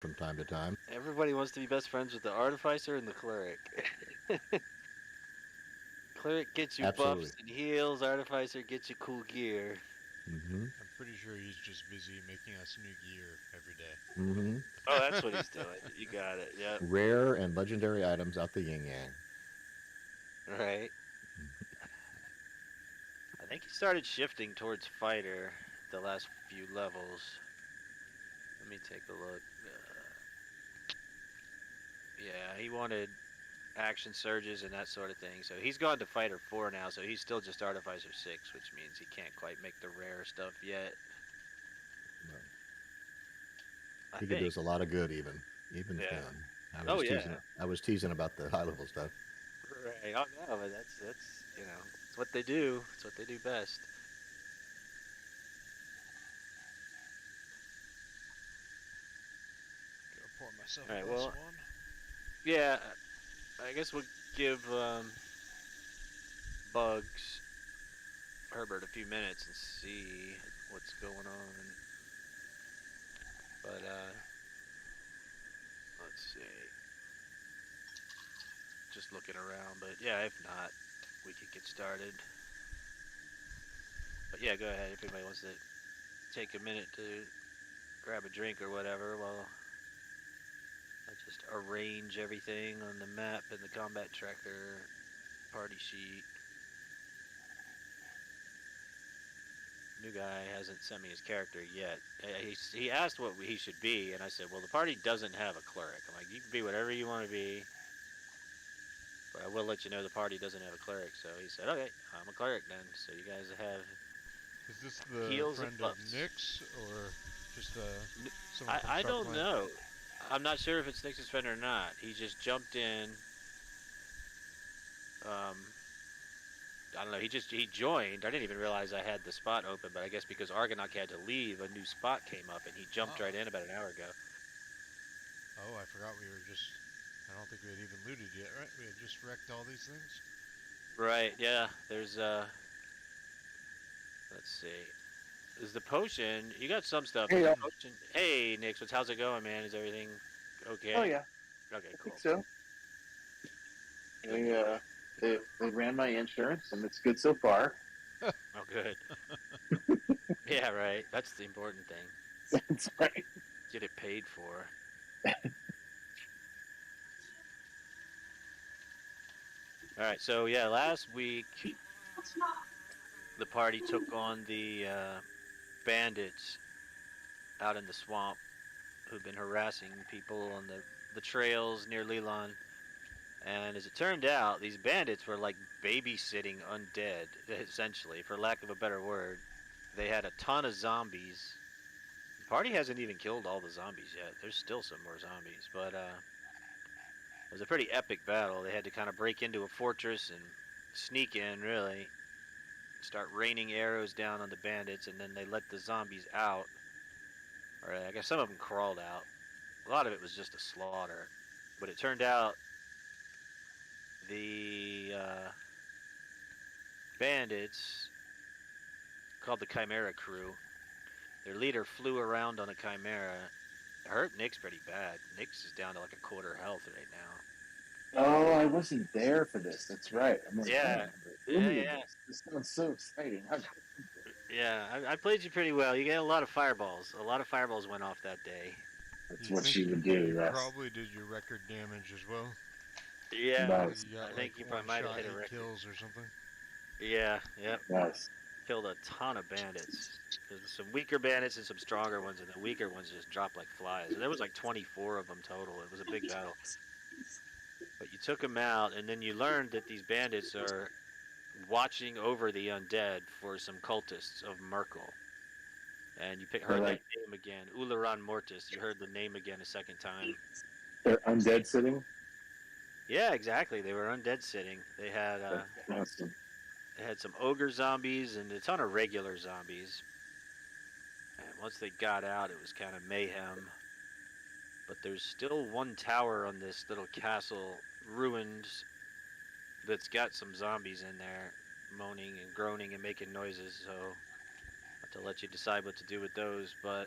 from time to time. Everybody wants to be best friends with the artificer and the cleric. Cleric gets you Absolutely. buffs and heals. Artificer gets you cool gear. Mm-hmm. I'm pretty sure he's just busy making us new gear every day. Mm-hmm. Oh, that's what he's doing. You got it. Yep. Rare and legendary items out the yin yang. Right. I think he started shifting towards fighter the last few levels. Let me take a look. Yeah, he wanted action surges and that sort of thing. So he's gone to fighter 4 now. So he's still just artificer 6, which means he can't quite make the rare stuff yet. Well, I he could do think. us a lot of good, even Yeah. then. Oh yeah. I was teasing about the high level stuff. Right. Oh no, but that's it's what they do. It's what they do best. Gonna pour myself All a right. glass Well, of wine. yeah. I guess we'll give Bugs Herbert a few minutes and see what's going on. But let's see. Just looking around, but yeah, if not, we could get started. But yeah, go ahead if anybody wants to take a minute to grab a drink or whatever while I just arrange everything on the map and the combat tracker party sheet. New guy hasn't sent me his character yet. He asked what he should be, and I said, well, the party doesn't have a cleric. I'm like, you can be whatever you want to be, but I will let you know the party doesn't have a cleric. So he said, okay, I'm a cleric then. So you guys have Is this the heals and friend of buffs. Nyx or just someone from I don't Sharpland? know. I'm not sure if it's Nix's friend or not. He just jumped in. Um, I don't know. He joined. I didn't even realize I had the spot open, but I guess because Argonaut had to leave, a new spot came up, and he jumped right Oh. in about an hour ago. Oh, I forgot we were just. I don't think we had even looted yet, right? We had just wrecked all these things. Right? Yeah. There's Let's see. There's the potion. You got some stuff. Hey, There's a potion. Hey, Nix. How's it going, man? Is everything oh okay? yeah, Okay, I think cool. so. Good. They ran my insurance and it's good so far. Oh, good. Yeah, right. That's the important thing. That's right. Get it paid for. All right. So yeah, last week the party took on the bandits out in the swamp who've been harassing people on the trails near Lelon. And as it turned out, these bandits were like babysitting undead, essentially, for lack of a better word. They had a ton of zombies. The party hasn't even killed all the zombies yet. There's still some more zombies, but it was a pretty epic battle. They had to kind of break into a fortress and sneak in, really, start raining arrows down on the bandits, and then they let the zombies out. Or I guess some of them crawled out. A lot of it was just a slaughter. But it turned out the bandits, called the Chimera Crew, their leader flew around on a Chimera. It hurt Nyx pretty bad. Nyx is down to like a quarter health right now. Oh, I wasn't there for this. That's right. I'm like, I Yeah, remember yeah, any of yeah. this. This sounds so exciting. Yeah, I played you pretty well. You got a lot of fireballs. A lot of fireballs went off that day. That's You what think she would you do. Yes. probably did your record damage as well? Yeah, Nice. You I got think like you one probably might have shot, hit a 8 record. kills or something. Yeah, yep. Nice. Killed a ton of bandits. There's some weaker bandits and some stronger ones, and the weaker ones just dropped like flies. And there was like 24 of them total. It was a big battle. But you took them out, and then you learned that these bandits are watching over the undead for some cultists of Merkel. And you They're heard that like name again, Ularan Mortis. You heard the name again a second time. they're undead sitting. Yeah, exactly. They were undead sitting. That's awesome. They had some ogre zombies and a ton of regular zombies. And once they got out, it was kind of mayhem. But there's still one tower on this little castle, ruined, that's got some zombies in there, moaning and groaning and making noises. So I have to let you decide what to do with those. But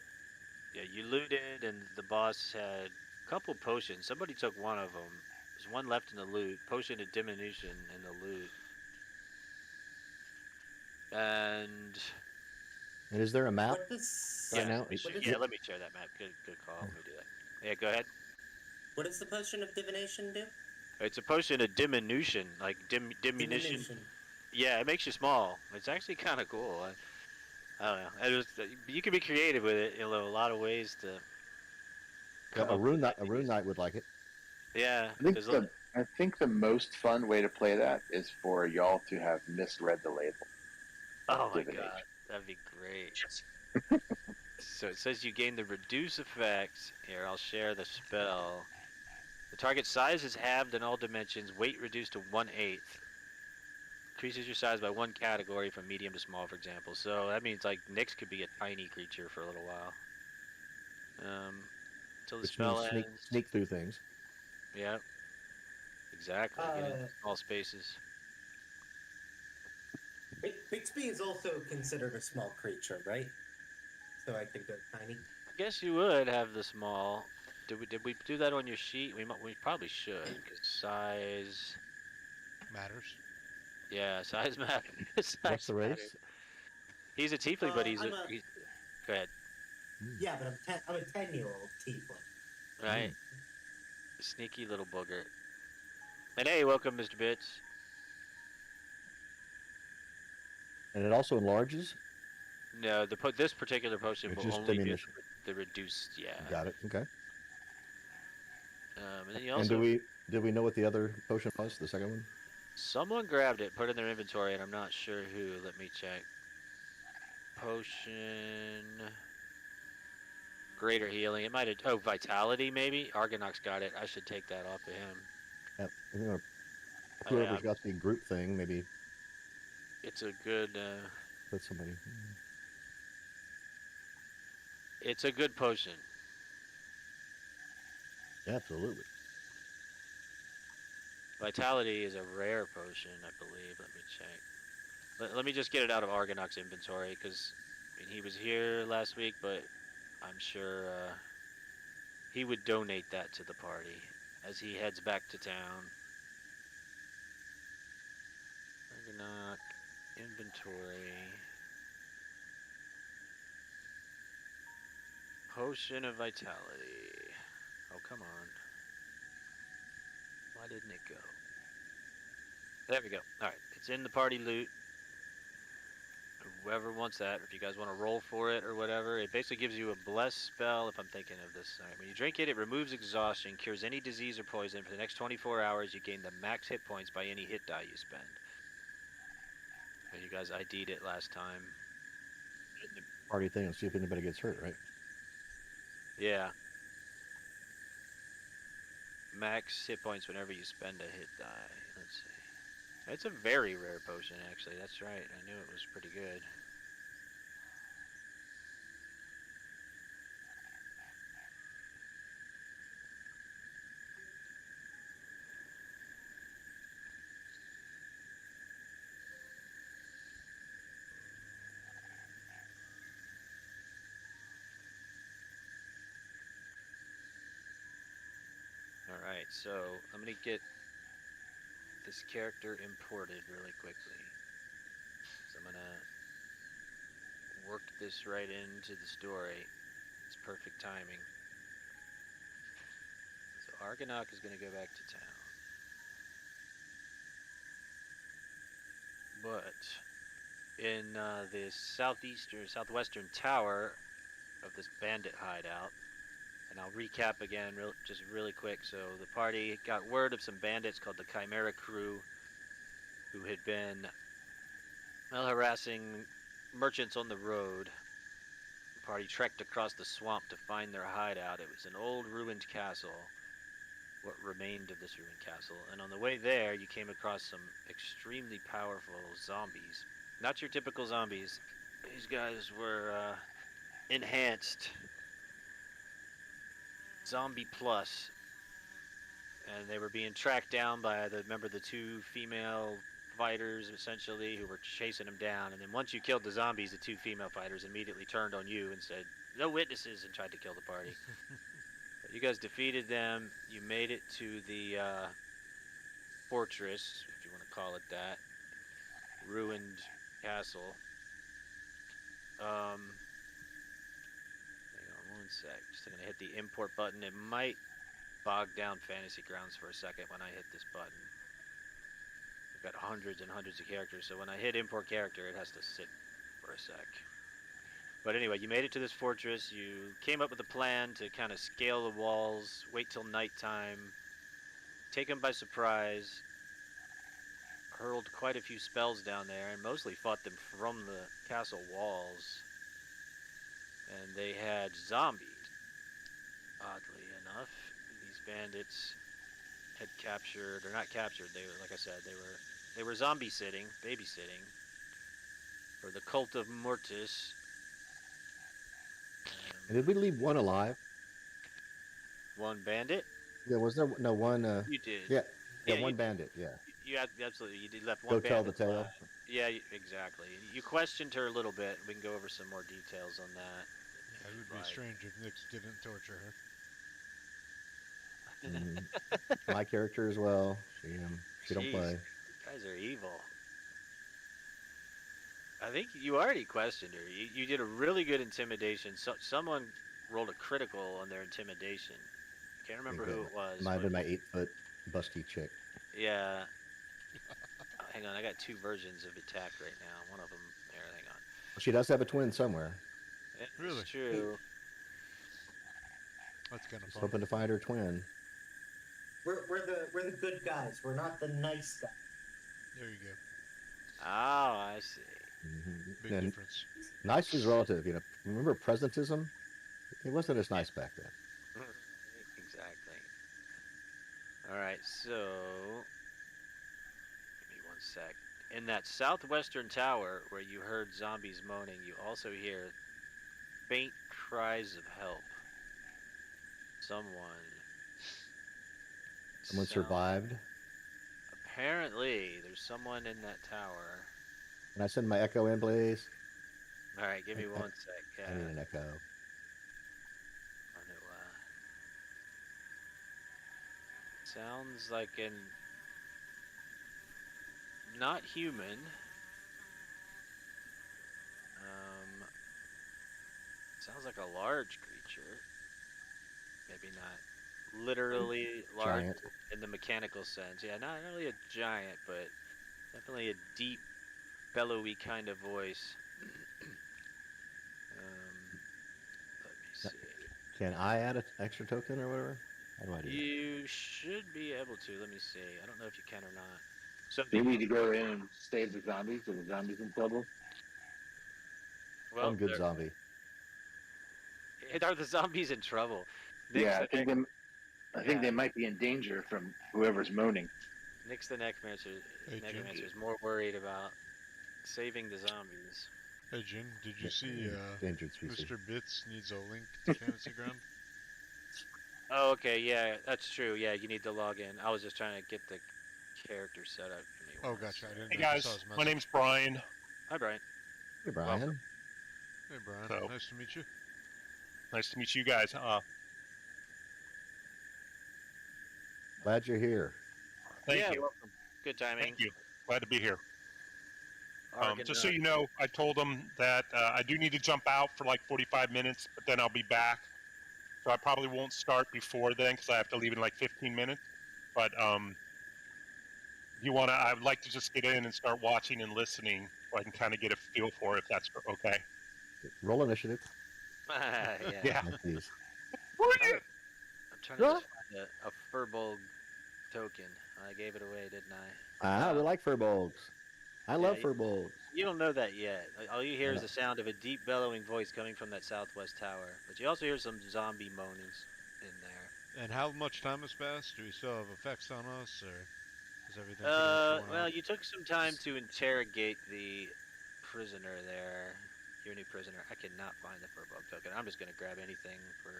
Yeah, you looted, and the boss had a couple potions. Somebody took one of them. There's one left in the loot. Potion of diminution in the loot. And And is there a map What does right yeah, now? what is yeah. Let me share that map. Good call. Let me do that. Yeah, go ahead. what does the potion of divination do? It's a potion of diminution, like diminution. Yeah, it makes you small. It's actually kind of cool. I don't know. You can be creative with it. You know, a lot of ways to Yeah, come up with a rune knight would like it. Yeah, I think the most fun way to play that is for y'all to have misread the label. oh my Divination. god, that'd be great. So it says you gain the reduce effect. Here, I'll share the spell. The target size is halved in all dimensions. Weight reduced to 1/8. Increases your size by one category from medium to small, for example. So that means like Nyx could be a tiny creature for a little while. Until the Which spell means ends. sneak through things. Yeah, exactly. Get into small spaces. Bixby is also considered a small creature, right? So I could go tiny. I guess you would have the small. Did we do that on your sheet? We probably should, because size. Matters. Yeah, size matters. What's the race? He's a tiefling, but he's go ahead. Yeah, but I'm a 10-year-old tiefling. Right. Sneaky little booger. And hey, welcome, Mr. Bits. And it also enlarges? No, this particular potion It's will just only get diminution. the reduced. Yeah. Got it. Okay. And then you also. And did we know what the other potion was? The second one? Someone grabbed it, put it in their inventory, and I'm not sure who. Let me check. Potion. Greater healing. It might have. Oh, vitality maybe. Argonox got it. I should take that off of him. Yeah. You know, Oh, yeah. whoever's got the group thing, maybe It's a good. put somebody. It's a good potion. Yeah, absolutely. Vitality is a rare potion, I believe. Let me check. Let me just get it out of Argonox's inventory, because he was here last week, but I'm sure he would donate that to the party as he heads back to town. Argonox inventory. Potion of Vitality. Oh, come on. Why didn't it go? There we go. Alright, it's in the party loot. Whoever wants that, or if you guys want to roll for it or whatever, it basically gives you a bless spell, if I'm thinking of this. Alright, when you drink it, it removes exhaustion, cures any disease or poison. For the next 24 hours, you gain the max hit points by any hit die you spend. And you guys ID'd it last time. Party thing and see if anybody gets hurt, right? Yeah. Max hit points whenever you spend a hit die. Let's see. It's a very rare potion, actually. That's right. I knew it was pretty good. Alright, so I'm going to get this character imported really quickly. So I'm going to work this right into the story. It's perfect timing. So Argonox is going to go back to town. But in the southwestern tower of this bandit hideout, and I'll recap again just really quick. So the party got word of some bandits called the Chimera Crew who had been harassing merchants on the road. The party trekked across the swamp to find their hideout. It was an old ruined castle, what remained of this ruined castle. And on the way there, you came across some extremely powerful zombies. Not your typical zombies. These guys were enhanced Zombie Plus, and they were being tracked down by the two female fighters, essentially, who were chasing them down. And then once you killed the zombies, the two female fighters immediately turned on you and said, no witnesses and tried to kill the party. But you guys defeated them. You made it to the fortress, if you want to call it that, ruined castle. Hang on one sec. Just gonna hit the import button. It might bog down Fantasy Grounds for a second when I hit this button. I've got hundreds and hundreds of characters, so when I hit import character, it has to sit for a sec. But anyway, you made it to this fortress. You came up with a plan to kind of scale the walls, wait till nighttime, take them by surprise, hurled quite a few spells down there, and mostly fought them from the castle walls. And they had zombies. Oddly enough, these bandits had captured, or not captured. They were, like I said, they were zombie sitting, babysitting for the cult of Mortis. And did we leave one alive? One bandit. Yeah, was there no one? You did. Yeah, Yeah, one you- bandit. Yeah, You absolutely. You did left go one tell the bandit tale. alive. Yeah, exactly. You questioned her a little bit. We can go over some more details on that. It would be Right. strange if Nyx didn't torture her. Mhm. My character as well. She don't Jeez. play. You guys are evil. I think you already questioned her. You did a really good intimidation. So, someone rolled a critical on their intimidation. Can't remember who it was. Might have but- been my 8-foot busty chick. Yeah. Oh, hang on, I got two versions of attack right now. One of them. There, hang on. She does have a twin somewhere. It's Really? true. That's kind of Just fun. hoping to find her twin. We're the good guys. We're not the nice guys. There you go. Oh, I see. Big And difference. nice is relative. Remember presentism? It wasn't as nice back then. Exactly. All right, so give me one sec. In that southwestern tower where you heard zombies moaning, you also hear faint cries of help. Someone sound- Survived. Apparently, there's someone in that tower. Can I send my echo in, please? All right, give me I- one sec. Yeah. I need an echo. I know, sounds like an not human. Sounds like a large creature. Maybe not literally large Giant. in the mechanical sense. Yeah, not really a giant, but definitely a deep, bellowy kind of voice. Let me see. Can I add an extra token or whatever? How do I do that? You should be able to. Let me see. I don't know if you can or not. So We need to go in and save the zombies. Are the zombies in trouble? well, One good zombie. are the zombies in trouble? Yeah, I the think Yeah. they might be in danger from whoever's moaning. Nyx the Necromancer Hey, Necromancer is more worried about saving the zombies. Hey, Jin, did you see Endangered species. Mr. Bits needs a link to Fantasy Ground? Oh, okay, yeah, that's true. Yeah, you need to log in. I was just trying to get the character set up. Give me Oh, one gotcha. I sec. didn't Hey know if you guys, saw his my message. name's Brian. Hi, Brian. Hey, Brian. Hey, Brian. So- Nice to meet you. Nice to meet you guys. Glad you're here. Thank yeah, you. welcome. Good timing. Thank you. Glad to be here. Argon, Just so you know, I told them that I do need to jump out for like 45 minutes, but then I'll be back. So I probably won't start before then because I have to leave in like 15 minutes. But you want to? I'd like to just get in and start watching and listening, so I can kind of get a feel for it, if that's okay. Roll initiative. yeah. Yeah. Like these. I'm trying to just find a Furbolg token. I gave it away, didn't I? We like furbolgs. I love you- furbolgs. You don't know that yet. All you hear is Yeah. the sound of a deep bellowing voice coming from that southwest tower. But you also hear some zombie moanings in there. And how much time has passed? Do we still have effects on us, or is everything pretty much worn Well, out? you took some time to interrogate the prisoner there. Your new prisoner. I cannot find the Furbolg token. I'm just gonna grab anything for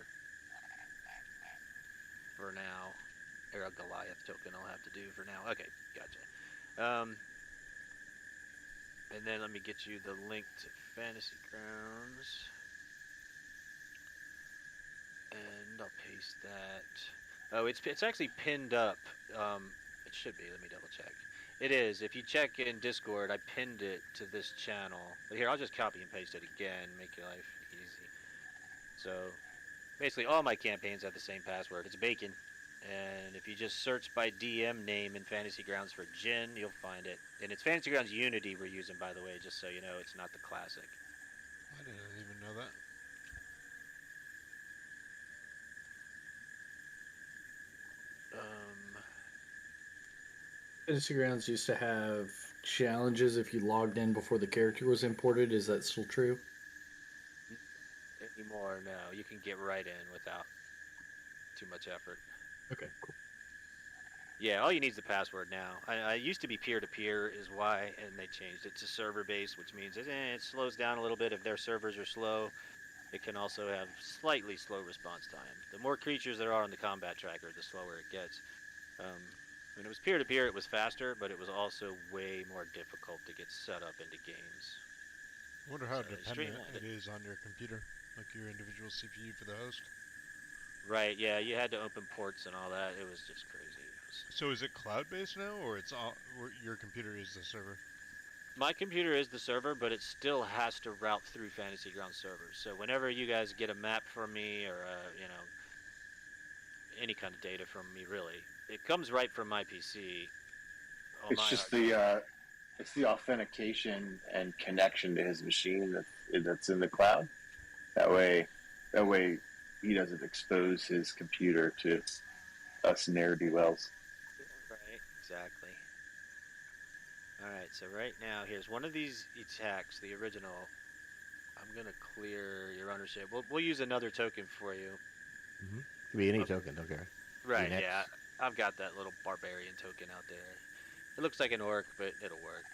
now. Or a Goliath token I'll have to do for now. Okay, gotcha. And then let me get you the link to Fantasy Grounds. And I'll paste that. Oh, it's actually pinned up. It should be. Let me double check. It is. If you check in Discord, I pinned it to this channel. But here, I'll just copy and paste it again. Make your life easy. So, basically, all my campaigns have the same password. It's Bacon. And if you just search by DM name in Fantasy Grounds for Jin, you'll find it. And it's Fantasy Grounds Unity we're using, by the way, just so you know. It's not the classic. I didn't even know that. Fantasy Grounds used to have challenges if you logged in before the character was imported. Is that still true? Anymore, no. You can get right in without too much effort. Okay, cool. Yeah, all you need is the password now. I used to be peer-to-peer is why, and they changed it to server-based, which means it slows down a little bit if their servers are slow. It can also have slightly slow response time. The more creatures there are on the combat tracker, the slower it gets. When it was peer-to-peer, it was faster, but it was also way more difficult to get set up into games. I wonder how So they dependent streamlined it is on your computer, like your individual CPU for the host. Right, yeah, you had to open ports and all that. It was just crazy. So is it cloud-based now, or it's all, or your computer is the server? My computer is the server, but it still has to route through Fantasy Ground servers. So whenever you guys get a map from me or any kind of data from me, really, it comes right from my PC. It's just the authentication and connection to his machine that's in the cloud. That way he doesn't expose his computer to us ne'er-do-wells. Right, exactly. Alright, so right now, here's one of these attacks, the original. I'm going to clear your ownership. We'll use another token for you. Could be any token, don't care. Right, Next. yeah. I've got that little barbarian token out there. It looks like an orc, but it'll work.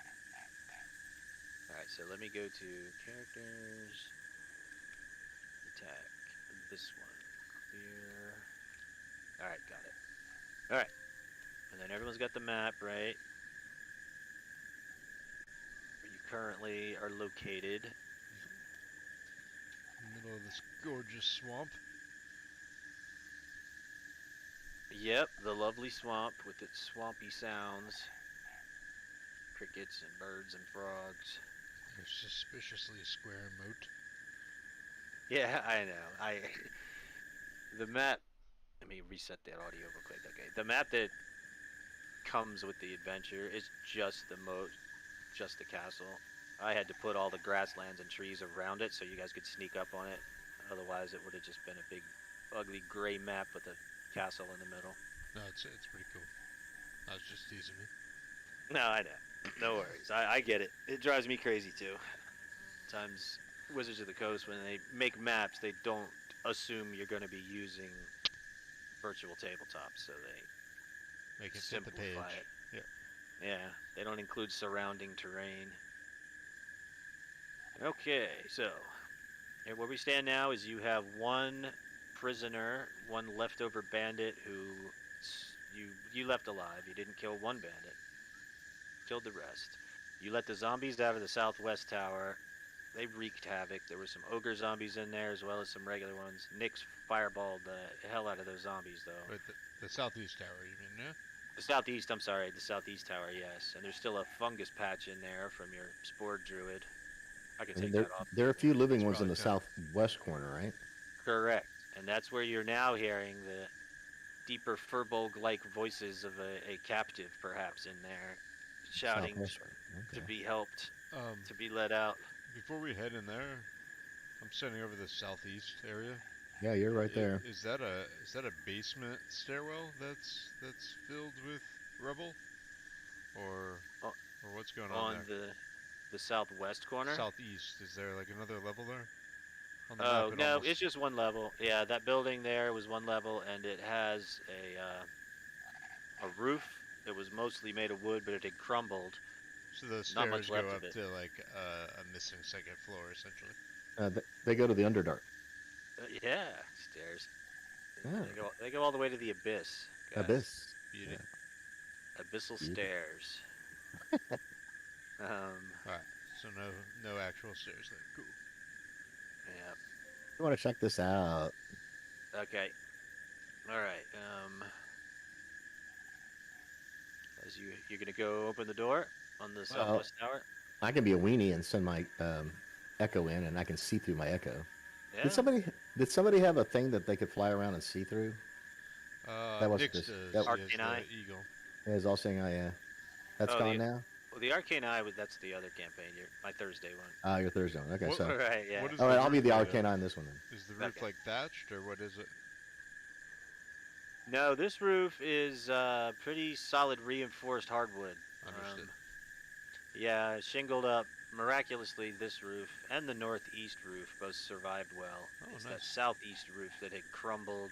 Alright, so let me go to characters. Attack. This one. Clear. Alright, got it. Alright. And then everyone's got the map, right? Where you currently are located. In the middle of this gorgeous swamp. Yep, the lovely swamp with its swampy sounds. Crickets and birds and frogs. A suspiciously square moat. Yeah, I know. The map. Let me reset that audio real quick. Okay, the map that comes with the adventure is just the moat, just the castle. I had to put all the grasslands and trees around it so you guys could sneak up on it. Otherwise, it would have just been a big, ugly gray map with a castle in the middle. No, it's pretty cool. I was just teasing you. No, I know. No worries. I get it. It drives me crazy too. Sometimes Wizards of the Coast, when they make maps, they don't assume you're going to be using virtual tabletops, so they Make it fit the page. simplify it. Yeah. Yeah, they don't include surrounding terrain. Okay, so here where we stand now is you have one prisoner, one leftover bandit who you left alive. You didn't kill one bandit. Killed the rest. You let the zombies out of the southwest tower. They wreaked havoc. There were some ogre zombies in there as well as some regular ones. Nyx fireballed the hell out of those zombies though. Wait, the southeast tower, you mean, yeah? The southeast, I'm sorry, the southeast tower, yes. And there's still a fungus patch in there from your spore druid. I can take that off. There are a few living ones in probably the tough. southwest corner, right? Correct. And that's where you're now hearing the deeper furbolg-like voices of a captive, perhaps, in there, shouting Southwest. to Okay. be helped, to be let out. Before we head in there, I'm sending over the southeast area. Yeah, you're right there. Is that a basement stairwell that's filled with rubble, or what's going on On there? the southwest corner? Southeast, is there like another level there? On the Oh, map, it no, almost- it's just one level. Yeah, that building there was one level, and it has a roof. It was mostly made of wood, but it had crumbled. So the not much stairs left go of up it. to like a missing second floor, essentially. They go to the Underdark. Yeah, stairs. Oh. They go all the way to the abyss. guys. Abyss. Beauty. Yeah. Abyssal Beauty. stairs. Alright, so no actual stairs there. Cool. Yeah. You want to check this out? Okay. All right. As you're gonna go open the door on the southwest tower. I can be a weenie and send my echo in, and I can see through my echo. Yeah. Did somebody have a thing that they could fly around and see through? That wasn't Nyx this. does. That He has Arcane the Eye. eagle. It was all saying, "Oh yeah, that's Oh, gone now." Well, the Arcane Eye, that's the other campaign. My Thursday one. Your Thursday one. Okay, What- so Right. Yeah. What is all right, the I'll be roof the made Arcane of? on this one then. Is the roof Okay. like thatched, or what is it? No, this roof is pretty solid reinforced hardwood. Understood. Yeah, shingled up. Miraculously, this roof and the northeast roof both survived well. Oh, It's nice. that southeast roof that had crumbled.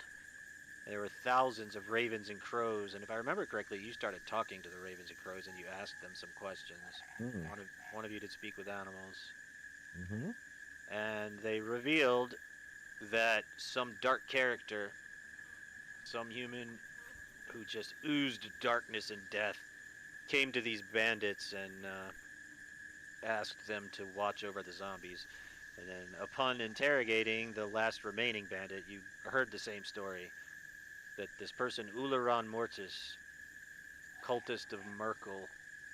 There were thousands of ravens and crows, and if I remember correctly, you started talking to the ravens and crows, and you asked them some questions. Mm. One of you did speak with animals, Mm-hmm. and they revealed that some dark character, some human who just oozed darkness and death, came to these bandits and asked them to watch over the zombies. And then, upon interrogating the last remaining bandit, you heard the same story. That this person, Ularan Mortis, cultist of Merkel,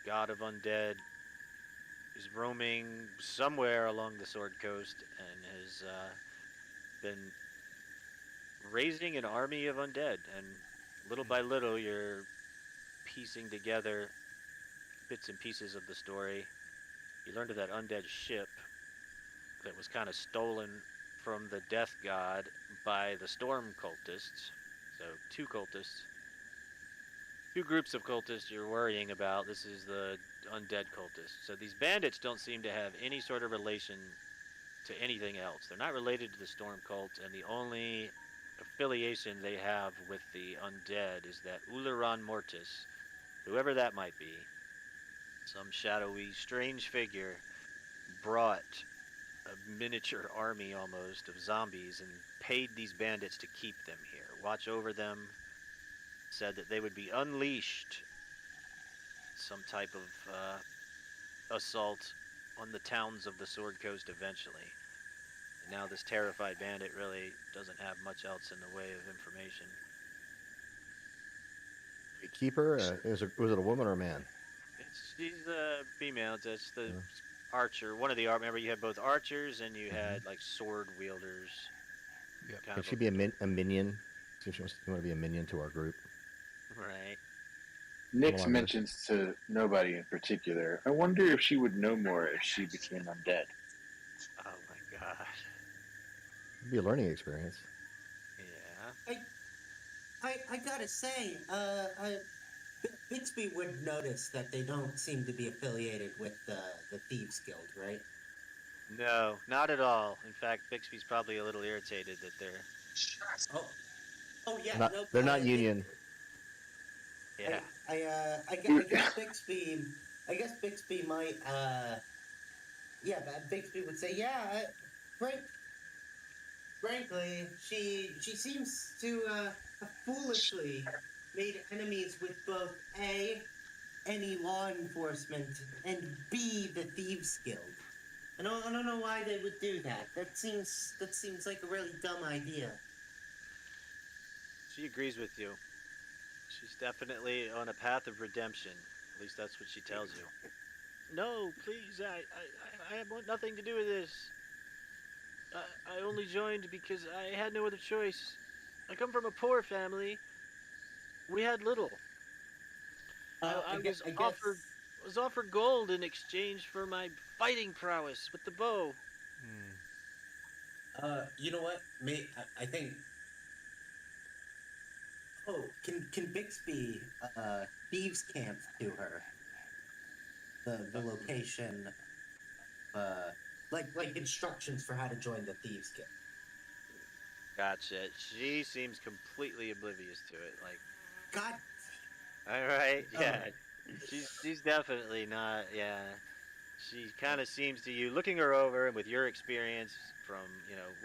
god of undead, is roaming somewhere along the Sword Coast and has been raising an army of undead. And little by little, you're piecing together bits and pieces of the story. You learned of that undead ship that was kind of stolen from the death god by the storm cultists. So two groups of cultists you're worrying about. This is the undead cultists. So these bandits don't seem to have any sort of relation to anything else. They're not related to the storm cult, and the only affiliation they have with the undead is that Ularan Mortis, whoever that might be, some shadowy, strange figure, brought a miniature army almost of zombies and paid these bandits to keep them here, watch over them, said that they would be unleashed, some type of assault on the towns of the Sword Coast eventually. And now this terrified bandit really doesn't have much else in the way of information. Keeper? Was it a woman or a man? She's a female. It's the Yeah. archer. One of the remember you had both archers and you had like sword wielders. Yep. Kind Could of she be a minion? See if she wants to be a minion to our group. right. Nyx Wonder. mentions to nobody in particular. I wonder if she would know more if she became undead. Oh my gosh. It'd be a learning experience. Yeah. I gotta say, Bixby would notice that they don't seem to be affiliated with the Thieves Guild, right? No, not at all. In fact, Bixby's probably a little irritated that they're. Oh yeah. They're not union. Yeah. I guess Bixby. I guess Bixby might. Yeah, but Bixby would say, yeah. Frankly, she seems to have foolishly made enemies with both A, any law enforcement, and B, the Thieves Guild. I don't know why they would do that. That seems like a really dumb idea. She agrees with you. She's definitely on a path of redemption. At least that's what she tells you. No, please, I want nothing to do with this. I only joined because I had no other choice. I come from a poor family. We had little. I was offered gold in exchange for my fighting prowess with the bow. You know what? I think. Oh, can Bixby Thieves Camp to her? The location, like instructions for how to join the Thieves Guild. Gotcha. She seems completely oblivious to it. Like, God. all right, yeah. Alright. She's definitely not. Yeah. She kind of seems to you, looking her over, and with your experience from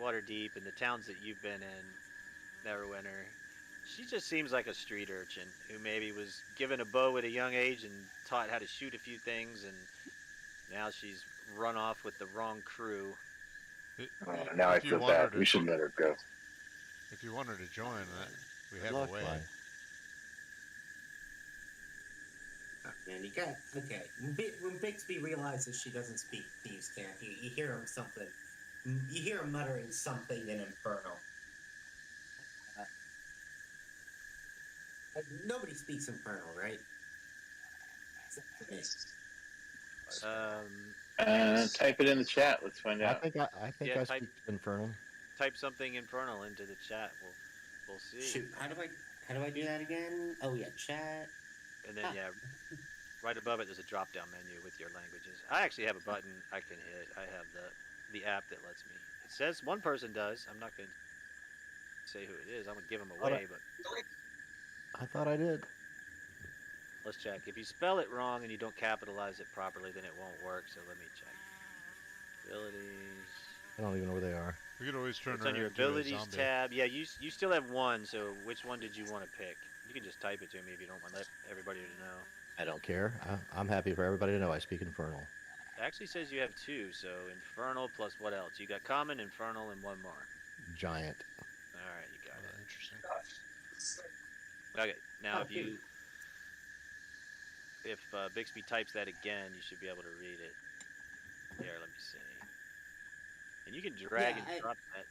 Waterdeep and the towns that you've been in, Neverwinter. She just seems like a street urchin who maybe was given a bow at a young age and taught how to shoot a few things, and now she's run off with the wrong crew. Now I If you feel wanted bad. to- We should let her go. If you wanted to join, we have Luck, a way. bye. And you got okay. When Bixby realizes she doesn't speak thieves' camp, you hear him something. You hear him muttering something in Infernal. Nobody speaks Infernal, right? Except for me. Type it in the chat. Let's find out. I think Yeah, I type- speak Infernal. Type something infernal into the chat. We'll see. Shoot, how do I do that again? Oh yeah, chat. And then yeah, right above it there's a drop down menu with your languages. I actually have a button I can hit. I have the app that lets me. It says one person does. I'm not gonna say who it is. I'm gonna give them away, but I thought I did. let's check. If you spell it wrong and you don't capitalize it properly, then it won't work. So let me check. Abilities. I don't even know where they are. We could always turn It's her on your into a abilities zombie. tab. Yeah, you still have one. So which one did you want to pick? You can just type it to me if you don't want to let everybody to know. I don't care. I'm happy for everybody to know I speak Infernal. It actually says you have two. So infernal plus what else? You got common, infernal, and one more. Giant. All right, you got it. Interesting. Okay, now Oh, if Bixby types that again, you should be able to read it. Here, let me see. And you can drag and drop that,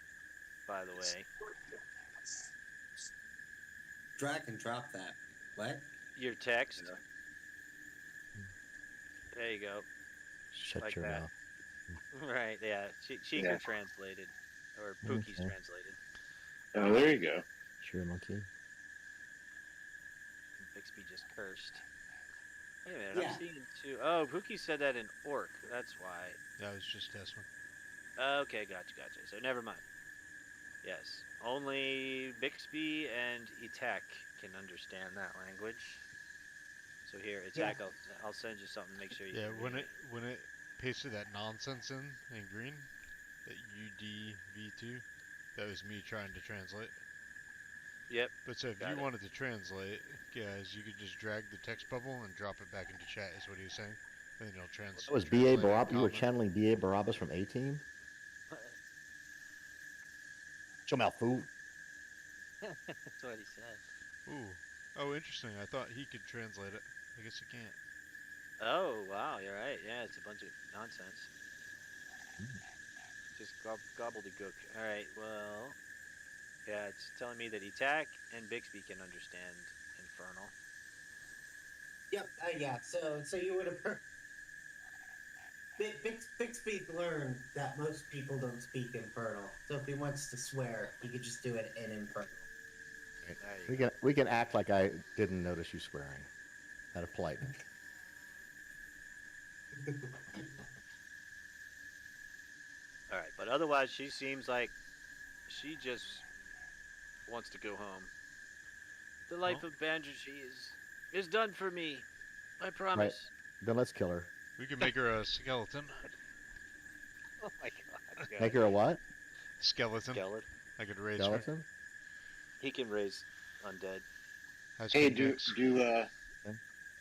by the way. Drag and drop that. What? Your text. There you go. Shut Like your that. mouth. Right, yeah. Sheikah translated. Or Pookie's Okay. translated. Oh, there you go. Sure, monkey. Bixby just cursed. Wait a minute, Yeah. I'm seeing two. Oh, Pookie said that in orc. That's why. Yeah, I was just testing. Okay, gotcha. So never mind. Yes, only Bixby and Itak can understand that language. So here, Itak, I'll send you something. Make sure you. Yeah, can read when it pasted that nonsense in green, that UDV2, that was me trying to translate. Yep. But so if Got you it. wanted to translate, guys, you could just drag the text bubble and drop it back into chat. Is what he was saying. And then you'll That was B.A. translate Barabbas. You were common. channeling B.A. Barabbas from A-Team? Show mouth, fool. That's what he said. Ooh. Oh, interesting. I thought he could translate it. I guess he can't. Oh wow, you're right. Yeah, it's a bunch of nonsense. Just gobbledygook. All right. Well, yeah, it's telling me that Itak and Bixby can understand Infernal. Yep. Yeah. So you would have. Bixby's learned that most people don't speak Infernal. So if he wants to swear, he could just do it in Infernal. There you We can act like I didn't notice you swearing. Out of politeness. All right, but otherwise, she seems like she just wants to go home. The life of Bandagy is done for me. I promise. Then let's kill her. We can make her a skeleton. Oh my God. Make her a what? Skeleton. Skeleton. I could raise her. Skeleton? He can raise undead. How's Hey, Phoenix?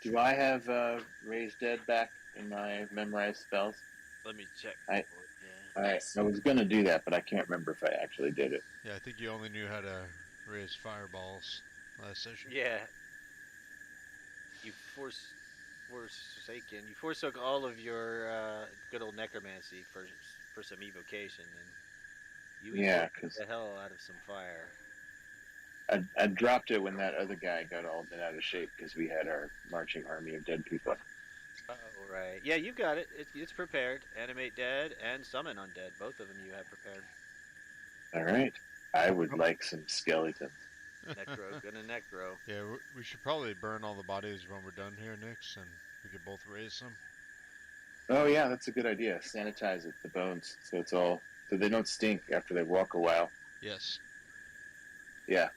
do I have raised dead back in my memorized spells? Let me check. I- Yeah. All right, I was gonna do that, but I can't remember if I actually did it. Yeah, I think you only knew how to raise fireballs last session. Yeah. You forsaken. You forsook all of your good old necromancy for some evocation, and you Yeah, evoked 'cause- the hell out of some fire. I dropped it when that other guy got all bent out of shape because we had our marching army of dead people. Oh, right. Yeah, you got it. It's prepared. Animate dead and summon undead. Both of them you have prepared. All right, I would like some skeletons. Necro, gonna necro. Yeah, we should probably burn all the bodies when we're done here, Nix, and we could both raise them. Oh yeah, that's a good idea. Sanitize it, the bones, so they don't stink after they walk a while. Yes. Yeah,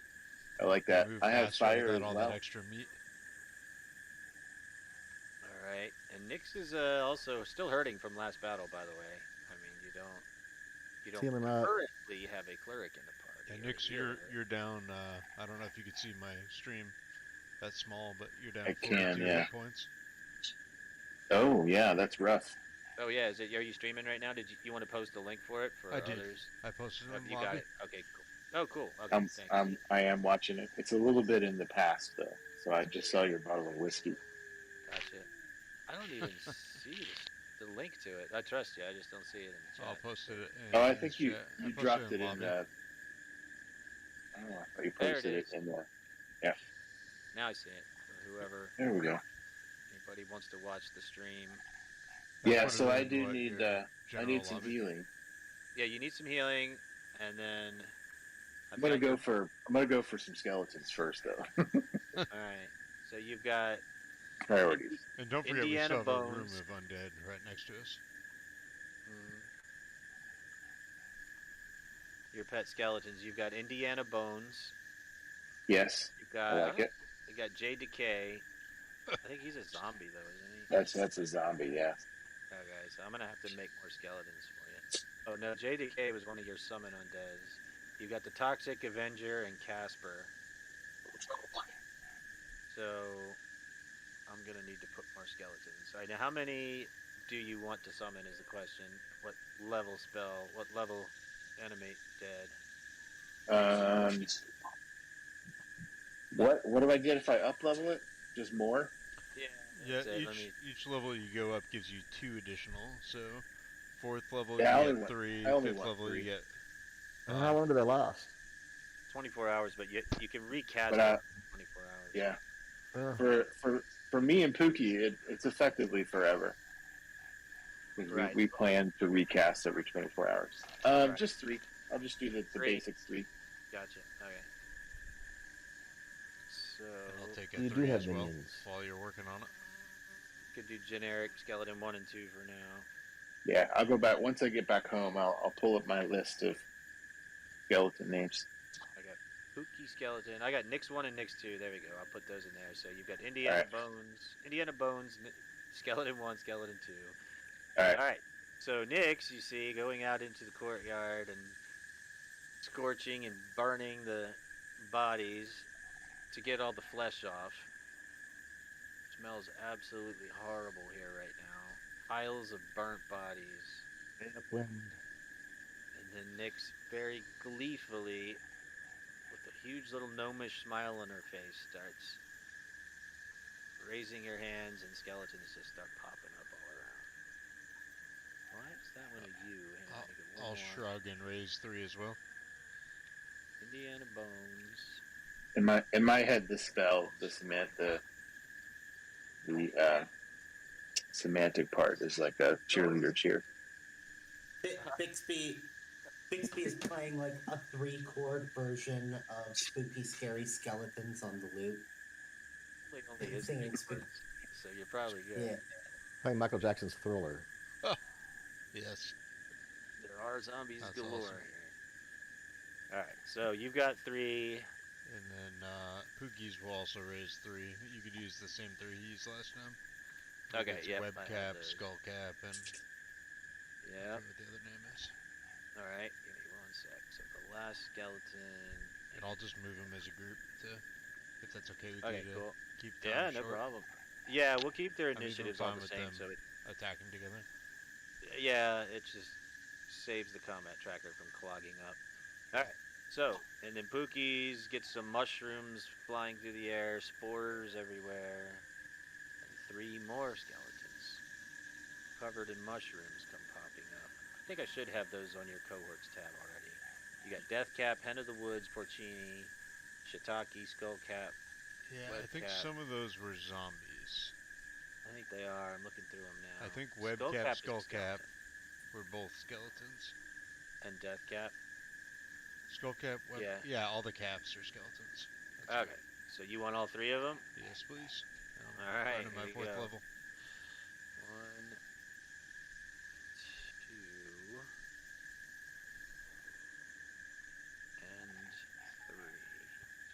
I like that. Move I have faster fire without as all well. that extra meat. All right. And Nyx is also still hurting from last battle, by the way. I mean, you don't Heal him up. currently have a cleric in the party. Yeah, or a Nix, healer. you're down. I don't know if you could see my stream. That's small, but you're down I 42 can, yeah. hit points. Oh yeah, that's rough. Oh yeah, are you streaming right now? Did you want to post the link for it for I did. others? I posted it Oh, in the you lobby. got it. Okay, cool. Oh, cool. Okay, thanks. I am watching it. It's a little bit in the past though, so I just saw your bottle of whiskey. Gotcha. I don't even see the link to it. I trust you. I just don't see it in the chat. I'll post it in Oh, I this think you chat. I you posted dropped it in lobby. the. I don't know. I thought you There it posted it is. in the. Yeah. Now I see it. For whoever, There we go. anybody wants to watch the stream. Yeah. put So it I in, do what, need. your I general need some lobby? healing. Yeah, you need some healing, and then I'm gonna go for some skeletons first though. All right. So you've got Priorities. And don't forget, Indiana we still have a room Bones. of undead right next to us. Your pet skeletons. You've got Indiana Bones. Yes. You've got. I like it. You got Jay Decay. I think he's a zombie though, isn't he? That's a zombie. Yeah. Okay, so I'm gonna have to make more skeletons for you. Oh no, Jay Decay was one of your summon undeads. You've got the Toxic Avenger and Casper. So I'm gonna need to put more skeletons. All right, now how many do you want to summon is the question. What level spell? What level animate dead? What do I get if I up level it? Just more? Yeah. Yeah, It. each level you go up gives you 2 additional. So, 4th level Yeah, you get 3, I only 5th want level 3. you get. And how long do they last? 24 hours, but you can recast But, it in 24 hours. Yeah. For me and Pookie, it's effectively forever. Right. We plan to recast every 24 hours. Right. Just 3. I'll just do the 3. basic 3. Gotcha. Okay. So I'll take a You do 3 have as well minions. while you're working on it. could do generic skeleton 1 and 2 for now. Yeah, I'll go back once I get back home. I'll pull up my list of skeleton names. I got Pookie skeleton. I got Nyx 1 and Nyx 2. There we go. I'll put those in there. So you've got Indiana Bones, skeleton 1, skeleton 2. All right. All right. So Nyx, you see, going out into the courtyard and scorching and burning the bodies to get all the flesh off. Smells absolutely horrible here right now. Piles of burnt bodies. Wind. And then Nyx very gleefully, with a huge little gnomish smile on her face, starts raising her hands, and skeletons just start popping up all around. Why is that one a you? Hang on, let me get one I'll more. shrug and raise 3 as well. Indiana Bones. In my head, the spell, the semantic part is like a cheerleader cheer. Bixby is playing like a 3-chord version of Spooky Scary Skeletons on the loop. Like only his Singing name, Spook. so you're probably good. Yeah. Playing Michael Jackson's Thriller. Yes. There are zombies That's galore awesome. here. Alright, so you've got 3. And then Pookie's will also raise 3. You could use the same 3 he used last time. Okay, It's yep, Web I have cap, those. skull cap, and Yep. I forget what the other name is. Alright, give me 1 sec. So the last skeleton. And I'll just move them as a group to, if that's okay with Okay, you to cool. keep time Yeah, no short. problem. Yeah, we'll keep their I'm even initiatives fine all the with same, them so it, attacking together. yeah, it just saves the combat tracker from clogging up. Alright, so, and then Pookies get some mushrooms flying through the air, spores everywhere, and 3 more skeletons covered in mushrooms come popping up. I think I should have those on your cohorts tab already. You got Deathcap, Hen of the Woods, Porcini, Shiitake, Skullcap. Yeah, Web I think cap. some of those were zombies. I think they are. I'm looking through them now. I think Skullcap Webcap, is a Skullcap skeleton. were both skeletons. And Deathcap. Skullcap, Yeah. all the caps are skeletons. That's Okay, so you want all 3 of them? right. Yes, please. All right, Right at my here you 4th go. level. 1, 2, and 3.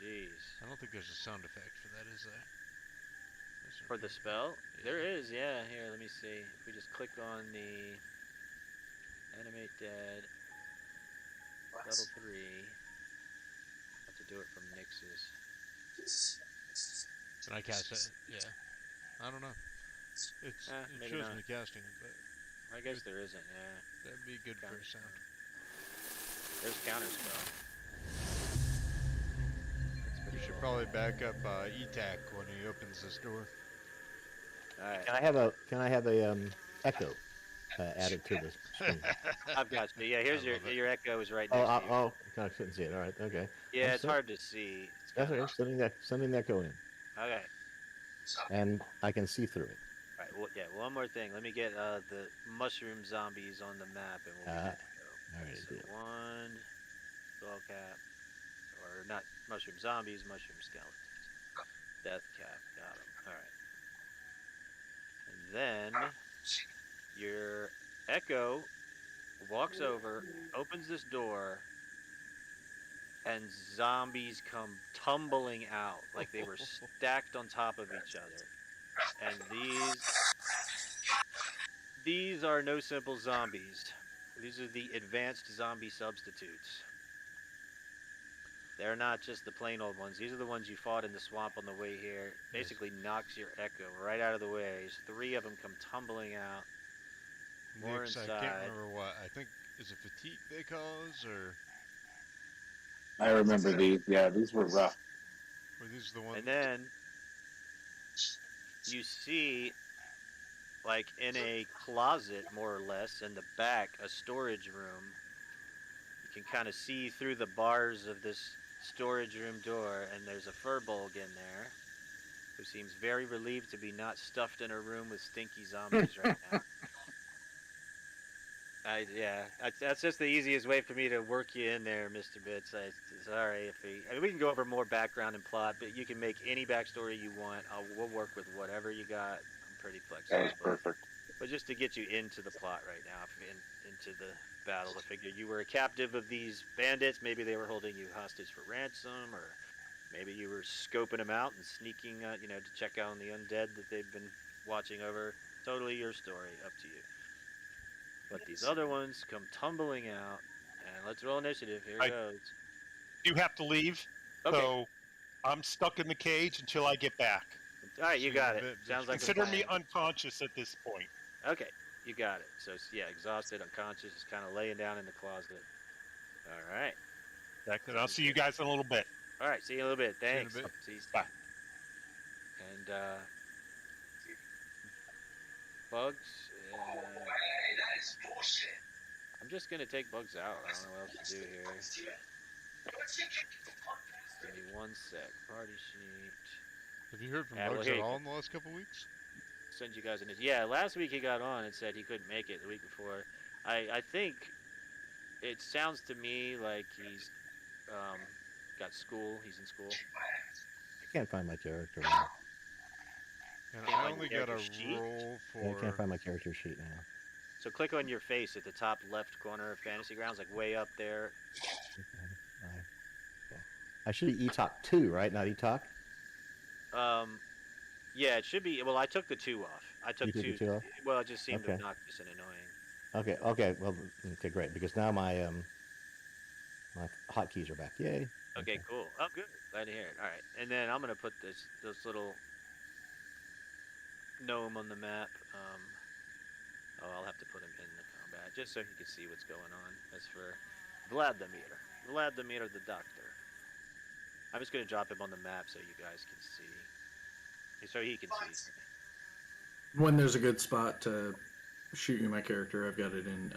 Jeez. I don't think there's a sound effect for that, is there? For the spell? Yeah. There is, yeah. Here, let me see. If we just click on the Animate Dead, level 3. Have to do it from Nyx's. Can I cast it? Yeah. I don't know. It maybe shows not. me casting it, but I guess there isn't, yeah. that'd be good for a sound. There's counterspell. should probably back up ETAC when he opens this door. All right. Can I have a echo added to the screen? I've got you. Yeah, here's I love it. your echo is right next to you. Oh, I couldn't see it. All right, okay. Yeah, it's hard to see. It's That's kinda... okay. Sending the echo in, Okay. and I can see through it. All right. Well, yeah. One more thing. Let me get the mushroom zombies on the map, and we'll be good to go. All right, So deal. 1 skull cap, or not mushroom zombies, mushroom skeletons. Death cap. Got them. All right. And then your echo walks over, opens this door, and zombies come tumbling out like they were stacked on top of each other. And these are no simple zombies. These are the advanced zombie substitutes. They're not just the plain old ones. These are the ones you fought in the swamp on the way here. Basically knocks your echo right out of the way. 3 of them come tumbling out. More Nix, inside. I can't remember what. I think, is it fatigue they cause, or I remember these. Yeah, these were rough. were these the ones? And then you see, like in a closet, more or less, in the back, a storage room. You can kind of see through the bars of this storage room door, and there's a furbolg in there who seems very relieved to be not stuffed in a room with stinky zombies right now. That's just the easiest way for me to work you in there, Mr. Bits. Sorry if we can go over more background and plot, but you can make any backstory you want. We'll work with whatever you got. I'm pretty flexible. That was perfect. But just to get you into the plot right now, into the battle, to figure you were a captive of these bandits. Maybe they were holding you hostage for ransom, or maybe you were scoping them out and sneaking, to check out on the undead that they've been watching over. Totally your story, up to you. But these other ones come tumbling out, and let's roll initiative. Here goes. You have to leave, Okay. so I'm stuck in the cage until I get back. All right, you So got you it. Sounds like a Consider me plan. unconscious at this point. Okay, you got it. So yeah, exhausted, unconscious, just kind of laying down in the closet. All right. And I'll see you guys in a little bit. All right. See you in a little bit. Thanks. See you in a See you. Bye. And bugs. I'm just gonna take bugs out. I don't know what else to do here. Give me 1 sec. Party sheet. Have you heard from Yeah, well, Bugs here at you all go. in the last couple weeks? Send you guys an. Yeah, last week he got on and said he couldn't make it the week before. I think it sounds to me like he's got school. He's in school. I can't find my character. Now. And Can't I find only the got a character sheet? roll Yeah, I for. can't find my character sheet now. So click on your face at the top left corner of Fantasy Grounds, like way up there. I should be ETOC 2, right? Not ETOC? Yeah, it should be. Well, I took the 2 off. I took You took the 2. 2 off? Well, it just seemed Okay. obnoxious and annoying. Okay, well, okay, great, because now my my hotkeys are back. Yay. Okay, cool. Oh, good. Glad to hear it. All right, and then I'm gonna put this little gnome on the map. I'll have to put him in the combat just so he can see what's going on. As for Vladimir the Doctor. I'm just gonna drop him on the map so you guys can see, so he can see. When there's a good spot to shoot you my character, I've got it in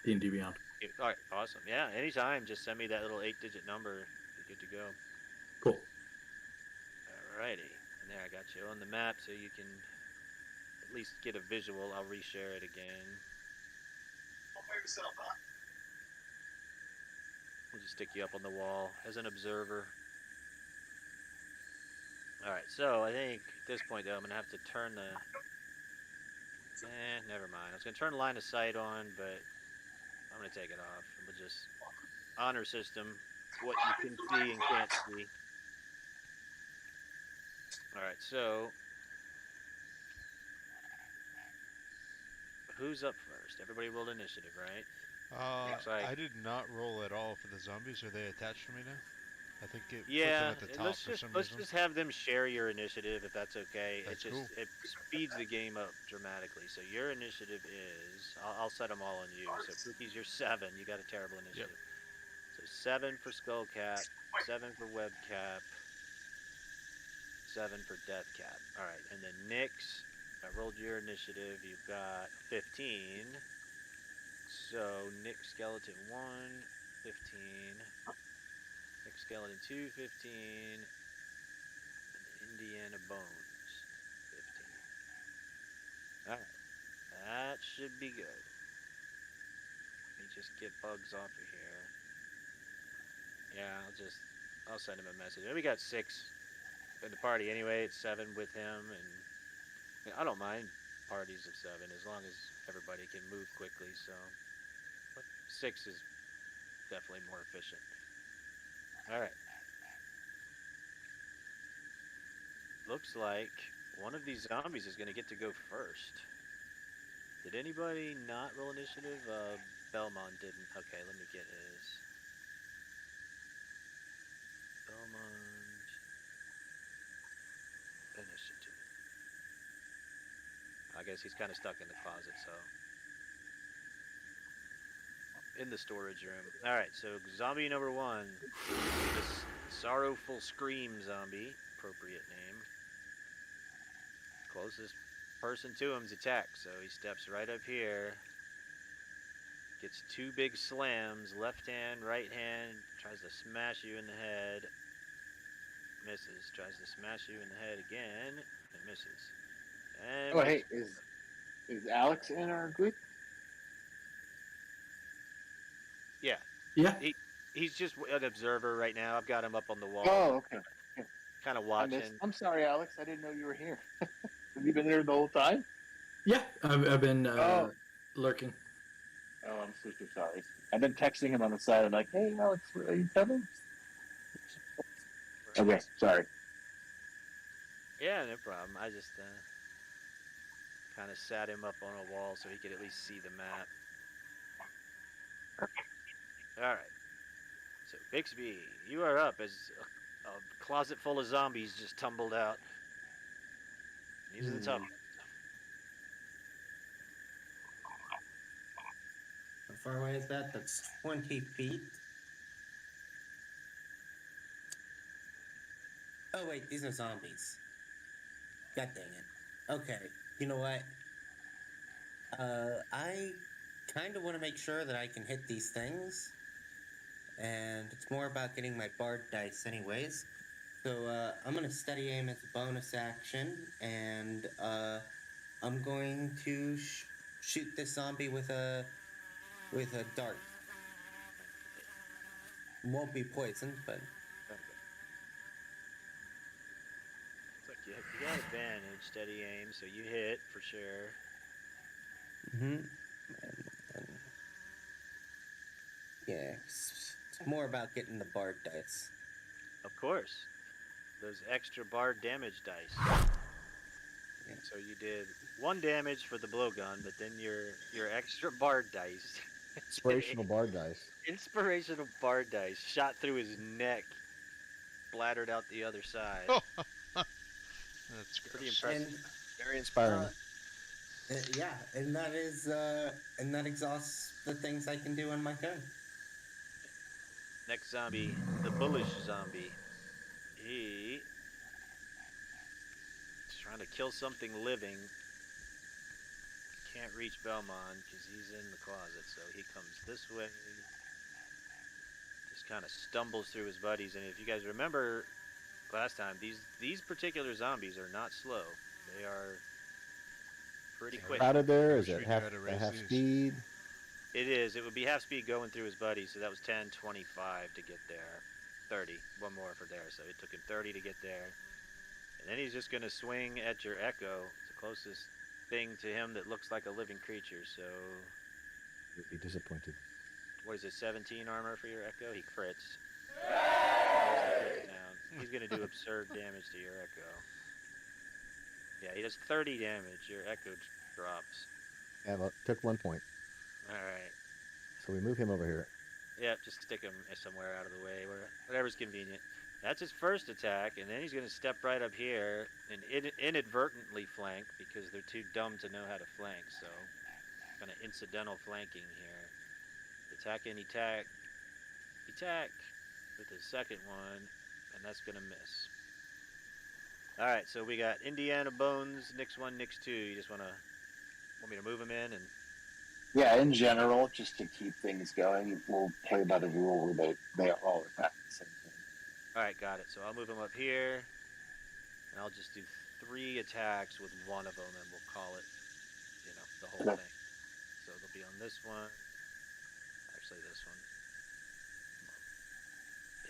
D&D Beyond. All right, awesome. Yeah, anytime. Just send me that little 8-digit number. You're good to go. Cool. Alrighty, and there I got you on the map, so you can at least get a visual. I'll reshare it again. We'll just stick you up on the wall as an observer. Alright, so I think at this point, though, I'm going to have to turn the... never mind. I was going to turn the line of sight on, but I'm going to take it off. And we'll just honor system what you can see and can't see. Alright, so... who's up first? Everybody rolled initiative, right? Looks like- I did not roll at all for the zombies. Are they attached to me now? I think it Yeah, puts them at the top let's for just some let's reason. just have them share your initiative if that's okay. That's it just cool. it speeds the game up dramatically. So your initiative is I'll set them all on you. So Pookie's your 7. You got a terrible initiative. So 7 for Skullcap, 7 for Webcap, 7 for Deathcap. All right, and then Nyx, I rolled your initiative. You've got 15. So Nyx Skeleton 1, 15. Nyx Skeleton 2, 15. And Indiana Bones, 15. All right, that should be good. Let me just get bugs off of here. Yeah, I'll send him a message. We got 6 in the party anyway. It's 7 with him, and I don't mind parties of 7 as long as everybody can move quickly. So, but 6 is definitely more efficient. All right. Looks like one of these zombies is going to get to go first. Did anybody not roll initiative? Belmont didn't. Okay, let me get his. Belmont initiative. I guess he's kind of stuck in the closet, so. In the storage room. Alright, so zombie number 1. This Sorrowful Scream zombie. Appropriate name. Closest person to him's attack, so he steps right up here. Gets 2 big slams, left hand, right hand, tries to smash you in the head. Misses. Tries to smash you in the head again, and misses. And Oh, hey, is Alex in our group? Yeah. Yeah. He's just an observer right now. I've got him up on the wall. Oh, okay. Kind of watching. I'm sorry, Alex. I didn't know you were here. Have you been there the whole time? Yeah, I've been lurking. Oh, I'm super sorry. I've been texting him on the side. I'm like, hey, Alex, are you coming? Okay, sorry. Yeah, no problem. I just kind of sat him up on a wall so he could at least see the map. Alright. So, Bixby, you are up as a closet full of zombies just tumbled out. These are the tough ones. How far away is that? That's 20 feet. Oh, wait, these are zombies. God dang it. Okay, you know what? I kind of want to make sure that I can hit these things. And it's more about getting my bard dice anyways. So, I'm going to steady aim as a bonus action. And, I'm going to shoot this zombie with a dart. Won't be poisoned, but... Okay. Look, you got advantage, steady aim, so you hit for sure. And yeah, it's more about getting the bard dice. Of course. Those extra bard damage dice. Yeah. So you did 1 damage for the blowgun, but then your extra bard dice. Inspirational bard dice. Inspirational bard dice shot through his neck, splattered out the other side. Oh, that's Pretty gross. impressive. Very inspiring. Yeah, and that is and that exhausts the things I can do on my turn. Next zombie, the bullish zombie. He is trying to kill something living. Can't reach Belmont because he's in the closet, so he comes this way. Just kind of stumbles through his buddies, and if you guys remember last time, these particular zombies are not slow. They are pretty quick. Out of there, Wish is it we half, knew how to raise half these. speed? It is. It would be half speed going through his buddies, so that was 10, 25 to get there. 30. 1 more for there, so it took him 30 to get there. And then he's just going to swing at your Echo. It's the closest thing to him that looks like a living creature, so... You'd be disappointed. What is it, 17 armor for your Echo? He crits. There's the crit down. He's going to do absurd damage to your Echo. Yeah, he does 30 damage. Your Echo drops. Yeah, well, took 1 point. Alright. So we move him over here. Yep, just stick him somewhere out of the way, whatever's convenient. That's his first attack, and then he's going to step right up here and inadvertently flank because they're too dumb to know how to flank, so kind of incidental flanking here. Attack and attack. attack with his second one, and that's gonna miss. All right, so we got Indiana Bones, Nix 1, Nix 2. You just want me to move him in and Yeah, in general, just to keep things going, we'll play by the rule where they all attack the same thing. all right, got it. So I'll move him up here, and I'll just do 3 attacks with one of them, and we'll call it, the whole Okay. thing. So they'll be on this one. Actually, this one.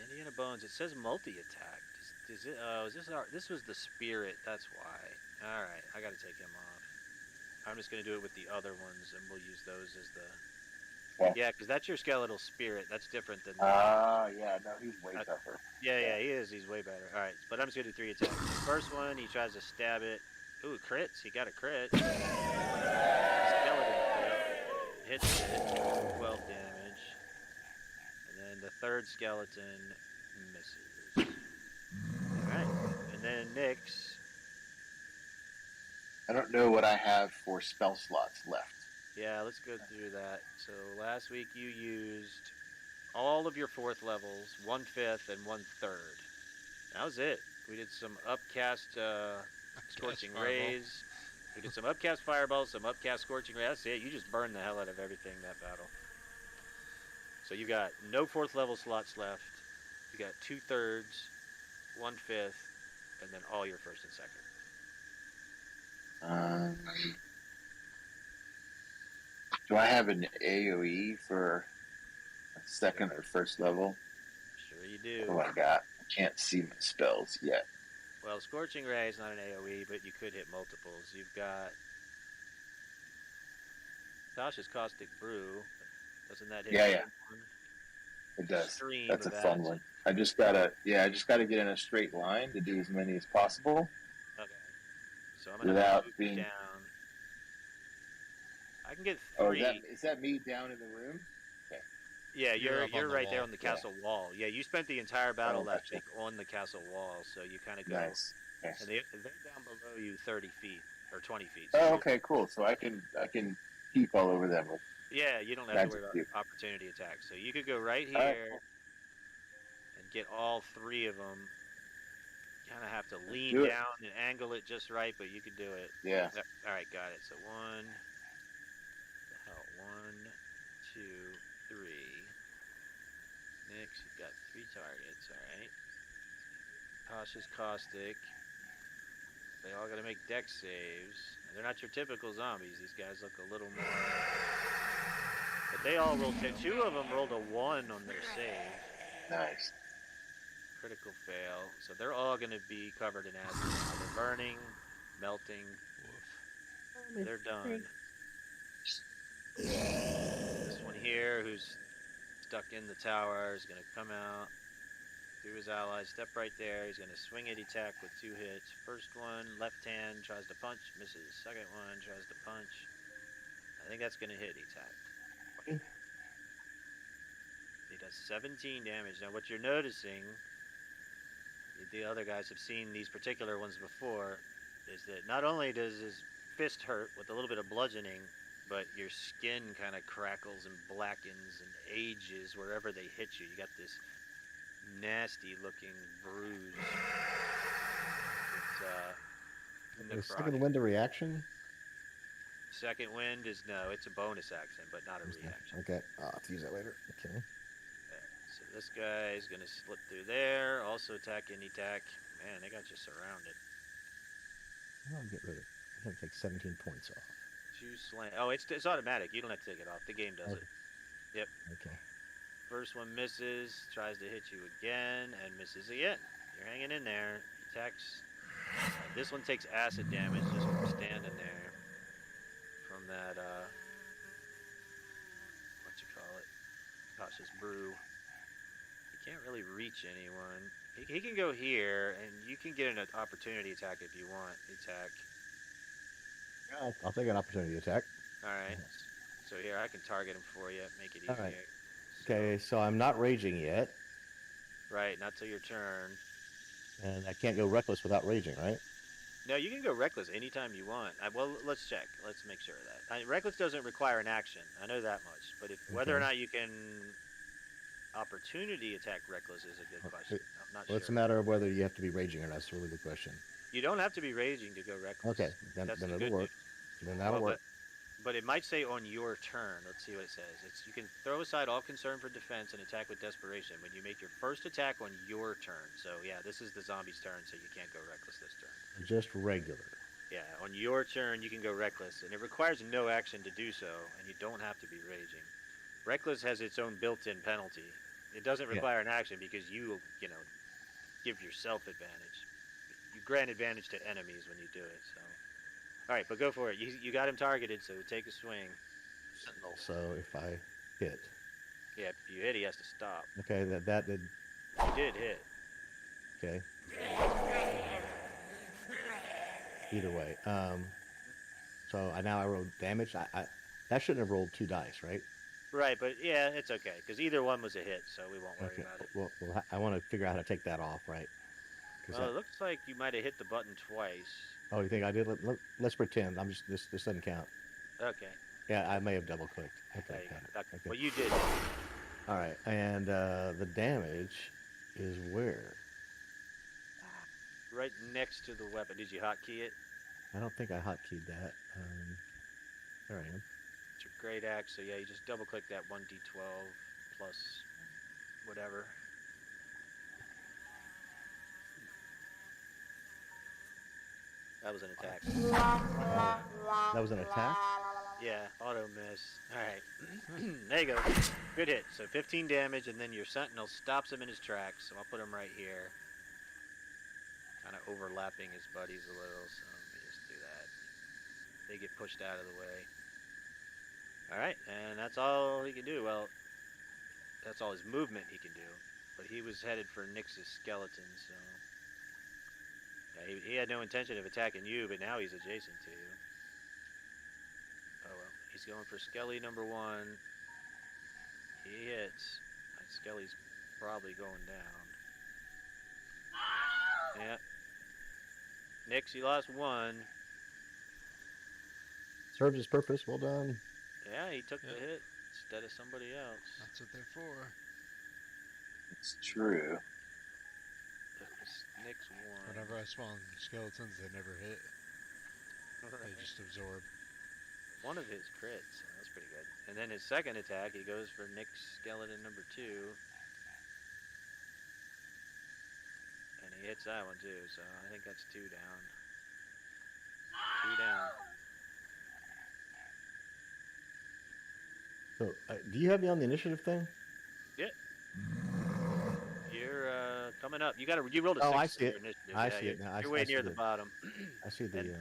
Indiana Bones. It says multi-attack. Is it? Oh, is this our? This was the spirit. That's why. All right, I got to take him off. I'm just gonna do it with the other ones, and we'll use those as the. Yeah, because that's your skeletal spirit. That's different than. Yeah, no, he's way tougher. Yeah, he is. He's way better. All right, but I'm just gonna do 3 attacks. First one, he tries to stab it. Ooh, crits. He got a crit. Skeleton crit. Hits it. 12 damage. And then the third skeleton misses. Alright. And then Nyx. I don't know what I have for spell slots left. Yeah, let's go through that. So last week you used all of your 4th levels, 1/5 and 1/3. That was it. We did some upcast Scorching Rays. We did some upcast Fireballs, some upcast Scorching Rays. That's it. You just burned the hell out of everything that battle. So you got no 4th level slots left. You got 2/3, 1/5, and then all your 1st and 2nd. Do I have an AoE for a 2nd or 1st level? Sure you do. Oh my god, I can't see my spells yet. Well, Scorching Ray is not an AoE, but you could hit multiples. You've got Tasha's Caustic Brew. Doesn't that hit? Yeah. One? It does. Stream That's a of fun acid. one. I just gotta get in a straight line to do as many as possible. Okay. So I'm gonna Without move being down. I can get 3. Oh, is that me down in the room? Okay. Yeah, You're up on you're the right wall. there on the castle wall. Yeah, you spent the entire battle that gotcha. week on the castle wall, so you kind of go. Nice. And they're down below you 30 feet or 20 feet. Oh, okay, cool. So I can peek all over them with. Yeah, you don't have to worry about opportunity attacks. So you could go right here All right, cool. and get all 3 of them. You kind of have to lean Do it. down and angle it just right, but you could do it. Yeah. All right, got it. So 1, 2, 3. Nyx, you've got 3 targets. All right. Tasha's Caustic. They all got to make dex saves. And they're not your typical zombies. These guys look a little more. But they all rolled 2 of them rolled a 1 on their save. Nice. Critical fail. So they're all going to be covered in acid now. They're burning, melting. They're done. This one here, who's stuck in the tower, is going to come out through his allies. Step right there. He's going to swing at attack with 2 hits. First one, left hand, tries to punch, misses. Second one, tries to punch. I think that's going to hit attack. He does 17 damage. Now, what you're noticing, the other guys have seen these particular ones before, is that not only does his fist hurt with a little bit of bludgeoning, but your skin kind of crackles and blackens and ages wherever they hit you. You got this nasty looking bruise. It's The second wind of reaction? Second wind is no, it's a bonus action, but not a reaction. Okay, I'll have to use that later. Okay. So this guy's gonna slip through there. Also attack any attack. Man, they got you surrounded. I'll get rid of it. I'm gonna take 17 points off. 2 slam. Oh, it's automatic. You don't have to take it off. The game does it. Yep. Okay. First one misses. Tries to hit you again and misses again. You're hanging in there. Attacks. This one takes acid damage just from standing there. From that what you call it? Cautious brew. He can't really reach anyone. He can go here, and you can get an opportunity attack if you want. Attack. I'll take an opportunity attack. All right. So here, I can target him for you. Make it easier. All right. Okay, so I'm not raging yet, Right, not till your turn. and I can't go reckless without raging, right? No, you can go reckless anytime you want. Well, let's check. Let's make sure of that. Reckless doesn't require an action. I know that much. But whether or not you can opportunity attack reckless is a good question. I'm not Well, it's a sure. matter of whether you have to be raging or not. That's a really good question. You don't have to be raging to go reckless. Okay, then That's the it'll good work. news. Then that'll Well, work. but it might say on your turn. Let's see what it says. You can throw aside all concern for defense and attack with desperation when you make your first attack on your turn. So yeah, this is the zombie's turn, so you can't go reckless this turn. Just regular. Yeah, on your turn you can go reckless, and it requires no action to do so, and you don't have to be raging. Reckless has its own built-in penalty. It doesn't require an action because you give yourself advantage. You grant advantage to enemies when you do it. So, all right, but go for it. You got him targeted, so take a swing. Sentinel. So if I hit. Yeah, if you hit, he has to stop. Okay, that did. You did hit. Okay. Either way. So now I rolled damage. I that shouldn't have rolled 2 dice, right? Right, but yeah, it's okay because either one was a hit, so we won't worry about it. Well, I want to figure out how to take that off, right? Well, it looks like you might have hit the button twice. Oh, you think I did? Let's pretend. I'm just this doesn't count. Okay. Yeah, I may have double clicked. Okay. Okay. Well, you did. All right, and the damage is where? Right next to the weapon. Did you hotkey it? I don't think I hotkeyed that. There I am. It's your great axe. So yeah, you just double click that 1d12 plus whatever. That was an attack. That was an attack? Yeah, auto miss. Alright. There you go. Good hit. So 15 damage, and then your sentinel stops him in his tracks. So I'll put him right here. Kind of overlapping his buddies a little. So let me just do that. They get pushed out of the way. Alright, and that's all he can do. Well, that's all his movement he can do. But he was headed for Nyx's skeleton, so... Yeah, he had no intention of attacking you, but now he's adjacent to you. Oh well, he's going for Skelly number 1. He hits. Skelly's probably going down. Yep. Nyx, you lost 1. Served his purpose. Well done. Yeah, he took the hit instead of somebody else. That's what they're for. It's true. Nyx 1. Whenever I spawn skeletons, they never hit. They just absorb. One of his crits, so that's pretty good. And then his second attack, he goes for Nyx skeleton number 2. And he hits that one too, so I think that's 2 down. 2 down. So, do you have me on the initiative thing? Yeah. You're coming up. You rolled a 6 Oh, I in see your it. initiative. I Yeah, see it now. You're way near the bottom. I see the little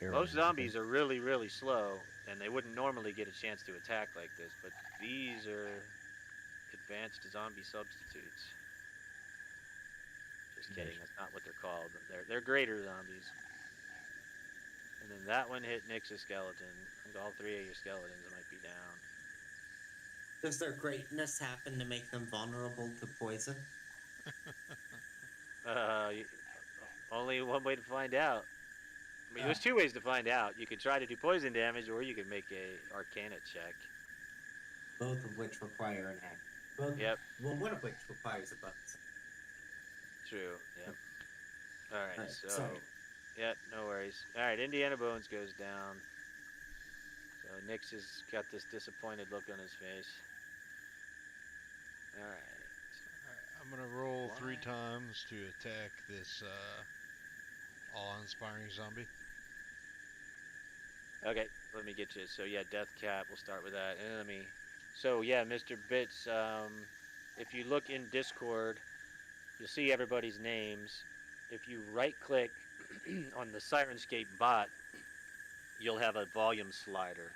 arrow. Most zombies are really, really slow, and they wouldn't normally get a chance to attack like this, but these are advanced zombie substitutes. Just kidding, that's not what they're called. They're greater zombies. And then that one hit Nyx's skeleton. I think all 3 of your skeletons might be down. Does their greatness happen to make them vulnerable to poison? Only one way to find out. I mean, there's 2 ways to find out. You could try to do poison damage, or you could make a Arcana check. Both of which require an act. Yep. Well, one of which requires a bonus. True. Yep. All right. So. Sorry. Yep. No worries. All right. Indiana Bones goes down. So Nyx has got this disappointed look on his face. All right. I'm gonna roll 3 times to attack this awe-inspiring zombie. Okay, let me get you. So yeah, Death Cap. We'll start with that. And So yeah, Mr. Bits. If you look in Discord, you'll see everybody's names. If you right-click on the Sirenscape bot, you'll have a volume slider.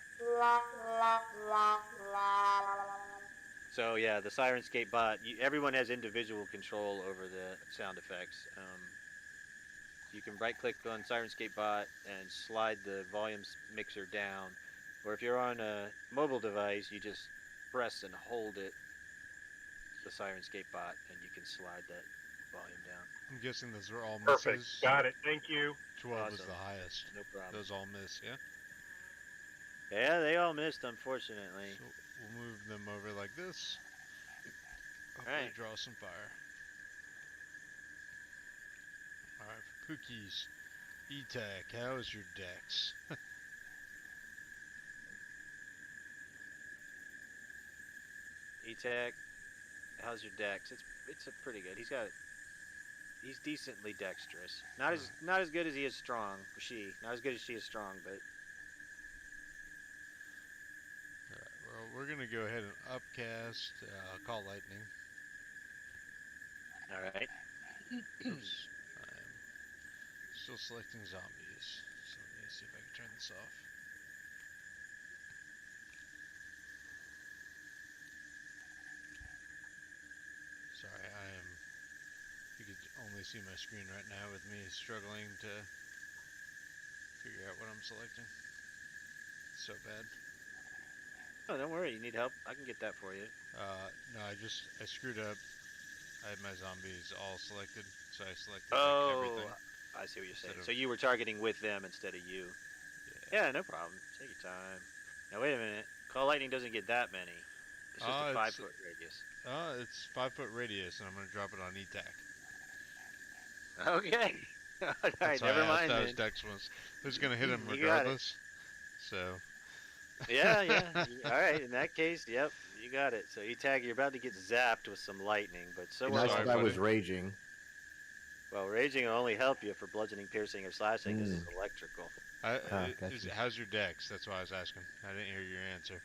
So yeah, the Sirenscape bot. Everyone has individual control over the sound effects. You can right-click on Sirenscape bot and slide the volume mixer down, or if you're on a mobile device, you just press and hold it, the Sirenscape bot, and you can slide that volume down. I'm guessing those are all Perfect. misses. Got it. Thank you. 12 is Awesome. the highest. No problem. Those all miss, yeah? Yeah, they all missed, unfortunately. So we'll move them over like this. Hopefully Alright. draw some fire. Alright, for Pookies. E-Tech, how is your dex? E-Tech, how's your dex? It's a pretty good. He's decently dexterous. Not as good as he is strong. Or she. Not as good as she is strong, but Alright, well, we're gonna go ahead and upcast, call lightning. alright. Oops. I'm still selecting zombies. So let me see if I can turn this off. Sorry, you could only see my screen right now with me struggling to figure out what I'm selecting. It's so bad. Oh, don't worry. You need help? I can get that for you. No, I screwed up. I had my zombies all selected, so I selected everything. I see what you're saying. Instead of- So you were targeting with them instead of you. Yeah, no problem. Take your time. Now wait a minute. Call lightning doesn't get that many. It's just a 5-foot radius. It's 5-foot radius, and I'm gonna drop it on E-Tac. Okay. All right, That's why never I asked mind how then. his dex was gonna hit him You got it. regardless. So. Yeah. All right, in that case, yep, you got it. So E-Tag, you're about to get zapped with some lightning, but so Be was nice Sorry, if I was buddy. raging. Well, raging will only help you for bludgeoning, piercing, or slashing. This is electrical. Gotcha. How's your dex? That's why I was asking. I didn't hear your answer.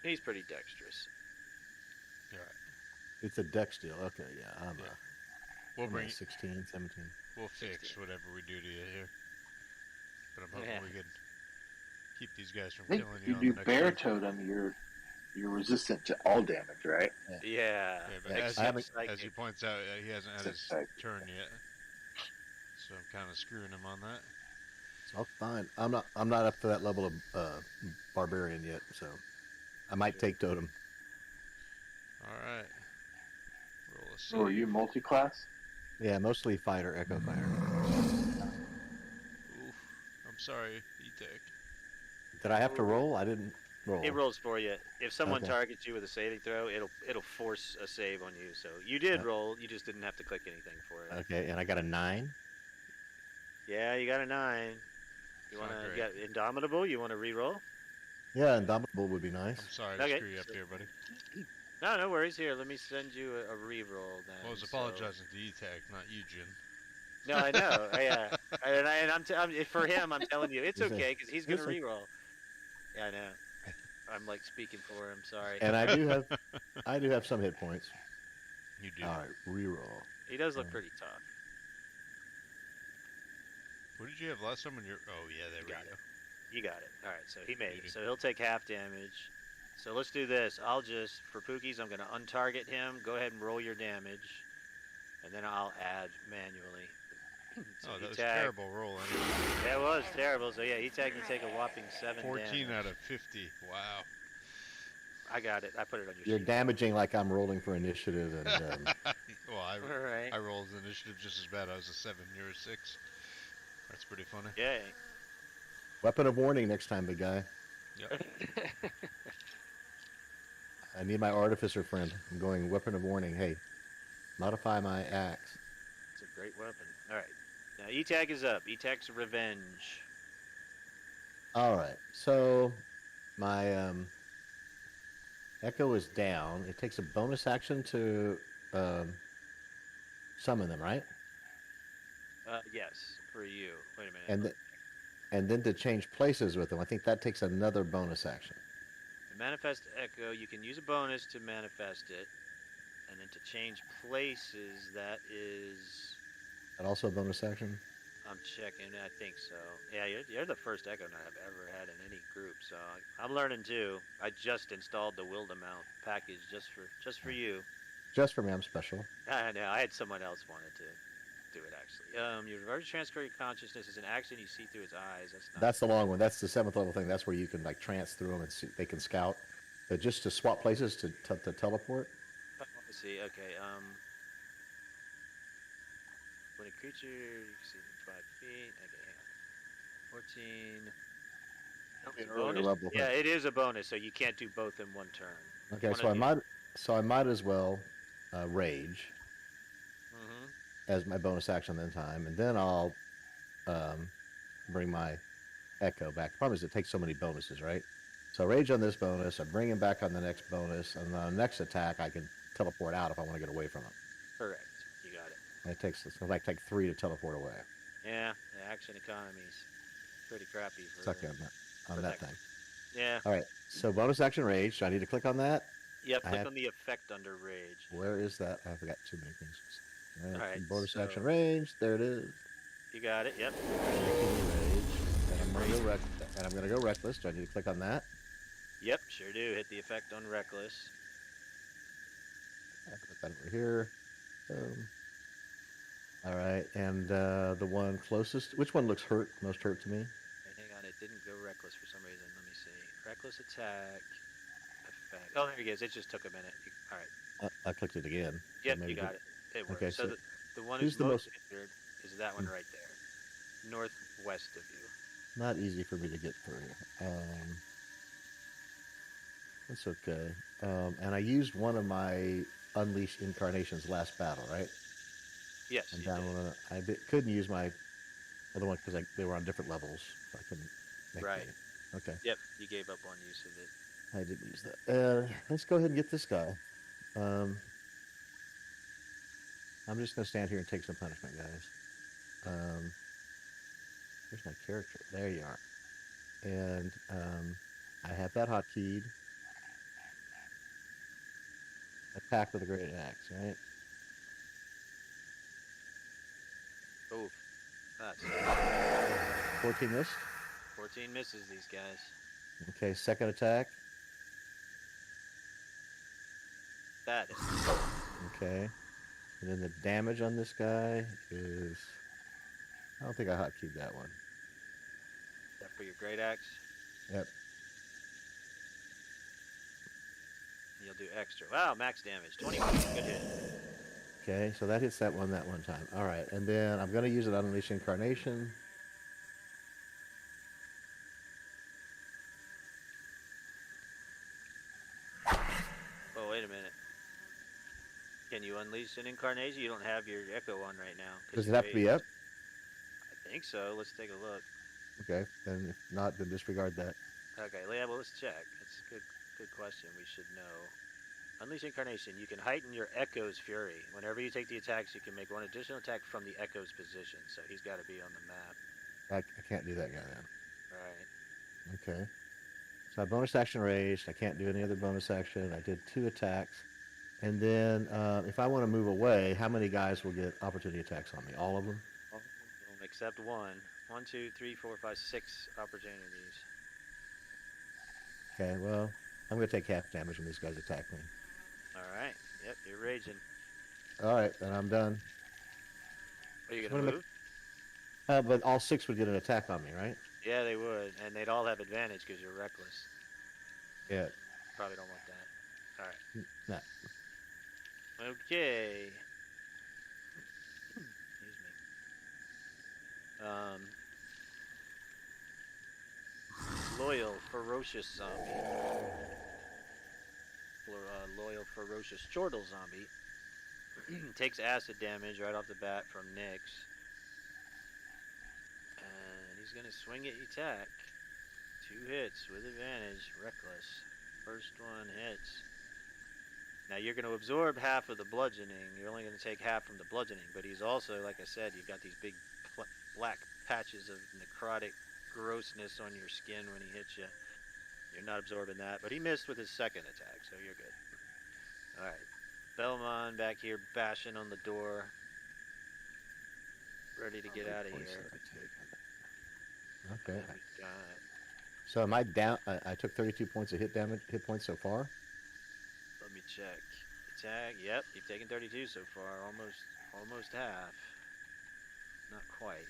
He's pretty dexterous. All right. It's a dex deal. Okay, yeah. I'm We'll I'm bring. a 16, 17. We'll fix 16. whatever we do to you here. But I'm hoping Yeah. we can keep these guys from I think killing if you you on do the next bear turn. totem, you're resistant to all damage, right? Yeah. Yeah, but Yeah, as, I haven't- as he points out, he hasn't had his Psychic. turn yet, so I'm kind of screwing him on that. Oh, fine. I'm not up to that level of barbarian yet, so I might take totem. All right. Roll a So are save. you multi-class? Yeah, mostly fighter, echo fighter. Oof. I'm sorry, E-Tech. Did I have to roll? I didn't roll. It rolls for you. If someone Okay. targets you with a saving throw, it'll force a save on you. So you did roll. You just didn't have to click anything for it. Okay, and I got a 9. Yeah, you got a 9. You want Not to great. get Indomitable? You want to re-roll? Yeah, indomitable would be nice. I'm sorry to Okay, screw you up so- here, buddy. No worries. Here, let me send you a re-roll then. Well, I was so- apologizing to E-Tech, not you, Jin. No, I know. Yeah, and I'm for him. I'm telling you, it's He's a- okay because he's gonna he's a- re-roll. Yeah, I know. I'm like speaking for him. Sorry. And I do have some hit points. You do. All right, reroll. He does look pretty tough. What did you have last time when you're... Oh, yeah, there we got go. it. You got it. All right, so he made Beauty. it. So he'll take half damage. So let's do this. I'll just, for Pookies, I'm going to untarget him. Go ahead and roll your damage. And then I'll add manually. So Oh, that was a E-Tag- terrible roll anyway. Yeah, it was terrible. So yeah, E-Tag, you take a whopping 7 14 damage. out of 50. Wow. I got it. I put it on your You're sheet. damaging like I'm rolling for initiative, and Well, I All right. rolled initiative just as bad. I was a 7, you're a 6. That's pretty funny. Yay. weapon of warning next time, big guy. Yep. I need my artificer friend. I'm going weapon of warning. Hey, modify my axe. It's a great weapon. All right. Now E-Tag is up. E-Tag's revenge. All right, so my echo is down. It takes a bonus action to summon them, right? Yes, for you. Wait a minute. And then to change places with them. I think that takes another bonus action. The Manifest Echo, you can use a bonus to manifest it. And then to change places, that is... That also a bonus action. I'm checking. I think so. Yeah, you're the first Echo Knight I've ever had in any group, so I'm learning too. I just installed the Wildemount package just for you. Just for me, I'm special. I know. I had someone else wanted to do it actually. You reverse transfer your consciousness is an action you see through his eyes. That's not. That's the long one. That's the 7th level thing. That's where you can like trance through them and see, they can scout. But just to swap places to teleport. Oh, I see. Okay. When a creature, you can see them 5 feet. Okay, hang on. 14. It'll be an Bonus? earlier level Yeah, thing. it is a bonus, so you can't do both in one turn. Okay, so I might as well rage Mm-hmm. as my bonus action then time, and then I'll um, bring my echo back. The problem is it takes so many bonuses, right? So rage on this bonus, I bring him back on the next bonus, and on the next attack I can teleport out if I want to get away from him. Correct. You got it. And it's like take 3 to teleport away. Yeah, the action economy's pretty crappy for Suck on that thing. Yeah. All right, so bonus action rage. Do I need to click on that? Yep, I click have- on the effect under rage. Where is that? I forgot too many things. All right, bonus so- action rage. There it is. You got it, yep. Rage. And I'm gonna go reckless. Do I need to click on that? Yep, sure do. Hit the effect on reckless. I put that over here. All right, and the one closest. Which one looks most hurt to me? Wait, hang on, it didn't go reckless for some reason. Let me see. Reckless attack. Effect. Oh, there he is. It just took a minute. All right. I clicked it again. Yep, Maybe you got it. It worked. Okay, so so the one who's who's the most most- injured is that one right there, northwest of you. Not easy for me to get through. That's okay. And I used one of my Unleashed Incarnations last battle, right? Yes, And you down did. one. Couldn't use my other one because they were on different levels. So I couldn't make Right. any. Okay. Yep, you gave up on use of it. I didn't use that. Let's go ahead and get this guy. I'm just going to stand here and take some punishment, guys. Where's my character? There you are. And I have that hotkeyed. Attack with a great axe, right? Oh, that's 14 missed. 14 misses these guys. Okay, second attack. That is Okay. And then the damage on this guy is... I don't think I hotkeyed that one. that for your great axe. Yep. You'll do extra. Wow, max damage. 21. Good hit. Okay, so that hits that one time. All right, and then I'm going to use an Unleash Incarnation. Oh, wait a minute. Can you unleash an incarnation? You don't have your echo on right now. 'cause Does it you have to be up? raged. I think so. Let's take a look. Okay, then if not, then disregard that. Okay, yeah, well, let's check. That's a good question. We should know. Unleash Incarnation. You can heighten your Echo's Fury. Whenever you take the attacks, you can make one additional attack from the Echo's position. So he's got to be on the map. I can't do that guy then. Right. Okay. So I bonus action raged. I can't do any other bonus action. I did 2 attacks. And then if I want to move away, how many guys will get opportunity attacks on me? All of them? Except one. 1, 2, 3, 4, 5, 6 opportunities. Okay, well, I'm going to take half damage when these guys attack me. All right. Yep, you're raging. All right, then I'm done. Are you What going am I- to move? But all 6 would get an attack on me, right? Yeah, they would. And they'd all have advantage because you're reckless. Yeah. Probably don't want that. All right. No. Okay. Excuse me. Loyal, ferocious zombie. Loyal, ferocious chortle zombie. Takes acid damage right off the bat from Nyx. And he's gonna swing at your attack. 2 hits with advantage, reckless. First one hits. Now you're going to absorb half of the bludgeoning. You're only going to take half from the bludgeoning, but he's also, like I said, you've got these big black patches of necrotic grossness on your skin when he hits you. You're not absorbing that, but he missed with his second attack, so you're good. All right, Belmont back here bashing on the door, ready to get out of here. Okay. And we got So am I down? I took 32 points of hit points so far. Let me check. Attack. Yep, you've taken 32 so far. Almost half. Not quite.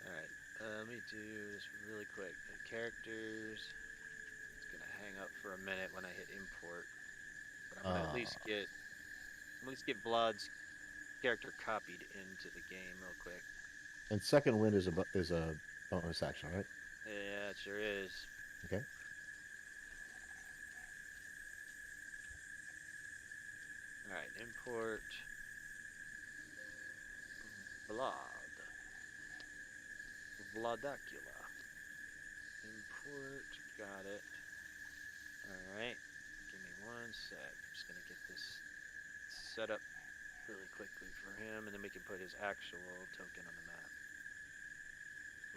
All right. Let me do this really quick. Characters. It's gonna hang up for a minute when I hit import. But I'm gonna at least get Blood's character copied into the game real quick. And second wind is a bonus action, right? Yeah, it sure is. Okay. All right, import Vlad. Vladacula. Import, got it. All right, give me 1 sec. I'm just gonna get this set up really quickly for him, and then we can put his actual token on the map.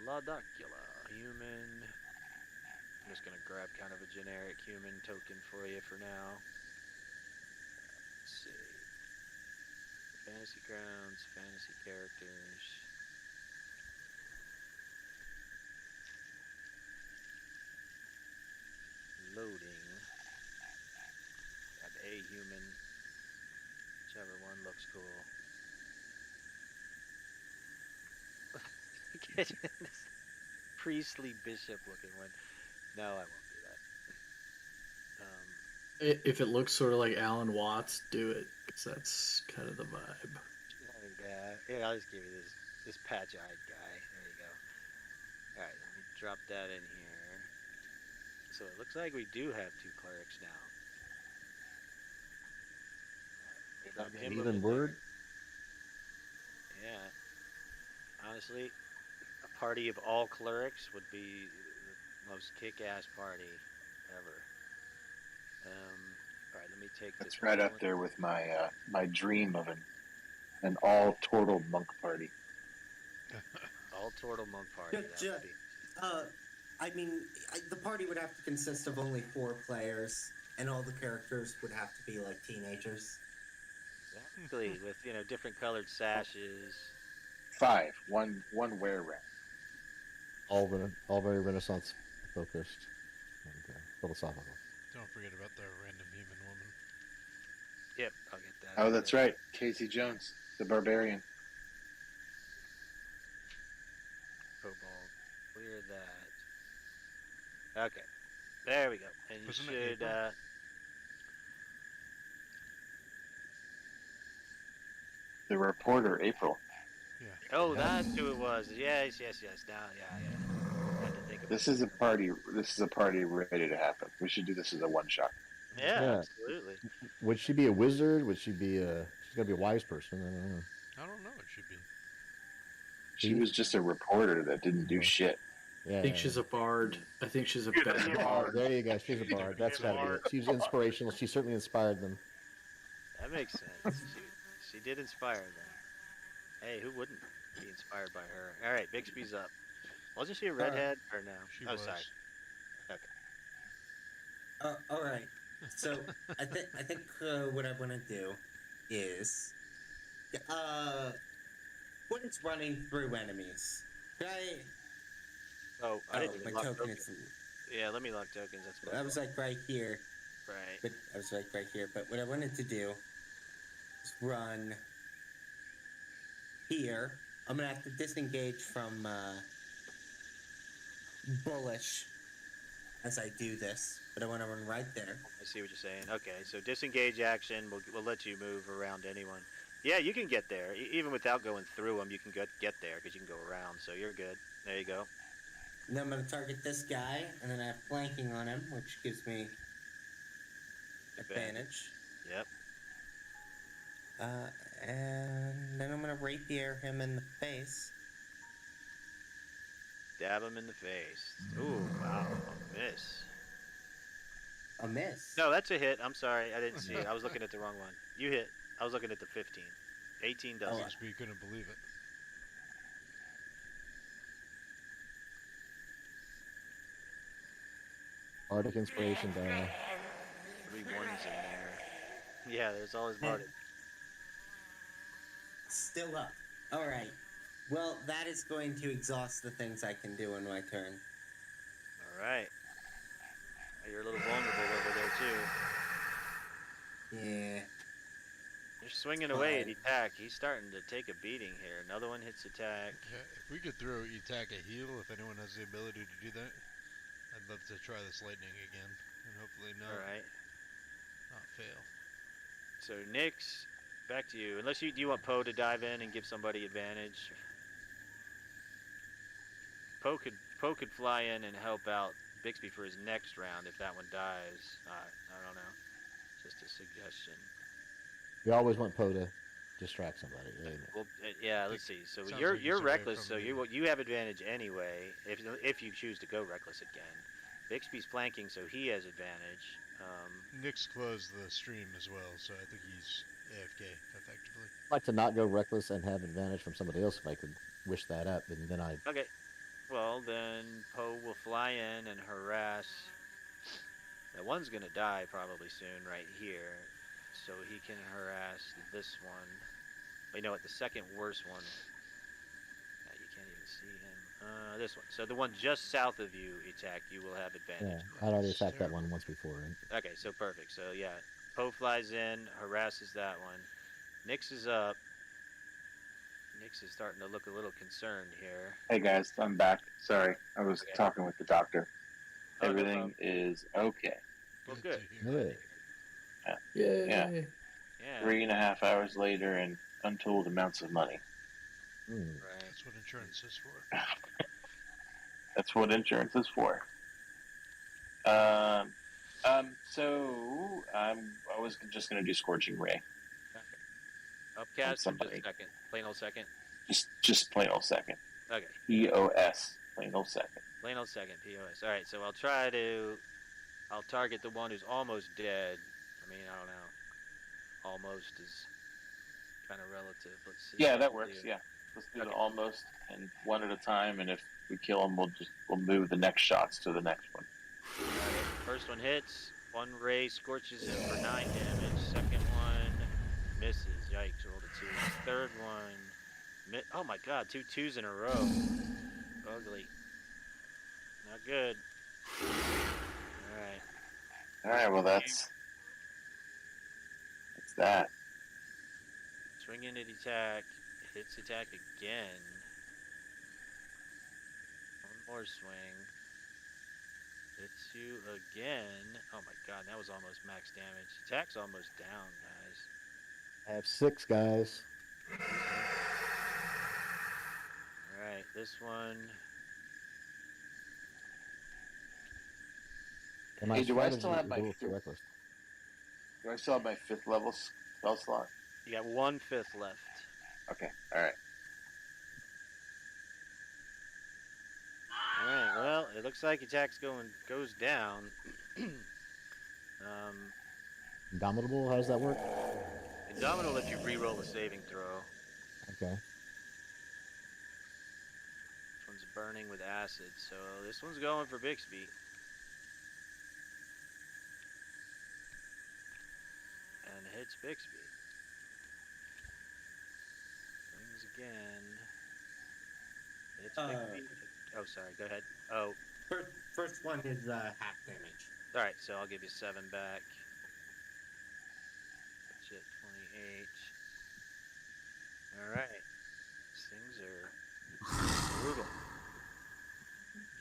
Vladacula, human. I'm just gonna grab kind of a generic human token for you for now. Let's see. Fantasy grounds, fantasy characters. Loading. Grab a human. Whichever one looks cool. Get this priestly bishop looking one. No, I won't do that. If it looks sort of like Alan Watts, do it, because that's kind of the vibe. Yeah, I'll just give you this patch-eyed guy. There you go. All right, let me drop that in here. So it looks like we do have 2 clerics now. Drop him over Even there. word. Yeah. Honestly, a party of all clerics would be the most kick-ass party ever. All right, let me take this. That's right up there with my my dream of an all turtle monk party. All turtle monk party. Ju- That would be. I mean, the party would have to consist of only 4 players, and all the characters would have to be like teenagers. Exactly, with different colored sashes. 5, one were rat. All very Renaissance focused and philosophical. Don't forget about the random human woman. Yep, I'll get that. Oh, that's right, Casey Jones, the barbarian. Cobalt, clear that. Okay, there we go. And you Wasn't it should. April? The reporter, April. Yeah. Oh, that's who it was. Yes. Now, yeah. Had to think about This is a party. This is a party ready to happen. We should do this as a one shot. Yeah, Yeah. absolutely. Would she be a wizard? Would she be a? She's got to be a wise person. I don't know. I don't know. It should be. She was just a reporter that didn't do shit. Yeah. I think she's a bard. I think she's a bard. bard. There you go. She's a bard. That's got to be it. She was inspirational. She certainly inspired them. That makes sense. She did inspire them. Hey, who wouldn't be inspired by her? All right, Bixby's up. Wasn't she a redhead or no? She oh, was. sorry. All right. So I think what I want to do is when it's running through enemies, right? Oh, I didn't my even lock token tokens. is. Yeah, let me lock tokens. That's what I was like right here, right. but I was like right here. But what I wanted to do is run here. I'm gonna have to disengage from bullish as I do this, but I want to run right there. I see what you're saying. Okay, so disengage action. We'll let you move around anyone. Yeah, you can get there. Even without going through them, you can get there because you can go around. So you're good. There you go. And then I'm going to target this guy, and then I have flanking on him, which gives me advantage. Yep. And then I'm going to rapier him in the face. Dab him in the face. Ooh, wow. A miss. A miss. No, that's a hit. I'm sorry. I didn't see it. I was looking at the wrong one. You hit. I was looking at the 15. 18 doesn't. Oh, Must be couldn't believe it. Bardic inspiration die. 3 ones in there. Yeah, there's always Bardic. Still up. All right. Well, that is going to exhaust the things I can do in my turn. All right. You're a little vulnerable over there too. Yeah. You're swinging away at attack. He's starting to take a beating here. Another one hits attack. Yeah, if we could throw Etak a heal, if anyone has the ability to do that, I'd love to try this lightning again, and hopefully not, All right. not fail. So Nyx, back to you. Unless do you want Poe to dive in and give somebody advantage? Poe could Poe could fly in and help out Bixby for his next round if that one dies. I don't know. Just a suggestion. You always want Poe to distract somebody. Well, yeah. Let's see. So Sounds you're like it's away reckless, from so you have advantage anyway if you choose to go reckless again. Bixby's flanking, so he has advantage. Nick's closed the stream as well, so I think he's AFK effectively. I'd like to not go reckless and have advantage from somebody else if I could wish that up, and then I. Okay. Well, then Poe will fly in and harass. That one's gonna die probably soon, right here. So he can harass this one. But you know what? The second worst one. You can't even see him. This one. So the one just south of you, attack. You will have Yeah, advantage. I'd already That's attacked that terrible. one once before. Right? Okay, so perfect. So yeah, Poe flies in, harasses that one. Nyx is up. Nyx is starting to look a little concerned here. Hey guys, I'm back. Sorry, I was Okay. talking with the doctor. Oh, no Everything problem. is okay. Well, to good. hear. Yeah. Yay! Yeah. Yeah. 3.5 hours later and untold amounts of money. Hmm. Right. That's what insurance is for. That's what insurance is for. So I was just gonna do Scorching Ray. Upcast or just somebody. second? Plain old second? Just plain old second. Okay. EOS. Plain old second. Plain old second, POS. Alright, so I'll target the one who's almost dead. I mean, I don't know. Almost is kind of relative. Let's see. Yeah, that works. Do. Yeah, let's do Okay. the almost and one at a time. And if we kill him, we'll move the next shots to the next one. Alright, first one hits. One ray scorches him for 9 damage. Second one misses. Yikes, rolled a 2. Third one. Oh my god, 2 2s in a row. Ugly. Not good. Alright. All right. Well, that's that. Swing in at attack. Hits attack again. One more swing. Hits you again. Oh my god, that was almost max damage. Attack's almost down, guys. I have 6 guys. Alright, this one. And my Hey, do I strategy still have is my a little fifth- reckless. Do I still have my 5th level spell slot? You got 1/5 left. Okay. All right. Alright, well, it looks like attack's goes down. Indomitable, how does that work? Indomitable lets you re-roll a saving throw. Okay. This one's burning with acid, so this one's going for Bixby. And hits Bixby. Swings again. Hits Bixby. Oh, sorry, go ahead. Oh, First one is half damage. alright, so I'll give you 7 back. Shit, 28. Alright. These things are brutal.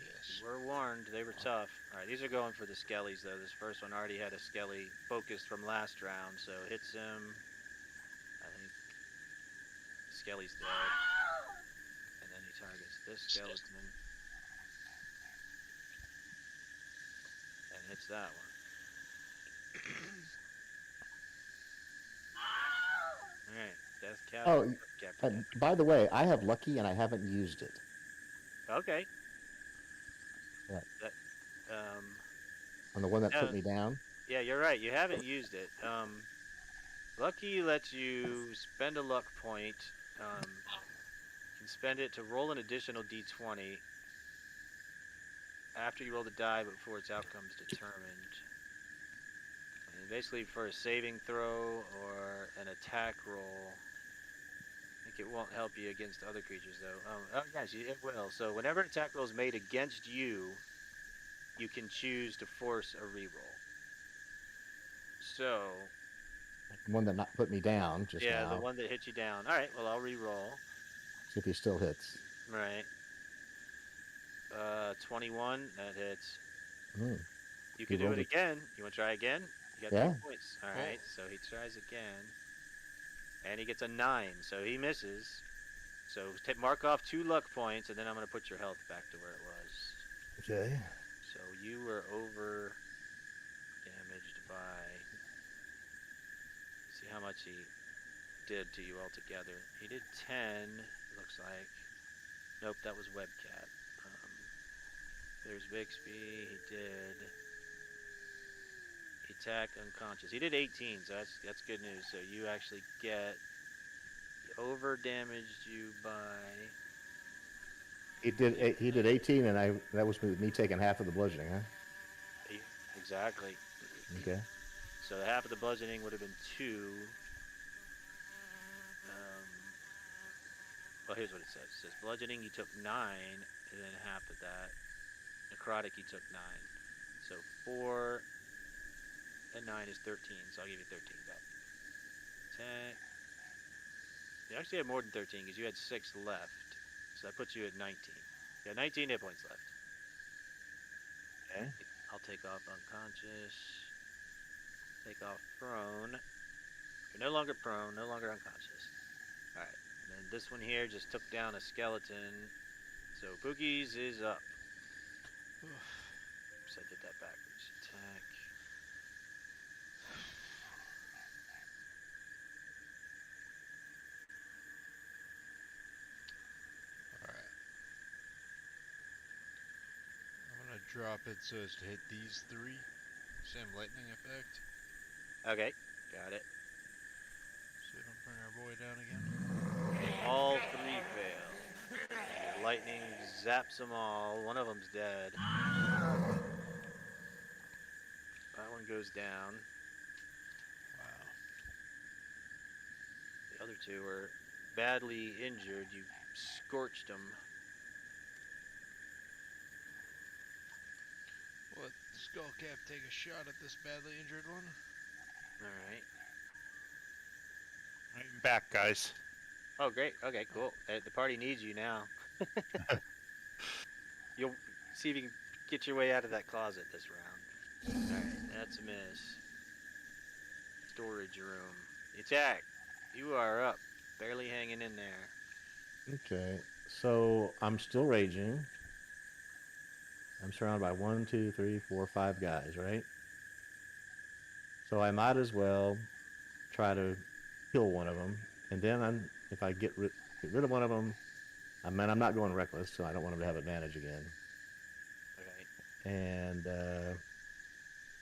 Yes. We're warned, they were tough. Alright, these are going for the skellies though. This first one already had a skelly focused from last round, so hits him. I think skelly's dead. And then he targets this skeleton. And hits that one. Alright, death cap. Oh, cap by the way, I have lucky and I haven't used it. okay. What? That, On the one that Yeah. put me down. yeah, you're right. You haven't used it. Lucky lets you spend a luck point. You can spend it to roll an additional d20 after you roll the die before its outcome is determined. And basically for a saving throw or an attack roll. I think it won't help you against other creatures though. Oh yes, it will. So whenever an attack roll is made against you, you can choose to force a reroll. So The one that not put me down just yeah, now. the one that hit you down. All right, well I'll re-roll. See if he still hits. Right. 21. That hits. Mm. You can He do it rolled a- again. You want to try again? You got Yeah. 3 points. All right. So he tries again, and he gets a 9. So he misses. So mark off 2 luck points, and then I'm gonna put your health back to where it was. Okay. So you were over damaged by. See how much he did to you altogether. He did 10. Looks like. Nope, that was Webcat. There's Bixby. He did. He attacked unconscious. He did 18, so that's good news. So you actually get. He over damaged you by. He did 18, and that was me taking half of the bludgeoning, huh? Exactly. Okay. So half of the bludgeoning would have been 2. Well, here's what it says. It says bludgeoning, he took 9, and then half of that. Necrotic, he took 9. So 4 and 9 is 13, so I'll give you 13 back. Attack. You actually have more than 13 because you had 6 left. So that puts you at 19. You got 19 hit points left. Okay. I'll take off unconscious. Take off prone. You're no longer prone, no longer unconscious. Alright. And then this one here just took down a skeleton. So Pookie's is up. Oops, I did that backwards. Attack. Alright. I'm gonna drop it so as to hit these 3. Same lightning effect. Okay, got it. So we don't bring our boy down again. All 3 fail. The lightning zaps them all. One of them's dead. That one goes down. Wow. The other 2 were badly injured. You scorched them. Let Skullcap take a shot at this badly injured one. Alright. I'm back, guys. Oh, great. Okay, cool. The party needs you now. You'll see if you can get your way out of that closet this round. Alright, that's a miss. Storage room. Attack. You are up. Barely hanging in there. Okay. So I'm still raging. I'm surrounded by 1, 2, 3, 4, 5 guys, right? So I might as well try to kill one of them, and then if I get rid of one of them, I'm not going reckless, so I don't want them to have advantage again. Okay. And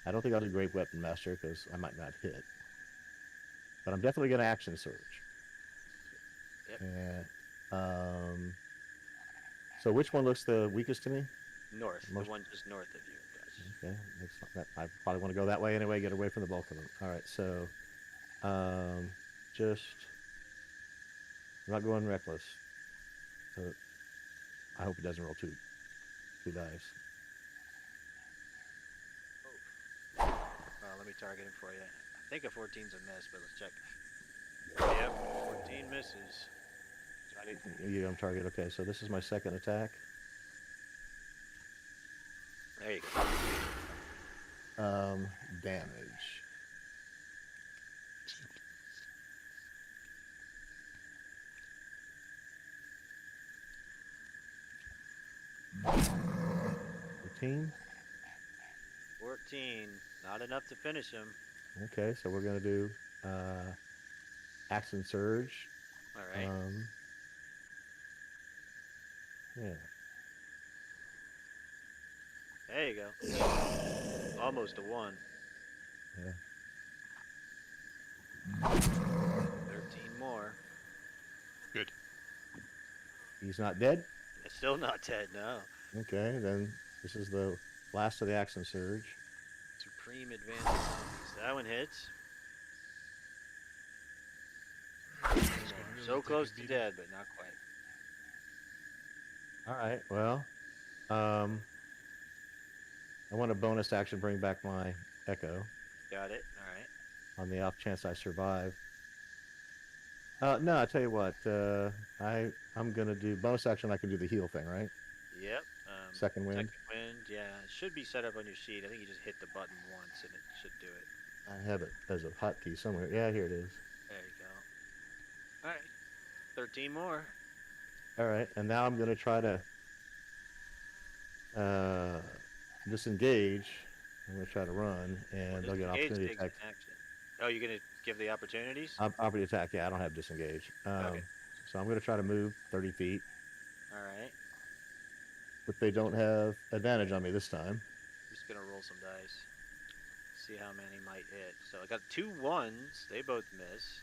I don't think I'll do Great Weapon Master because I might not hit. But I'm definitely going to Action Surge. Yep. And, so which one looks the weakest to me? North. The one just north of you, guys. Okay. That's not that. I probably want to go that way anyway, get away from the bulk of them. All right, so just I'm not going reckless. So I hope it doesn't roll two dice. Let me target him for you. I think a 14's a miss, but let's check. Yep, 14 misses. You on target. Okay, so this is my second attack. There you go. Damage. $14. 14. Not enough to finish him. Okay, so we're gonna do Action Surge. All right. Yeah. There you go. Almost a 1. Yeah. 13 more. Good. He's not dead? It's still not dead, no. Okay, then this is the last of the Action Surge. Supreme advantage. So that one hits. So close to dead, but not quite. Alright, well, I want a bonus action bring back my Echo Got it. All right. on the off chance I survive. No, I tell you what, I'm gonna do bonus action. I can do the heal thing, right? Yep. Second wind. Second wind. Yeah, it should be set up on your sheet. I think you just hit the button once and it should do it. I have it as a hotkey somewhere. Yeah, here it is. There you go. All right. 13 more. All right, and now I'm gonna try to disengage. I'm going to try to run, and they'll get an Disengage opportunity takes an attack. action. Oh, you're gonna give the opportunities? Opportunity attack. Yeah, I don't have disengage. Okay. So I'm going to try to move 30 feet, All right. but they don't have advantage on me this time. I'm just gonna roll some dice. See how many might hit. So I got 2 1s. They both miss.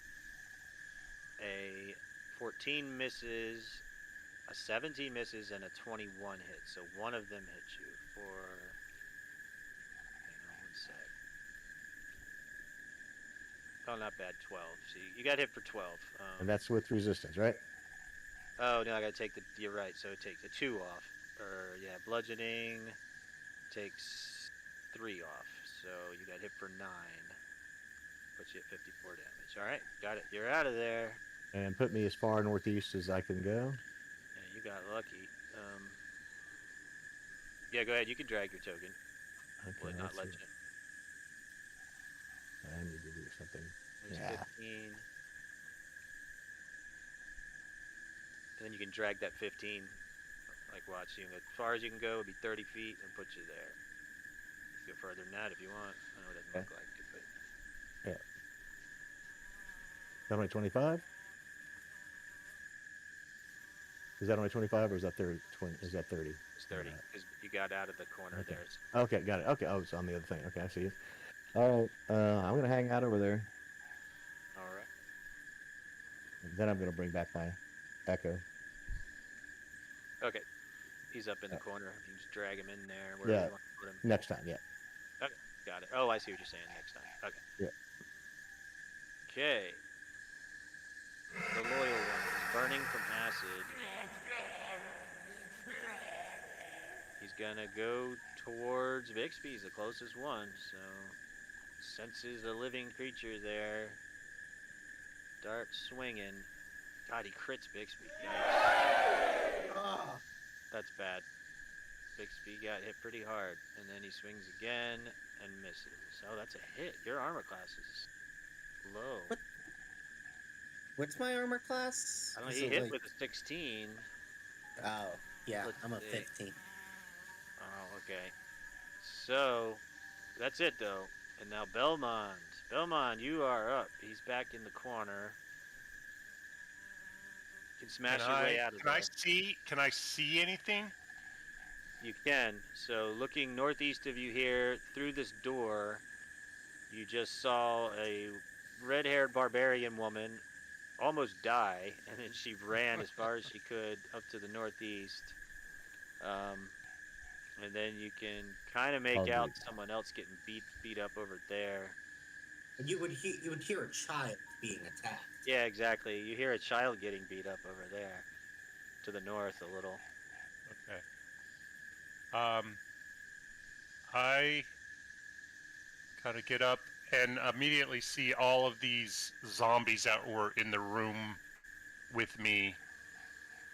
A 14 misses. A 17 misses and a 21 hits. So one of them hit you for. Hang on one sec. Oh, not bad. 12. So you got hit for 12. And that's with resistance, right? Oh no, I gotta take the. You're right. So take the 2 off. Or yeah, bludgeoning takes 3 off. So you got hit for 9. Puts you at 54 damage. All right, got it. You're out of there. And put me as far northeast as I can go. Yeah, you got lucky. Yeah, go ahead. You can drag your token. Okay, Will it not let let's you? see. I need to do something. There's Yeah. 15. And then you can drag that 15. Like, watch. You can go as far as you can go. It'd be 30 feet and put you there. You can go further than that if you want. I know it doesn't look like it, but. Yeah. Is that only 25? Is that only 25 or is that 30? Is that 30? It's 30 because you got out of the corner Okay. there. Okay, got it. Okay, oh, it's on the other thing. Okay, I see it. All right, I'm gonna hang out over there. All right. And then I'm gonna bring back my echo. Okay. He's up in the corner. You can just drag him in there. Wherever Yeah. you want to put him. Next time, yeah. Okay. Got it. Oh, I see what you're saying next time. Okay. Yeah. Okay. The loyal one is burning from acid. He's gonna go towards Bixby. He's the closest one, so senses a living creature there. Dart swinging. God, he crits Bixby. Yikes. That's bad. Bixby got hit pretty hard, and then he swings again and misses. Oh, that's a hit. Your armor class is low. What? What's my armor class? I don't know, Is he it hit like- with a 16. Oh, yeah, Let's I'm a see. 15. Oh, okay. So, that's it though. And now Belmont. Belmont, you are up. He's back in the corner. You can smash your way out of there. Can I see anything? You can. So, looking northeast of you here, through this door, you just saw a red-haired barbarian woman almost die, and then she ran as far as she could up to the northeast. And then you can kind of make out someone else getting beat up over there. And you would hear a child being attacked. Yeah, exactly. You hear a child getting beat up over there, to the north a little. Okay. I kind of get up and immediately see all of these zombies that were in the room with me,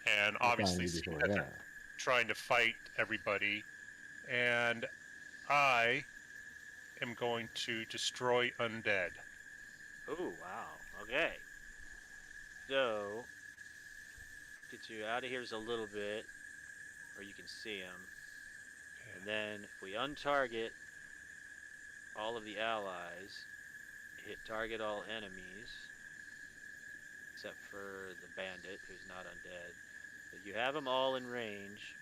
and obviously see that they're trying to fight everybody. And I am going to destroy undead. Oh, wow. Okay. So, get you out of here a little bit, where you can see him. And then, if we untarget all of the allies, hit target all enemies, except for the bandit, who's not undead. But you have them all in range.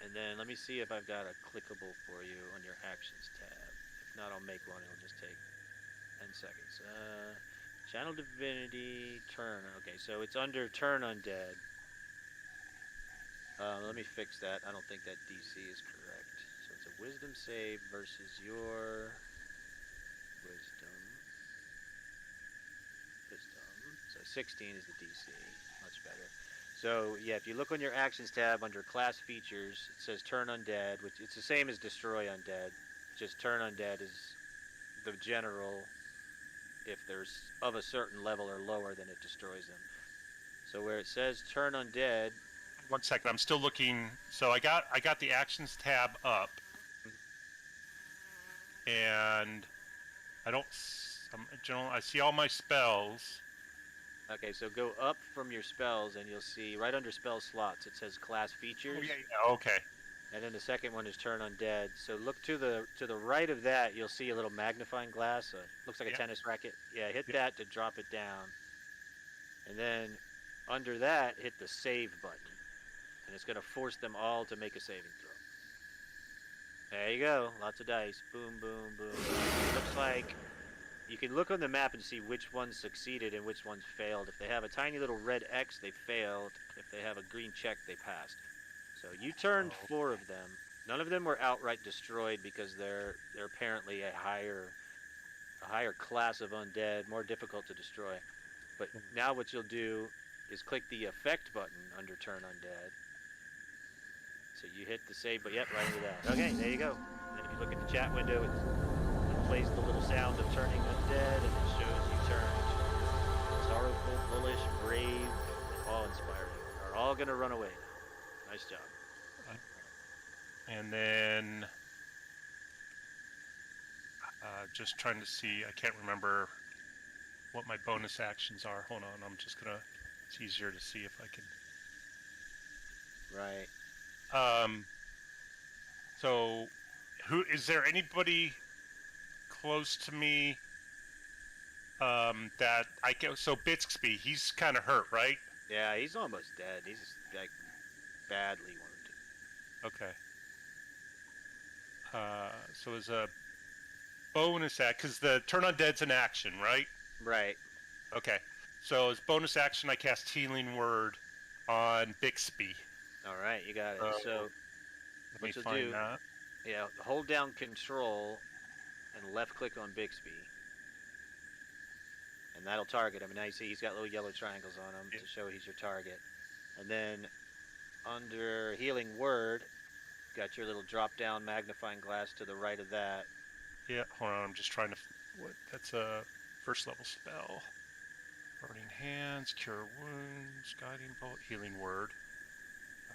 And then let me see if I've got a clickable for you on your actions tab. If not, I'll make one. It'll just take 10 seconds. Channel Divinity, turn. Okay, so it's under turn undead. Let me fix that. I don't think that DC is correct. So it's a wisdom save versus your wisdom. So 16 is the DC. Much better. So, yeah, if you look on your actions tab under class features, it says turn undead, which it's the same as destroy undead. Just turn undead is the general. If there's of a certain level or lower, then it destroys them. So where it says turn undead. 1 second, I'm still looking. So I got the actions tab up, and I see all my spells. Okay, so go up from your spells, and you'll see right under spell slots, it says class features. Oh, yeah, okay. And then the second one is turn undead. So look to the right of that. You'll see a little magnifying glass. Looks like a Yeah. tennis racket. Yeah, hit Yeah. that to drop it down. And then under that, hit the save button. And it's going to force them all to make a saving throw. There you go. Lots of dice. Boom, boom, boom. It looks like you can look on the map and see which ones succeeded and which ones failed. If they have a tiny little red X, they failed. If they have a green check, they passed. So you turned 4 of them. None of them were outright destroyed because they're apparently a higher class of undead, more difficult to destroy. But now what you'll do is click the effect button under turn undead. So you hit the save, but yep, right into that. Okay, there you go. And then if you look at the chat window, it plays the little sound of turning undead, and it shows you turned sorrowful, bullish, brave, and awe-inspiring. Are all gonna run away now. Nice job. And then just trying to see, I can't remember what my bonus actions are. Hold on, I'm just gonna, it's easier to see if I can. Right. So who, is there anybody close to me that I can, so Bixby, he's kind of hurt, right? Yeah, he's almost dead. He's like badly wounded. Okay. So as a bonus act, because the turn undead's an action, right? Right. Okay. So as bonus action, I cast Healing Word on Bixby. All right, you got it. So Let me what you'll find do, that. yeah, hold down Control and left click on Bixby. And that'll target him. And now you see he's got little yellow triangles on him to show he's your target. And then under Healing Word, got your little drop down magnifying glass to the right of that. Yeah, hold on, I'm just trying to, what, that's a first level spell. Burning Hands, Cure Wounds, Guiding Bolt, Healing Word.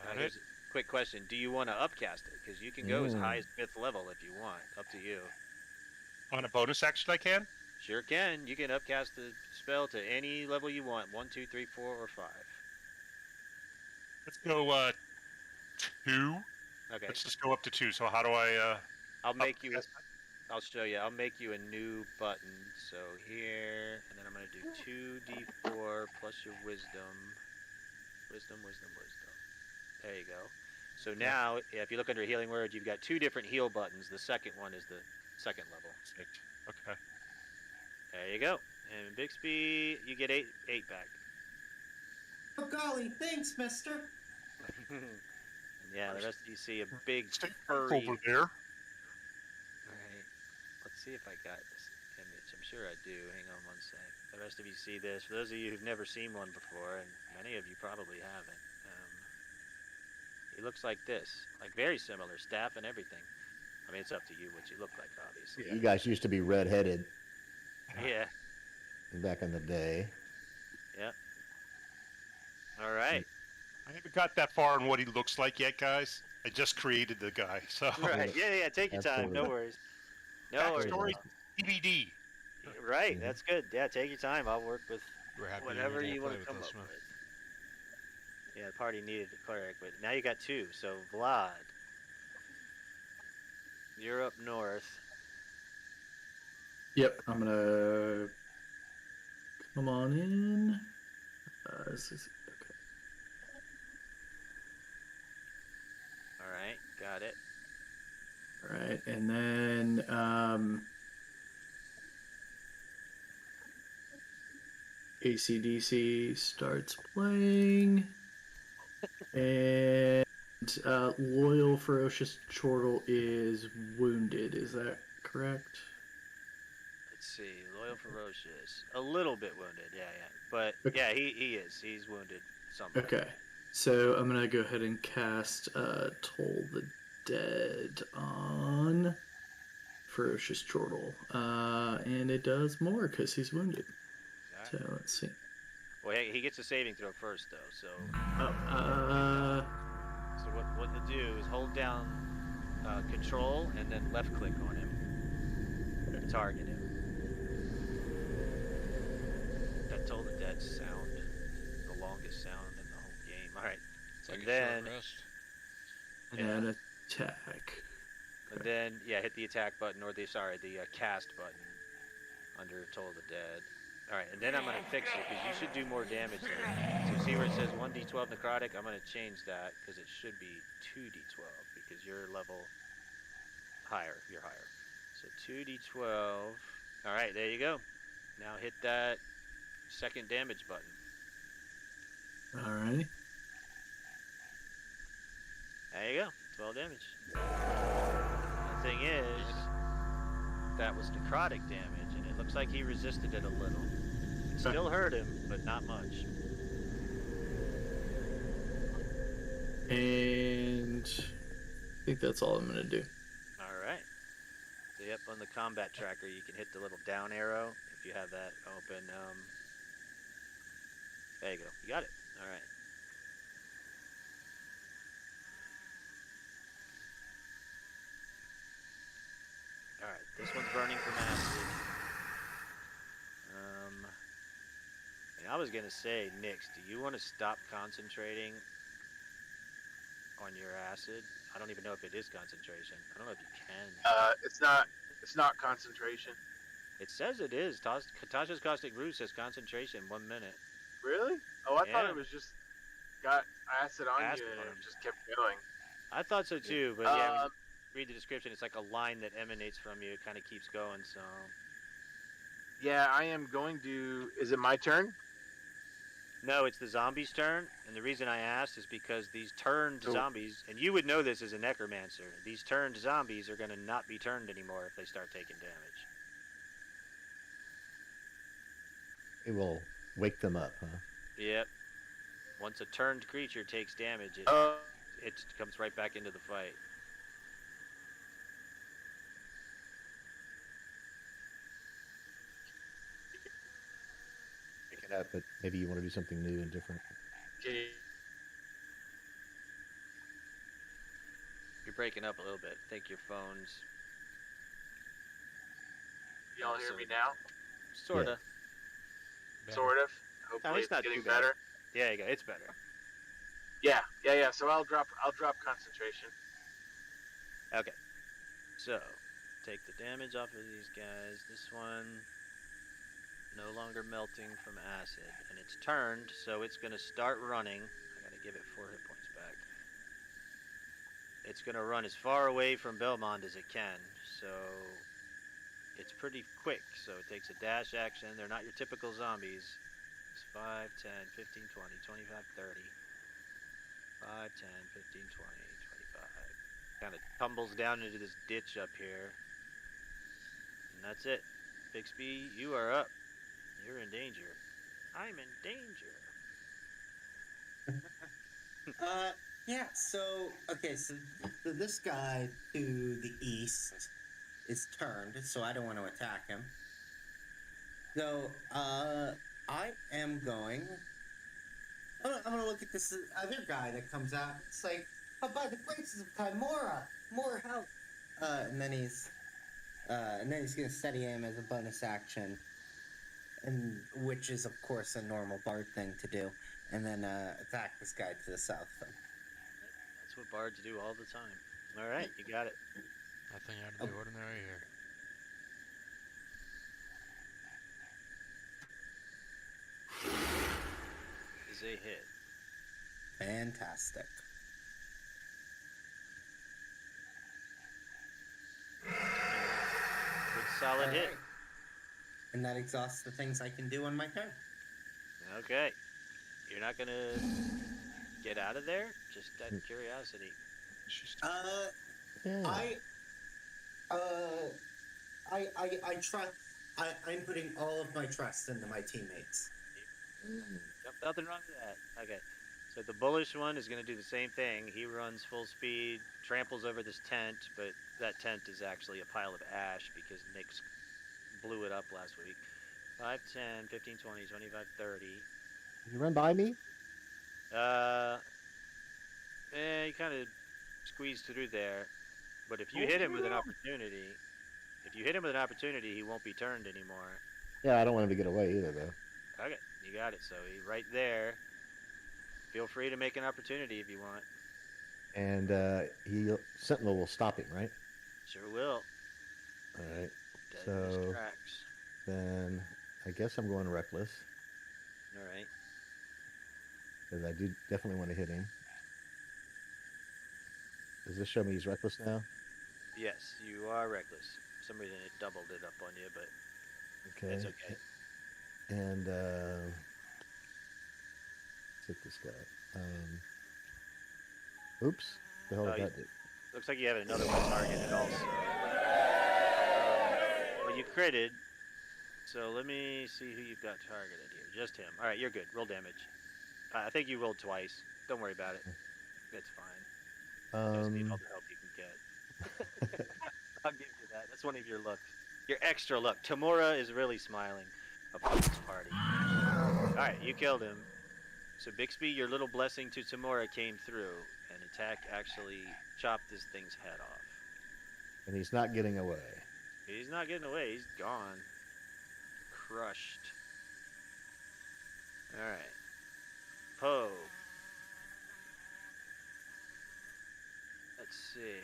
Got it. Here's a quick question. Do you want to upcast it? Because you can go as high as 5th level if you want. Up to you. On a bonus action I can? Sure can. You can upcast the spell to any level you want. 1, 2, 3, 4, or 5. Let's go 2. Okay. Let's just go up to 2. So how do I I'll make you. upcast I'll show you. I'll make you a new button. So here, and then I'm gonna do 2d4 plus your wisdom. Wisdom. There you go. So now, if you look under Healing Word, you've got 2 different heal buttons. The second one is the second level. Okay. There you go. And Bixby, you get 8 back. Oh golly, thanks, mister. Yeah, the rest of you see a big Stay furry. over there. Alright. Let's see if I got this image. I'm sure I do. Hang on one sec. The rest of you see this. For those of you who've never seen one before, and many of you probably haven't, he looks like this. Like very similar. Staff and everything. I mean, it's up to you what you look like, obviously. You guys used to be red-headed Yeah. back in the day. Yep. Alright. I haven't got that far on what he looks like yet, guys. I just created the guy, so. Right. Yeah. Take your time. No Absolutely. worries. No worries. Backstory, DVD. Right. That's good. Yeah, take your time. I'll work with We're happy whatever you you want want to to come this, up Smith. with. Yeah, the party needed a cleric, but now you got 2. So Vlad, you're up north. Yep, I'm gonna come on in. This is okay. All right, got it. All right, and then AC/DC starts playing, and Loyal Ferocious Chortle is wounded. Is that correct? Let's see. Loyal Ferocious. A little bit wounded, yeah. But Okay. yeah, he is. He's wounded somewhat. Okay, so I'm gonna go ahead and cast Toll the Dead on Ferocious Chortle, and it does more because he's wounded. All right. So let's see. Well, hey, he gets a saving throw first, though. So, so what to do is hold down Control and then left click on him to target him. That Toll the Dead sound, the longest sound in the whole game. All right. It's like And a then short rest. And attack. And then, yeah, hit the attack button or the cast button under Toll the Dead. All right, and then I'm going to fix it because you should do more damage there. So see where it says 1d12 necrotic? I'm going to change that because it should be 2d12 because you're level higher. You're higher. So 2d12. All right, there you go. Now hit that second damage button. Alrighty. There you go. 12 damage. The thing is, that was necrotic damage, and it looks like he resisted it a little. It still hurt him, but not much. And I think that's all I'm gonna do. All right. So yep, on the combat tracker, you can hit the little down arrow if you have that open. There you go. You got it. All right. All right. This one's burning from acid. And I was gonna say, Nix, do you want to stop concentrating on your acid? I don't even know if it is concentration. I don't know if you can. It's not concentration. It says it is. Tasha's Caustic Brew says concentration, 1 minute. Really? Oh, I thought Yeah. it was just got acid on Acid you and on it him. just kept going. I thought so too, but yeah, when you Um, read the description, it's like a line that emanates from you. It kind of keeps going, so... Yeah, I am going to. Is it my turn? No, it's the zombies' turn, and the reason I asked is because these turned So- zombies, and you would know this as a necromancer, these turned zombies are going to not be turned anymore if they start taking damage. It will wake them up, huh? Yep. Once a turned creature takes damage, it comes right back into the fight. Pick it up, but maybe you want to do something new and different. Okay. You're breaking up a little bit. I think your phone's Y'all hear me now? sorta. Sort of. Hopefully it's not getting too bad. better. Yeah, you go. It's better. Yeah. So I'll drop concentration. Okay. So, take the damage off of these guys. This one, no longer melting from acid. And it's turned, so it's going to start running. I got to give it 4 hit points back. It's going to run as far away from Belmont as it can. So, it's pretty quick. So, it takes a dash action. They're not your typical zombies. It's 5, 10, 15, 20, 25, 30. 5, 10, 15, 20, 25. Kind of tumbles down into this ditch up here. And that's it. Bixby, you are up. You're in danger. I'm in danger. Yeah, so this guy to the east is turned, so I don't want to attack him. So, I am going... I'm gonna look at this other guy that comes out. It's like, oh, by the graces of Chimera, more help. And then he's gonna steady aim as a bonus action, and which is of course a normal bard thing to do, and then attack this guy to the south. That's what bards do all the time. All right, you got it. Nothing out of the ordinary here. Is a hit. Fantastic. Good solid hit. Alright. And that exhausts the things I can do on my turn. Okay. You're not gonna get out of there? Just out of curiosity. Yeah. I trust. I'm putting all of my trust into my teammates. Nothing wrong with that. Okay. So the bullish one is going to do the same thing. He runs full speed, tramples over this tent, but that tent is actually a pile of ash because Nick's blew it up last week. 5, 10, 15, 20, 25, 30. You run by me? He kind of squeezed through there. But if you hit him with an opportunity, he won't be turned anymore. Yeah, I don't want him to get away either, though. Okay, you got it. So he's right there. Feel free to make an opportunity if you want. And Sentinel will stop him, right? Sure will. All right. Deadliest So tracks. then I guess I'm going reckless All right. because I do definitely want to hit him. Does this show me he's reckless now? Yes, you are reckless. For some reason it doubled it up on you, but Okay. it's okay. And let's hit this guy. Oops. The hell did that do? Looks like you have another one targeted also. Well, you critted. So let me see who you've got targeted here. Just him. All right, you're good. Roll damage. I think you rolled twice. Don't worry about it. It's fine. Just need all the help you can get. I'll give you that. That's one of your looks. Your extra luck. Tamura is really smiling upon this party. Alright, you killed him. So Bixby, your little blessing to Tamura came through. And attack actually chopped this thing's head off. And he's not getting away. He's not getting away. He's gone. Crushed. Alright. Poe. Let's see.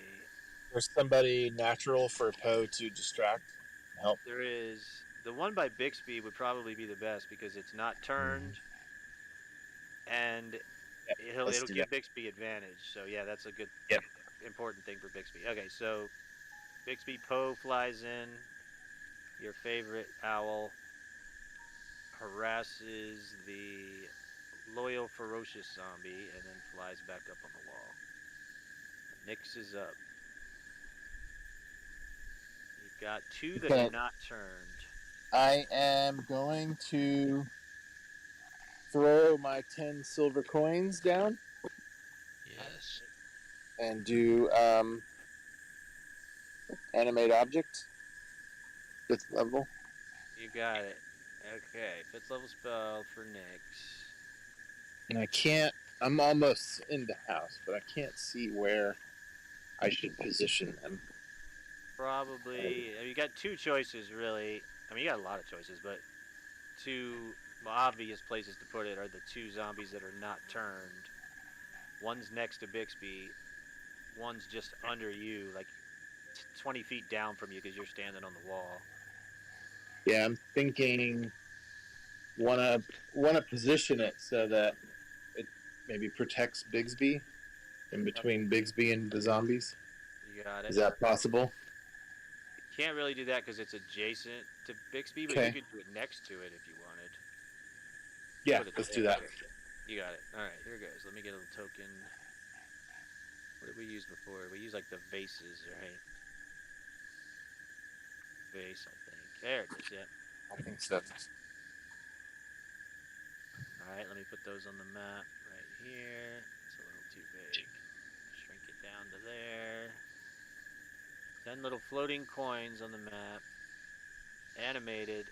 There's somebody natural for Poe to distract and help. There is the one by Bixby would probably be the best because it's not turned, and it'll give Bixby advantage. So yeah, that's a good, important thing for Bixby. Okay, so Bixby Poe flies in. Your favorite owl harasses the loyal, ferocious zombie, and then flies back up on the wall. Nyx is up. You've got two that are not turned. I am going to throw my 10 silver coins down. Yes. And do animate object. 5th level. You got it. Okay, 5th level spell for Nyx. And I can't. I'm almost in the house, but I can't see where I should position them. Probably. You got two choices, really. I mean, you got a lot of choices, but two obvious places to put it are the two zombies that are not turned. One's next to Bixby. One's just under you, like 20 feet down from you because you're standing on the wall. Yeah, I'm thinking wanna position it so that it maybe protects Bigsby in between Bigsby and the zombies. You got it. Is that possible? Can't really do that because it's adjacent to Bixby, but you could do it next to it if you wanted. Yeah, let's do that. You got it. All right, here goes. Let me get a little token. What did we use before? We used like the vases, right? Vase, I think. There it is, yeah. I think so. Alright, let me put those on the map right here. It's a little too big. Shrink it down to there. 10 little floating coins on the map. Animated.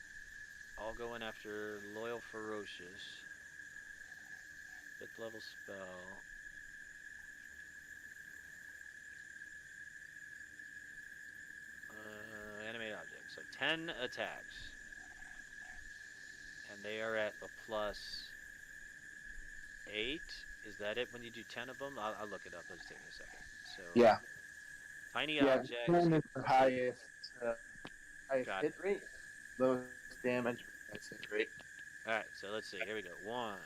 All going after Loyal Ferocious. 5th level spell. Animate object. So 10 attacks. And they are at a plus 8. Is that it when you do 10 of them? I'll look it up. Let's take a second. So yeah. Tiny objects. 10 is the highest hit rate. Lowest damage hit rate. Alright, so let's see. Here we go. 1.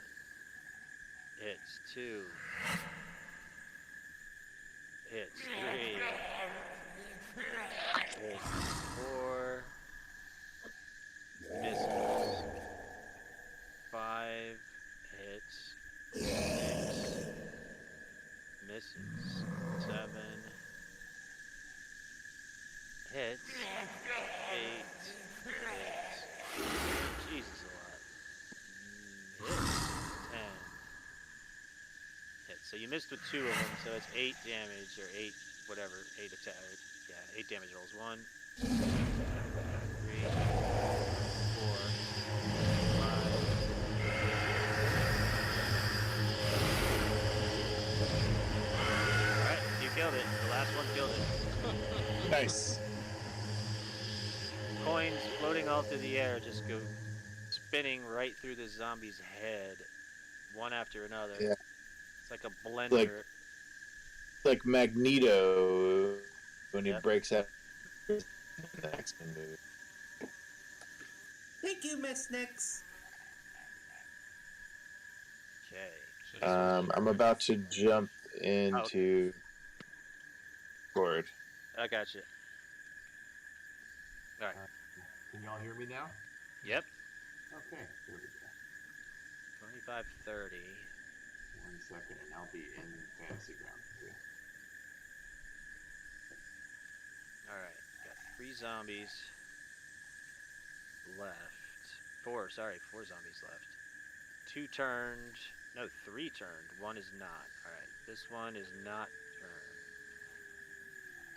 Hits. 2. Hits. 3. Hits. 4. Misses. 5 hits. 6 misses. 7 hits. 8 hits. Jesus, a lot. Hits. 10 hits. So you missed with 2 of them, so it's 8 damage, or 8, whatever, 8 attack. Yeah, 8 damage rolls. 1, 2, 3, 4, 5. Alright, you killed it. The last one killed it. Nice. Coins floating all through the air just go spinning right through the zombie's head, one after another. Yeah. It's like a blender. like Magneto when he Yep. breaks out in the X-Men movie. Thank you, Miss Nix. Okay. So I'm about to jump into Discord. I got you. All right. Can y'all hear me now? Yep. Okay, there we go. 2530. 1 second, and I'll be in Fantasy Ground too. All right. Got 3 zombies left. 4 zombies left. 2 turned. No, 3 turned. 1 is not. All right. This one is not turned.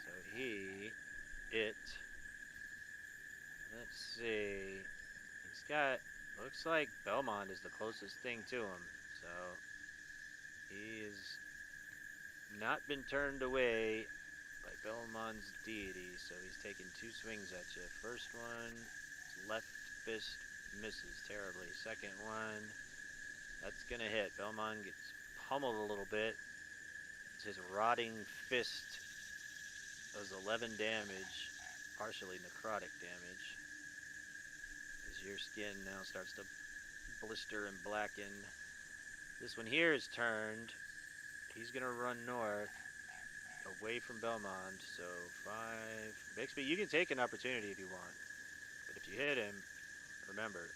So let's see. He's got, looks like Belmont is the closest thing to him. So he's not been turned away by Belmont's deity. So he's taking 2 swings at you. First one, left fist misses terribly. Second one, that's going to hit. Belmont gets pummeled a little bit. His rotting fist does 11 damage, partially necrotic damage. As your skin now starts to blister and blacken. This one here is turned. He's going to run north, away from Belmont. So 5. Bixby, you can take an opportunity if you want. But if you hit him, remember,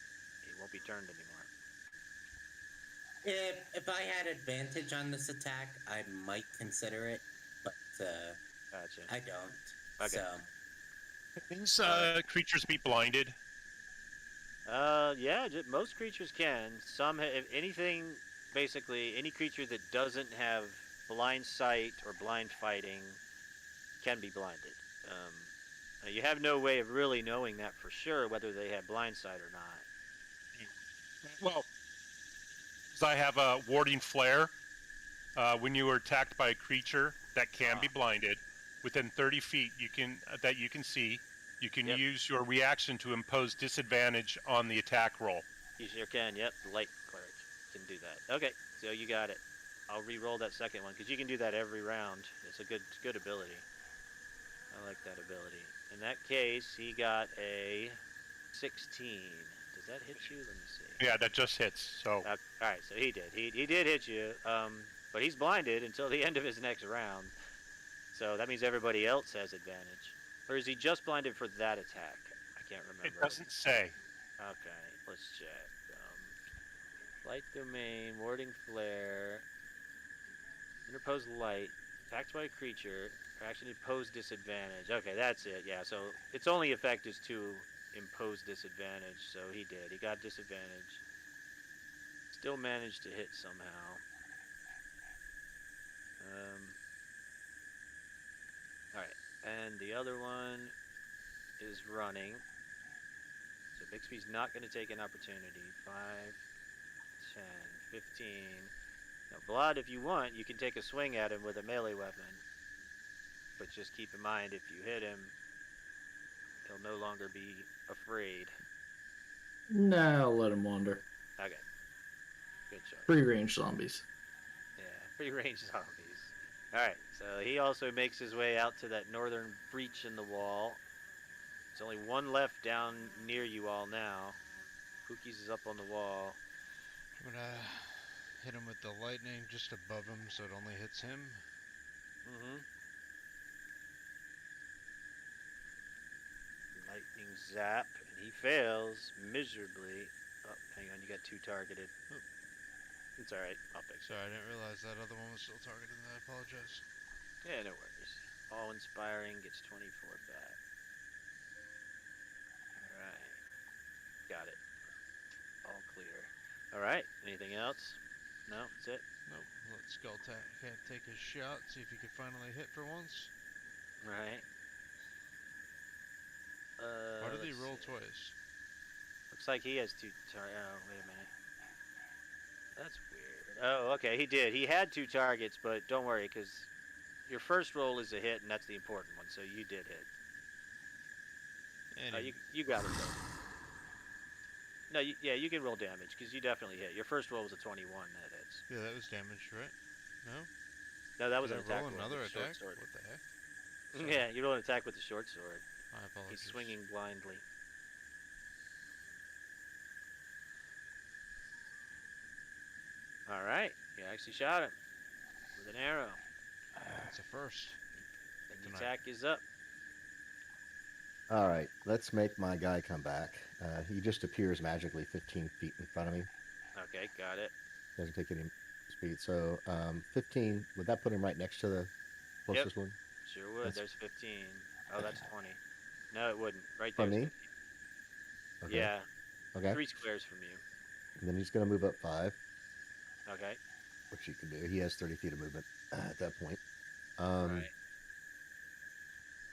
he won't be turned anymore. If I had advantage on this attack, I might consider it, but Gotcha. I don't. Okay. So These creatures be blinded? Yeah, most creatures can. Some, if anything, basically any creature that doesn't have blind sight or blind fighting can be blinded. You have no way of really knowing that for sure, whether they have blind sight or not. Well, because I have a warding flare. When you are attacked by a creature that can be blinded, within 30 feet you can see, you can use your reaction to impose disadvantage on the attack roll. You sure can. Yep, the light cleric can do that. Okay, so you got it. I'll re-roll that second one because you can do that every round. It's a good ability. I like that ability. In that case, he got a 16. Does that hit you? Let me see. Yeah, that just hits. So. All right, so he did. He did hit you. But he's blinded until the end of his next round. So that means everybody else has advantage. Or is he just blinded for that attack? I can't remember. It doesn't say. Okay, let's check. Light domain, warding flare, interpose light, attacked by a creature, or action impose disadvantage. Okay, that's it. Yeah, so its only effect is to impose disadvantage. So he did. He got disadvantage. Still managed to hit somehow. Alright, and the other one is running. So Bixby's not going to take an opportunity. 5, 10, 15. Now, Blood, if you want, you can take a swing at him with a melee weapon. But just keep in mind, if you hit him, he'll no longer be afraid. Nah, I'll let him wander. Okay. Good choice. Free range zombies. Yeah, free range zombies. Alright, so he also makes his way out to that northern breach in the wall. There's only one left down near you all now. Pookie's is up on the wall. I'm gonna hit him with the lightning just above him so it only hits him. Lightning zap, and he fails miserably. Oh, hang on, you got 2 targeted. Oh. It's alright, I'll fix it. Sorry, I didn't realize that other one was still targeted. I apologize. Yeah, no worries. All inspiring gets 24 back. Alright. Got it. All clear. Alright, anything else? No, that's it? Nope. Let Skullcat take his shot, see if he can finally hit for once. Right. Why did he roll twice? Looks like he has 2 oh, wait a minute. That's weird. Oh, okay, he did. He had 2 targets, but don't worry, because your first roll is a hit, and that's the important one, so you did hit. And you got it, though. No, you can roll damage, because you definitely hit. Your first roll was a 21, that hits. yeah, that was damage, right? No? No, that was Did an I attack roll roll another with the short attack? sword. What the heck? Sorry. Yeah, you roll an attack with the short sword. My apologies. He's swinging blindly. All right, you actually shot him with an arrow. It's a first. And the Tonight. attack is up. All right, let's make my guy come back. He just appears magically 15 feet in front of me. Okay, got it. Doesn't take any speed. So 15, would that put him right next to the closest one? Sure would. That's- There's 15. Oh, that's 20. No, it wouldn't. Right From there's me? 15. Okay. Yeah, Okay. 3 squares from you. And then he's going to move up 5, Okay. which he can do. He has 30 feet of movement at that point. Right.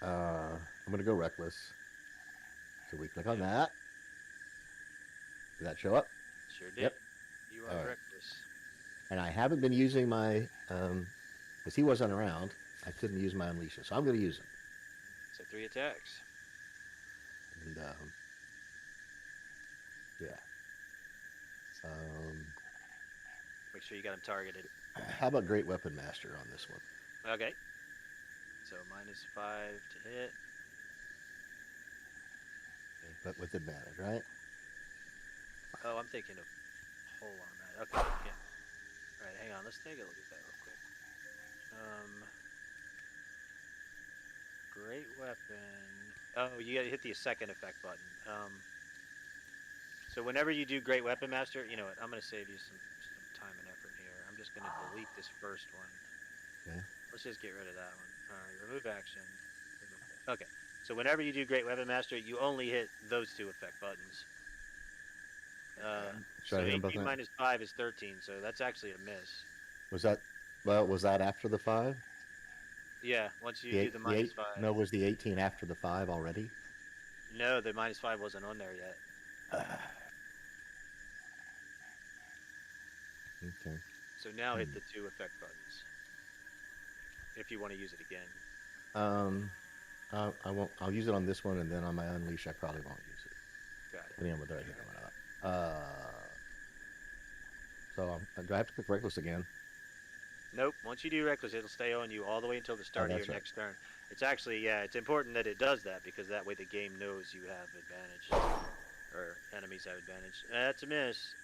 I'm going to go reckless. So we click on that. Did that show up? Sure did. Yep. You are All right. reckless. And I haven't been using my, because he wasn't around, I couldn't use my unleashes. So I'm going to use him. So 3 attacks. And, yeah. Make sure you got him targeted. How about Great Weapon Master on this one? Okay. So -5 to hit. But with advantage, right? Oh, I'm thinking of hole on that. Okay. Yeah. All right, hang on. Let's take a look at that real quick. Great weapon. Oh, you gotta hit the second effect button. So whenever you do Great Weapon Master, you know what? I'm gonna save you some time and effort here. I'm just gonna delete this first one. Okay. Let's just get rid of that one. All right, remove action. Okay. So whenever you do Great Weapon Master, you only hit those 2 effect buttons. Should So I hit him both 18 now? minus 5 is 13, so that's actually a miss. Was that after the 5? Yeah, once you The do eight- the the minus eight- 5. No, was the 18 after the 5 already? No, the -5 wasn't on there yet. Okay. So now hit the 2 effect buttons. If you want to use it again. I won't. I'll use it on this one, and then on my unleash, I probably won't use it. Got it. Depending on whether I hit them or not. So do I have to click reckless again? Nope. Once you do reckless, it'll stay on you all the way until the start of your that's right. next turn. It's actually, yeah, it's important that it does that because that way the game knows you have advantage. Or enemies have advantage. That's a miss.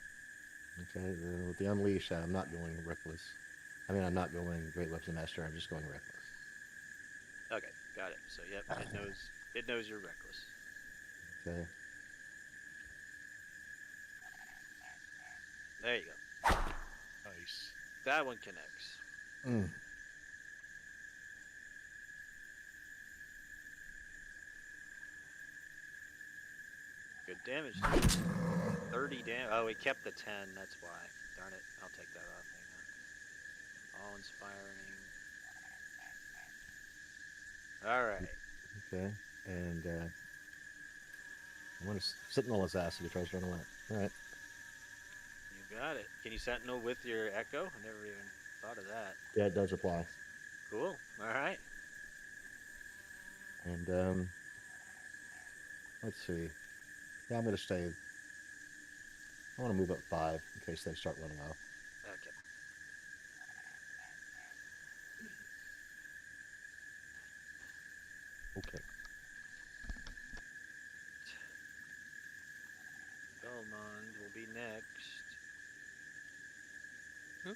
Okay. Then with the unleash, I'm not going reckless. I mean, I'm not going Great Weapon Master. I'm just going reckless. Okay, got it. So yep, it knows you're reckless. Okay. There you go. Nice. That one connects. Mm. Good damage. 30 damage. Oh, he kept the 10. That's why. Darn it. I'll take that off. Hang on. All inspiring. All right. Okay. And I'm gonna sentinel his ass if he tries to run away. All right. You got it. Can you sentinel with your echo? I never even thought of that. Yeah, it does apply. Cool. All right. And let's see. Yeah, I'm gonna stay. I want to move up 5 in case they start running off. Okay. Okay. Belmond will be next. I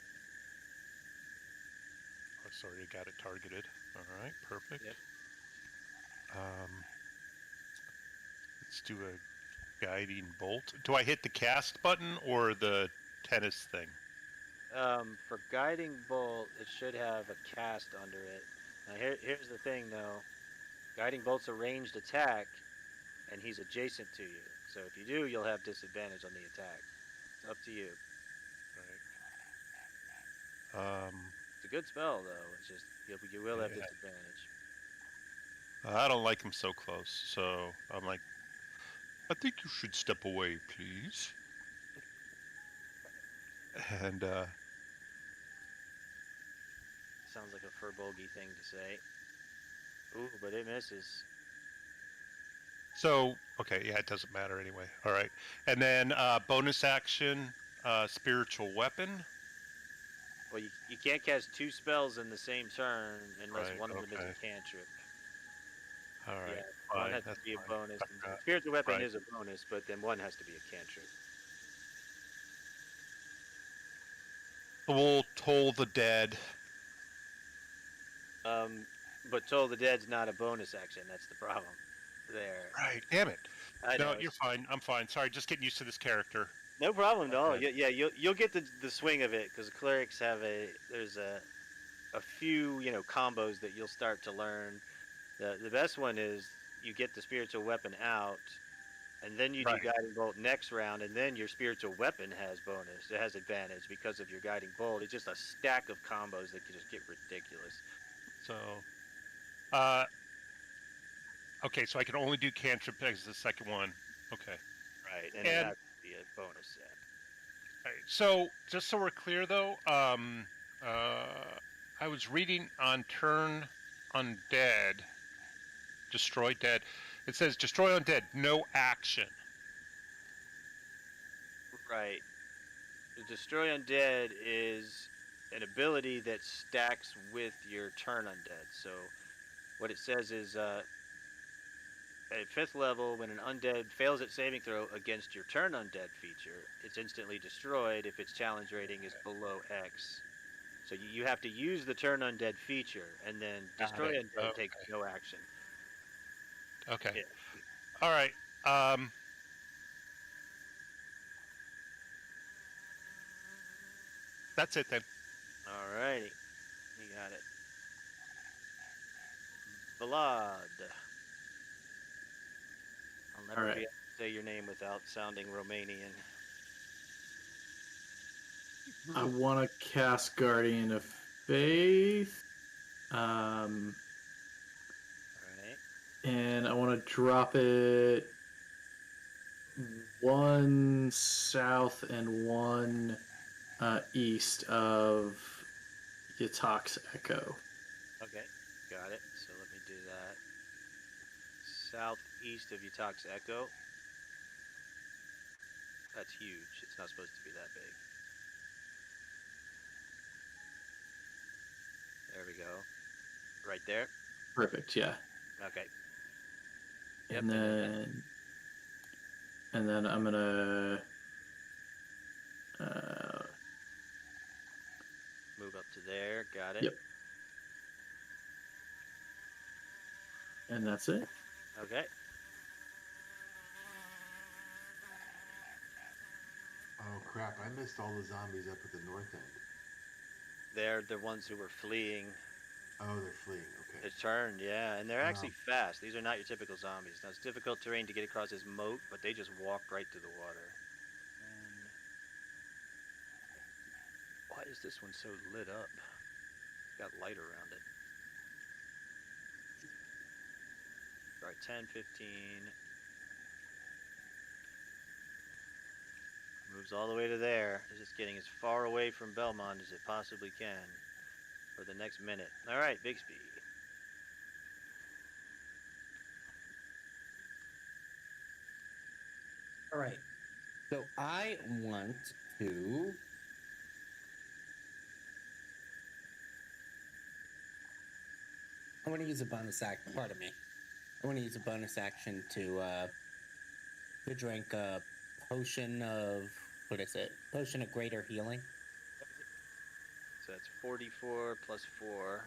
sorry, I got it targeted. All right, perfect. Yep. Let's do a guiding bolt. Do I hit the cast button or the tennis thing? For guiding bolt, it should have a cast under it. Now here's the thing though. Guiding bolt's a ranged attack, and he's adjacent to you. So if you do, you'll have disadvantage on the attack. It's up to you. Right. It's a good spell though. It's just you will have Yeah. disadvantage. I don't like him so close, so I'm like, I think you should step away, please. And Sounds like a Furbolgi thing to say. Ooh, but it misses. so, okay, yeah, it doesn't matter anyway. All right, and then bonus action, spiritual weapon. Well, you can't cast 2 spells in the same turn unless Right, one of them is okay. a cantrip. All right. Yeah, Fine. one has That's to be a fine. bonus. I forgot. Spiritual weapon Right. is a bonus, but then one has to be a cantrip. We'll toll the dead. But Toll the Dead's not a bonus action. That's the problem. There. Right. Damn it. I No, know. you're fine. I'm fine. Sorry, just getting used to this character. No problem at all. Okay. Yeah, you'll get the swing of it because clerics have there's a few combos that you'll start to learn. The best one is you get the spiritual weapon out, and then you do Right. guiding bolt next round, and then your spiritual weapon has bonus. It has advantage because of your guiding bolt. It's just a stack of combos that can just get ridiculous. So, okay, so I can only do cantrip as the second one. Okay. Right, and it And- has to be a bonus set. All right. So, just so we're clear, though, I was reading on turn undead, destroy dead. It says destroy undead, no action. Right. The Destroy Undead is an ability that stacks with your turn undead. So what it says is at 5th level, when an undead fails its saving throw against your turn undead feature, it's instantly destroyed if its challenge rating is below X. So you have to use the turn undead feature, and then Destroy it. Undead takes no action. Okay. Yeah. All right. That's it then. Alrighty. You got it. Vlad. I'll never Alright. be able to say your name without sounding Romanian. I want to cast Guardian of Faith. Alright. And I want to drop it one south and one east of Yatak's Echo. Okay. Got it. So let me do that. Southeast of Yatak's Echo. That's huge. It's not supposed to be that big. There we go. Right there. Perfect, yeah. Okay. Yep, And then I'm gonna move up to there. Got it. Yep. And that's it. Okay. Oh crap! I missed all the zombies up at the north end. They're the ones who were fleeing. Oh, they're fleeing. Okay. It turned, yeah, and they're actually fast. These are not your typical zombies. Now, it's difficult terrain to get across this moat, but they just walk right through the water. And why is this one so lit up? Got light around it. All right, 10, 15. Moves all the way to there. It's just getting as far away from Belmont as it possibly can for the next minute. All right, Bixby. All right. So I want to. I want to use a bonus action. Pardon me. I want to use a bonus action to drink a potion of what is it? Potion of greater healing. So that's 44 plus 4.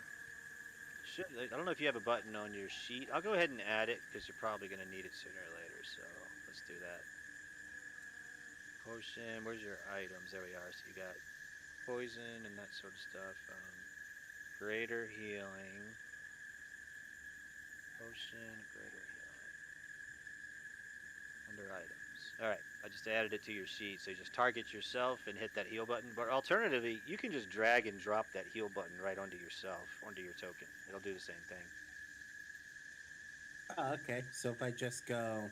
I don't know if you have a button on your sheet. I'll go ahead and add it because you're probably going to need it sooner or later. So let's do that. Potion. Where's your items? There we are. So you got poison and that sort of stuff. Greater healing. Potion. Greater healing. Under items. All right. I just added it to your sheet. So you just target yourself and hit that heal button. But alternatively, you can just drag and drop that heal button right onto yourself, onto your token. It'll do the same thing. Oh, okay. So if I just go.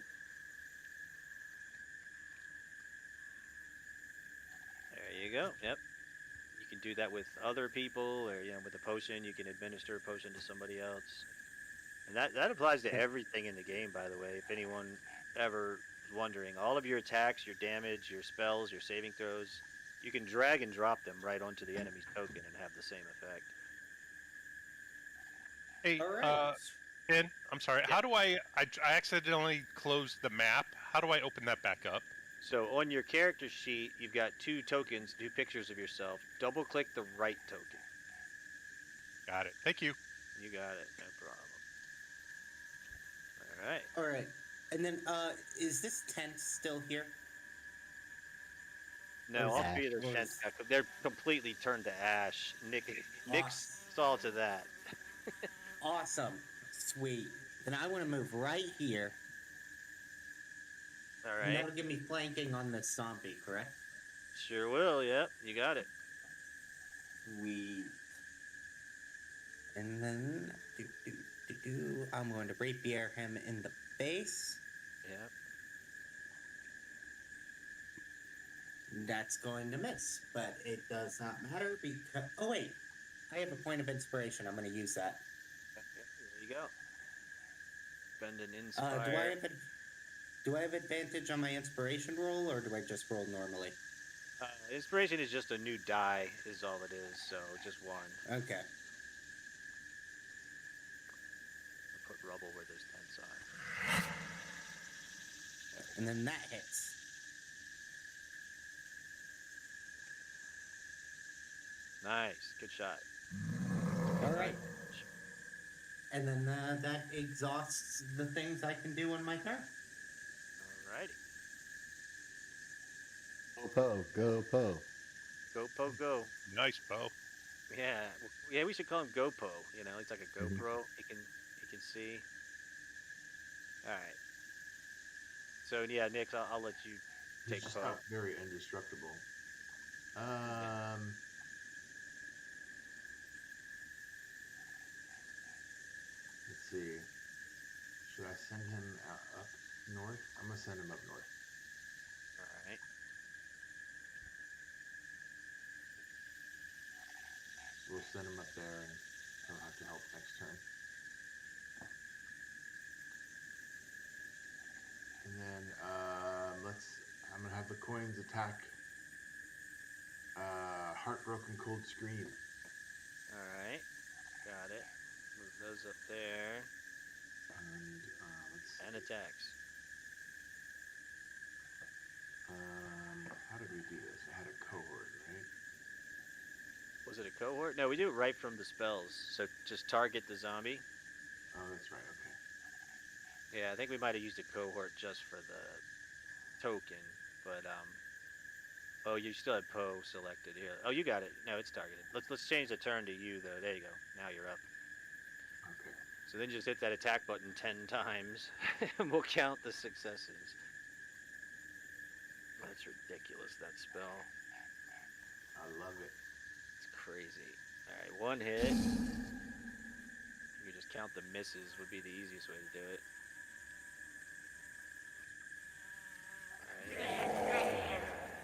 There you go. Yep. You can do that with other people, or with a potion, you can administer a potion to somebody else. And that applies to everything in the game, by the way. If anyone ever is wondering, all of your attacks, your damage, your spells, your saving throws, You can drag and drop them right onto the enemy's token and have the same effect. Hey, All right. Ben, I'm sorry. Yeah. How do I accidentally closed the map. How do I open that back up? So on your character sheet, you've got 2 tokens, 2 pictures of yourself. Double click the right token. Got it. Thank you. You got it, no problem. All right. All right. And then, is this tent still here? No, all Or is 3 of that- those or tents is- they're completely turned to ash. Nick Awesome. saw to that. Awesome. Sweet. Then I want to move right here. All And right. that'll give me flanking on this zombie, correct? Sure will. Yep, you got it. Sweet. And then, I'm going to rapier him in the face. Yep. That's going to miss, but it does not matter because. Oh wait, I have a point of inspiration. I'm going to use that. Okay, there you go. Spend an inspire. Do I have advantage on my inspiration roll, or do I just roll normally? Inspiration is just a new die, is all it is. So just 1. Okay. I'll put rubble where those tents are. And then that hits. Nice, good shot. All right. And then that exhausts the things I can do on my turn. Alrighty. Go Po, go Po. Go Po go. Nice, Bo. Yeah, we should call him GoPo. You know, it's like a GoPro. He can see. All right. So yeah, Nick, I'll let you He's take just Po. not very indestructible. Let's see. Should I send him up north? I'm gonna send him up north. All right. We'll send him up there, and he'll have to help next turn. And then I'm gonna have the coins attack. Heartbroken Cold Scream. All right. Got it. Move those up there. And let's see. And attacks. How did we do this? I had a cohort, right? Was it a cohort? No, we do it right from the spells. So just target the zombie. Oh, that's right. Okay. Yeah, I think we might have used a cohort just for the token, but oh, you still had Poe selected here. Oh, you got it. No, it's targeted. Let's change the turn to you though. There you go. Now you're up. Okay. So then just hit that attack button 10 times, and we'll count the successes. That's ridiculous, that spell. I love it. It's crazy. Alright, 1 hit. You just count the misses would be the easiest way to do it. Alright.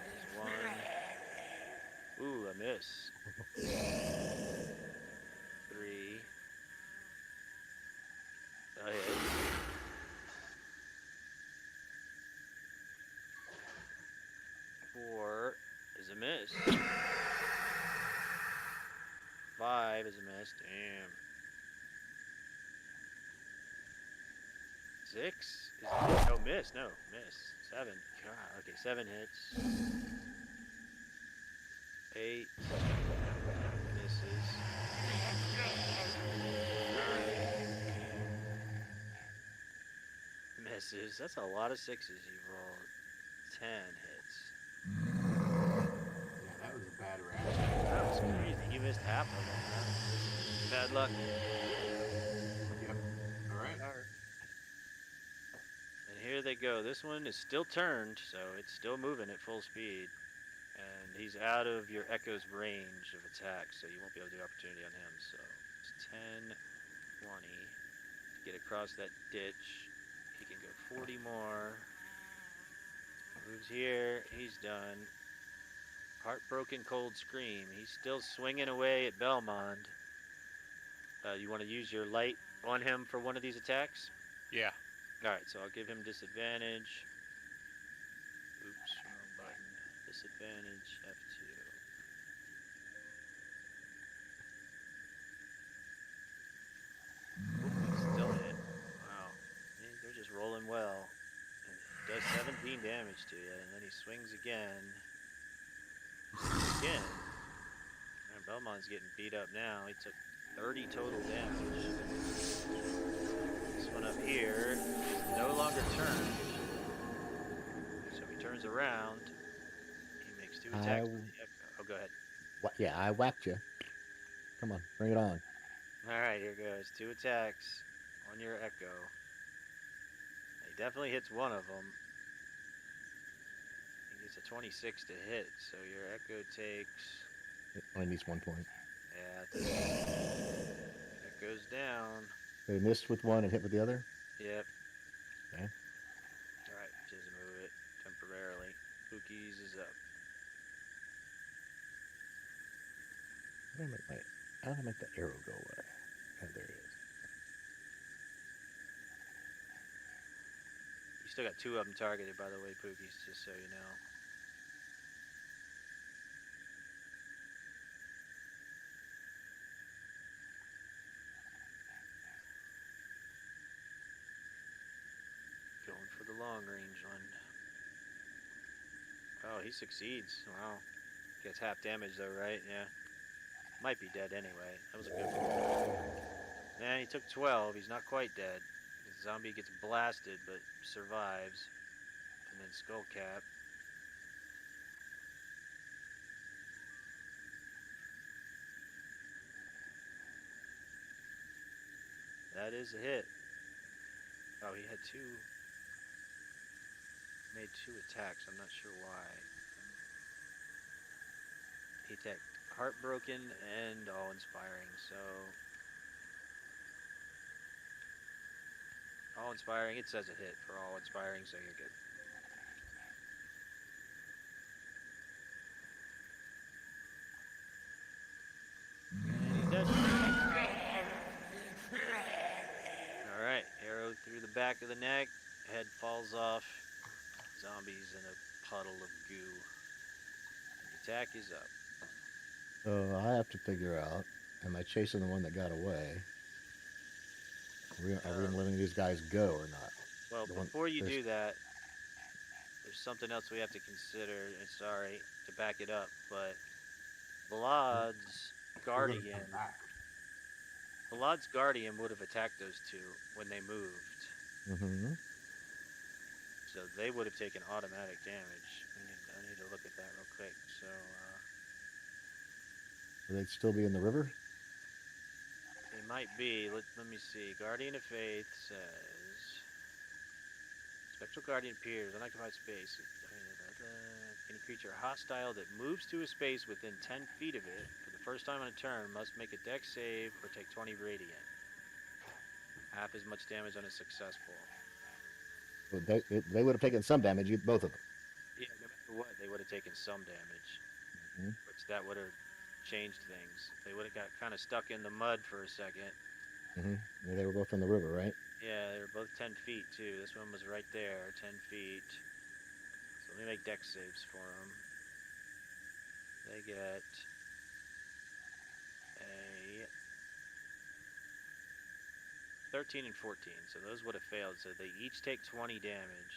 There's 1. Ooh, a miss. 3. A hit. 4 is a miss. 5 is a miss. Damn. 6 is a hit. Oh, miss. No, miss. 7. God. Okay, 7 hits. 8 misses. 9 misses. That's a lot of 6s you've rolled. 10 hits. Yeah, that was a bad round. That was crazy. You missed half of them. Huh? Bad luck. Yep. All right. And here they go. This one is still turned, so it's still moving at full speed. And he's out of your Echo's range of attack, so you won't be able to do opportunity on him. So it's 10, 20. To get across that ditch, he can go 40 more. Moves here. He's done. Heartbroken Cold Scream. He's still swinging away at Belmond. You want to use your light on him for one of these attacks? Yeah. Alright, so I'll give him disadvantage. Oops, wrong button. Disadvantage, F2. damage to you, and then he swings again. Again. And Belmont's getting beat up now. He took 30 total damage. This one up here is no longer turned. So he turns around. He makes 2 attacks. Oh, go ahead. Yeah, I whacked you. Come on, bring it on. Alright, here goes. 2 attacks on your Echo. He definitely hits one of them. He gets a 26 to hit, so your Echo takes... It only needs 1 point. Yeah, it goes down. They missed with one and hit with the other? Yep. Okay. Alright, just move it temporarily. Pookies is up. How do I make the arrow go away? Oh, there it is. You still got 2 of them targeted, by the way, Pookies, just so you know. Going for the long range one. Oh, he succeeds. Wow. Gets half damage though, right? Yeah. Might be dead anyway. That was a good one. Man, he took 12. He's not quite dead. The zombie gets blasted, but survives. And then Skull Cap. That is a hit. Oh, he had 2. Made 2 attacks. I'm not sure why. He attacked Heartbroken and Awe-Inspiring, so... Awe-Inspiring, it says a hit for Awe-Inspiring, so you're good. And he's dead. Alright, arrow through the back of the neck, head falls off, zombies in a puddle of goo. The attack is up. So I have to figure out, am I chasing the one that got away? Are we letting these guys go or not? Well, before you do that, there's something else we have to consider, and sorry to back it up, but Vlad's Guardian would have attacked those 2 when they moved. Mm-hmm. So they would have taken automatic damage. I need to look at that real quick. So, Will they still be in the river? they might be. Let me see. Guardian of Faith says... Spectral Guardian appears. Unoccupied space. Any creature hostile that moves to a space within 10 feet of it for the first time on a turn must make a dex save or take 20 radiant. Half as much damage on a successful. Well, they would have taken some damage, both of them. Yeah, no matter what, they would have taken some damage. Mm-hmm. Which that would have changed things. They would have got kind of stuck in the mud for a second. Mm-hmm. Yeah, they were both in the river, right? Yeah, they were both 10 feet too. This one was right there, 10 feet. So let me make dex saves for them. They get a 13 and 14, so those would have failed. So they each take 20 damage.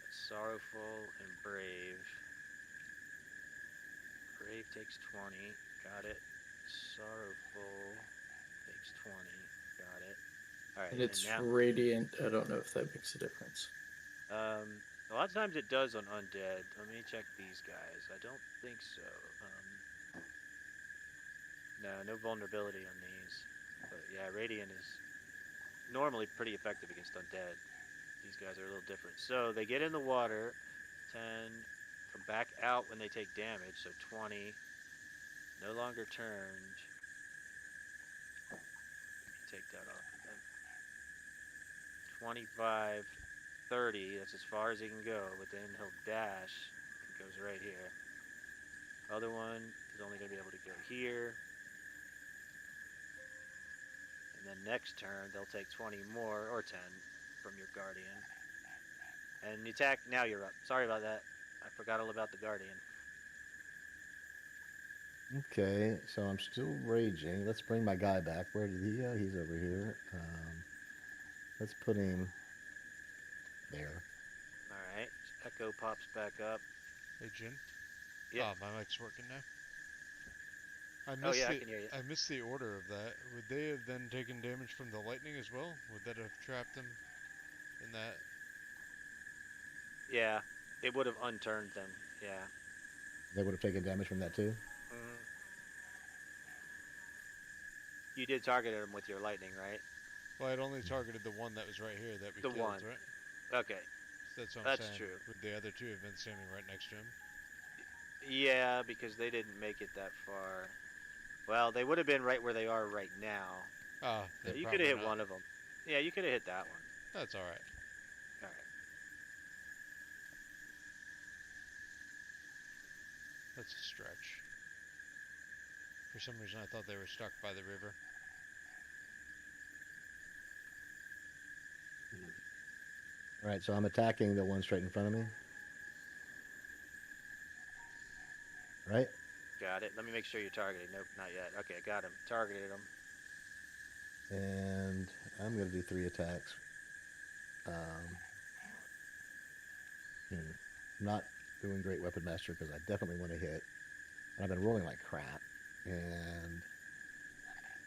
Sorrowful and Brave. Brave takes 20, got it. Sorrowful takes 20, got it. All right, And it's now, radiant. I don't know if that makes a difference. a lot of times it does on undead. Let me check these guys. I don't think so. No vulnerability on these. But yeah, radiant is normally pretty effective against undead. These guys are a little different. So they get in the water, 10, come back out when they take damage, so 20, no longer turned. Take that off of them. 25, 30, that's as far as he can go, but then he'll dash. It goes right here. Other one is only going to be able to go here. And then next turn, they'll take 20 more, or 10, from your Guardian. And you attack, now you're up. Sorry about that. I forgot all about the Guardian. Okay, so I'm still raging. Let's bring my guy back. Where did he go? He's over here. Let's put him there. Echo pops back up. Hey, Jin. Yeah. Oh, my mic's working now. I Oh missed yeah, I the can hear you. I missed the order of that. Would they have then taken damage from the lightning as well? Would that have trapped them in that? Yeah, it would have unturned them. Yeah. They would have taken damage from that too. Mm-hmm. You did target him with your lightning, right? Well, I'd only targeted the one that was right here that we The killed, one. right? Okay. So that's what I'm That's saying. true. Would the other two have been standing right next to him? Yeah, because they didn't make it that far. Well, they would have been right where they are right now. Ah, So then you could have probably hit not. one of them. Yeah, you could have hit that one. That's all right. All right. That's a stretch. For some reason, I thought they were stuck by the river. All right, so I'm attacking the one straight in front of me. Right? Got it. Let me make sure you're targeted. Nope, not yet. Okay, got him. Targeted him. And I'm going to do 3 attacks. Not doing great Weapon Master because I definitely want to hit. And I've been rolling like crap. And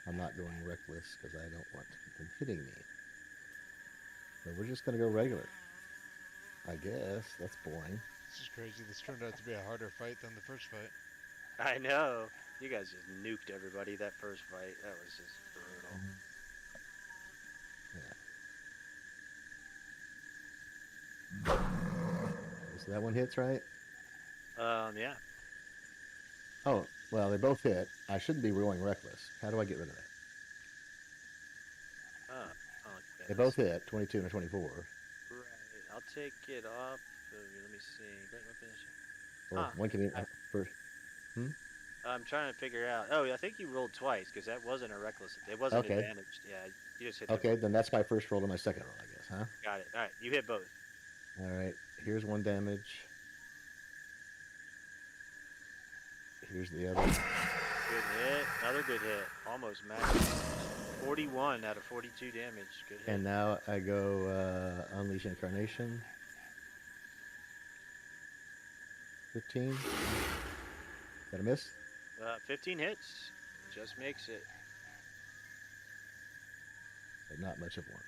I'm not going reckless because I don't want them hitting me. So we're just going to go regular. I guess. That's boring. This is crazy. This turned out to be a harder fight than the first fight. I know. You guys just nuked everybody that first fight. That was just brutal. Yeah. So that one hits, right? Yeah. Oh, well, they both hit. I shouldn't be rolling reckless. How do I get rid of it? Okay. They both hit, 22 and a 24. Right. I'll take it off. Let me see. Great weapon. Or one can first. I'm trying to figure out. Oh, I think you rolled twice because that wasn't a reckless. It wasn't Okay. advantaged. Yeah, you just hit. Okay, then that's my first roll to my second roll, I guess, huh? Got it. All right, you hit both. All right, here's 1 damage. Here's the other. Good hit. Another good hit. Almost max. 41 out of 42 damage. Good hit. And now I go Unleash Incarnation. 15. Got a miss? 15 hits. Just makes it. But not much of one.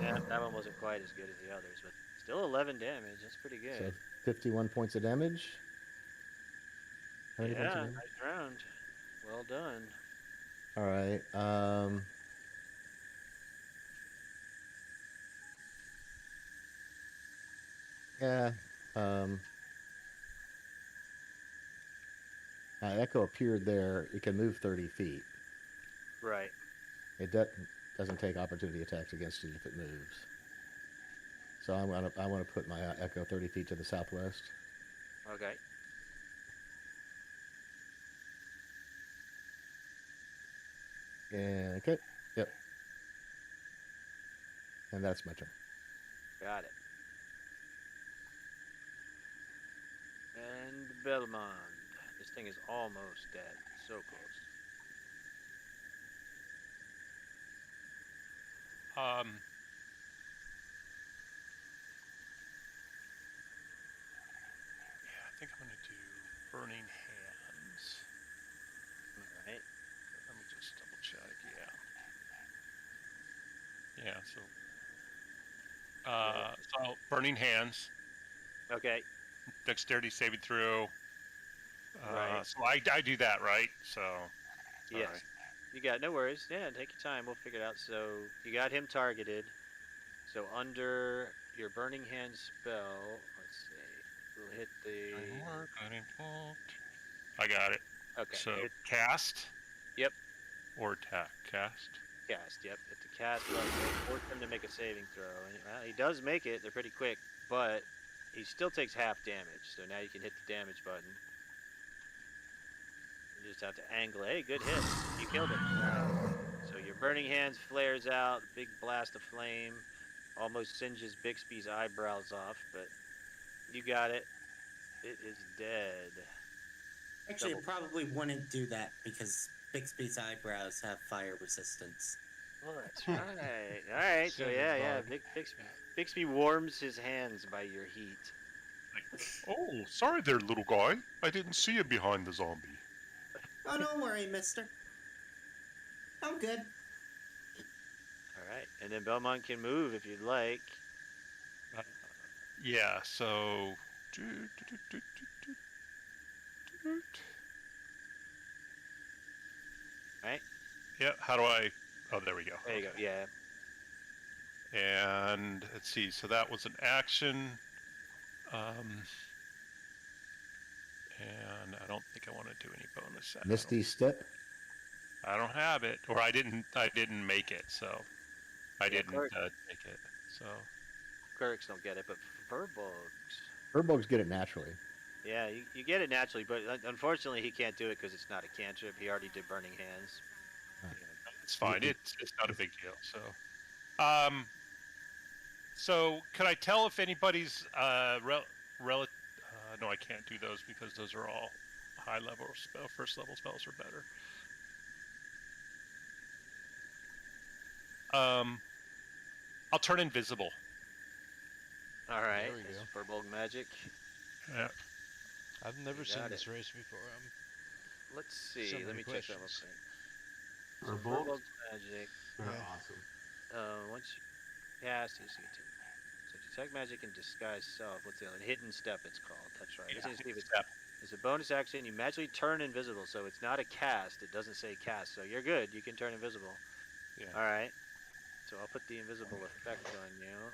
Yeah, that one wasn't quite as good as the others, but still 11 damage. That's pretty good. So 51 points of damage. How many points of damage? Nice round. Well done. All right. Yeah. Echo appeared there. It can move 30 feet. Right. It doesn't take opportunity attacks against it if it moves. So I want to put my Echo 30 feet to the southwest. Okay. And okay. Yep. And that's my turn. Got it. And Belmond. This thing is almost dead. So close. Yeah, I think I'm gonna do Burning Hands. All right. Let me just double check. Yeah. So Burning Hands, Okay. Dexterity saving throw. Right. So I do that, right? So. Yes. sorry. You got no worries. Yeah, take your time. We'll figure it out. So you got him targeted. So under your Burning Hand spell, let's see. We'll hit the. I got it. Okay. So cast. Yep. Or attack. Cast. Cast. Yep. Hit the cast button. Force him to make a saving throw. And, well, he does make it. They're pretty quick, but he still takes half damage. So now you can hit the damage button. You just have to angle. Hey, good hit. You killed him. So your Burning Hands flares out. Big blast of flame. Almost singes Bixby's eyebrows off, but you got it. It is dead. Actually, it probably wouldn't do that because Bixby's eyebrows have fire resistance. Well, that's right. All right. So yeah. Bixby warms his hands by your heat. Oh, sorry there, little guy. I didn't see you behind the zombie. Oh, don't worry, mister. I'm good. All right, and then Belmont can move if you'd like. Yeah, so... Right? Yeah, how do I... Oh, there we go. There you go. Yeah. And let's see, so that was an action. And I don't think I want to do any bonus. Misty Step. I don't have it, or I didn't make it, so I didn't take it. So Clerics don't get it, but Furbolgs. Furbolgs get it naturally. Yeah, you get it naturally, but unfortunately he can't do it because it's not a cantrip. He already did Burning Hands. it's fine. It's not a big deal. So could I tell if anybody's no, I can't do those because those are all high level spell. First level spells are better. I'll turn invisible. All right. There we go. Furbolg magic. Yeah. I've never seen got this it. race before. Let's see. So Let many me check that real questions. quick. Or So bolt. Furbolg magic. They're Yeah. awesome. Once you cast, you see two. So detect magic and disguise self. What's the other? Hidden step. It's called. That's right. Let's see if it's a bonus action. You magically turn invisible, so it's not a cast. It doesn't say cast, so you're good. You can turn invisible. Yeah. All right. So I'll put the invisible effect on you, in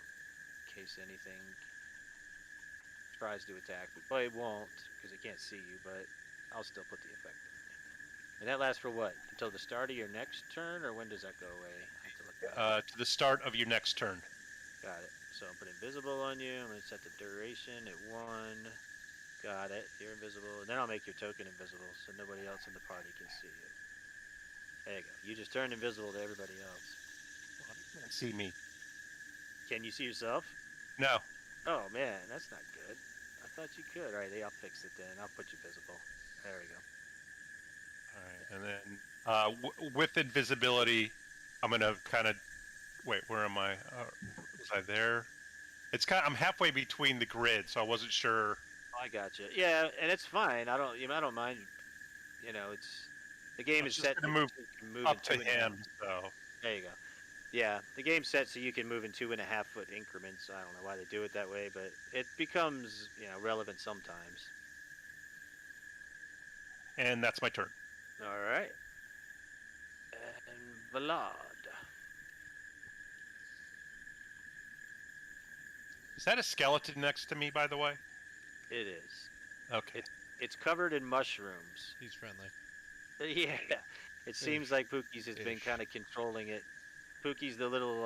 case anything tries to attack. But it won't, because it can't see you. But I'll still put the effect on you. And that lasts for what? Until the start of your next turn, or when does that go away? I have to look that up. To the start of your next turn. Got it. So I'll put invisible on you. I'm going to set the duration at 1. Got it. You're invisible. And then I'll make your token invisible so nobody else in the party can see you. There you go. You just turned invisible to everybody else. You can't see me. Can you see yourself? No. Oh, man. That's not good. I thought you could. All right. I'll fix it then. I'll put you visible. There we go. All right. And then with invisibility, I'm going to kind of... Wait, where am I? Was I there? I'm halfway between the grid, so I wasn't sure... I got you. Yeah, and it's fine. I don't mind. You know, the game is set to move up to in 2.5. him. So there you go. Yeah, the game's set so you can move in 2.5 foot increments. I don't know why they do it that way, but it becomes relevant sometimes. And that's my turn. All right. And Vlad. Is that a skeleton next to me, by the way? It is. Okay. It's covered in mushrooms. He's friendly. Yeah. It seems like Pookie's has been kind of controlling it. Pookie's the little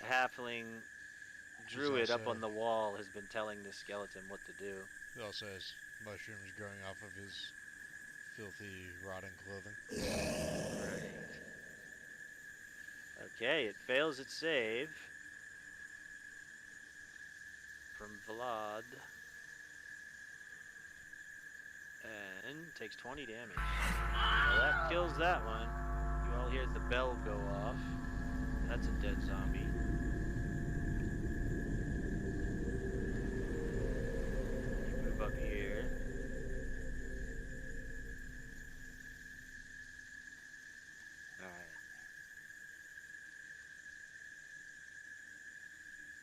halfling druid up on the wall has been telling this skeleton what to do. He also has mushrooms growing off of his filthy, rotting clothing. Okay, it fails its save from Vlad. And takes 20 damage. Well, that kills that one. You all hear the bell go off. That's a dead zombie. You move up here. Alright.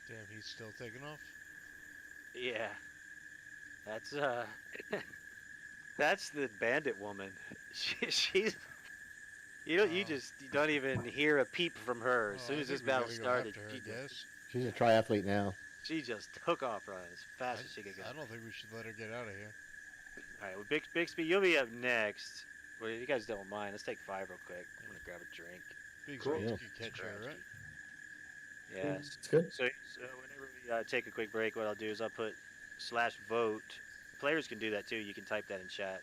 Damn, he's still taking off? Yeah. That's that's the bandit woman. She's you don't even hear a peep from her. As soon as this battle started, she's a triathlete now. She just took off running as fast as she could go. I don't think we should let her get out of here. All right, well, Bixby, you'll be up next. Well, if you guys don't mind, let's take 5 real quick. I'm gonna grab a drink. Bixby, you can catch her, right? Yeah, It's good. So whenever we take a quick break, what I'll do is I'll put /vote. Players can do that too. You can type that in chat.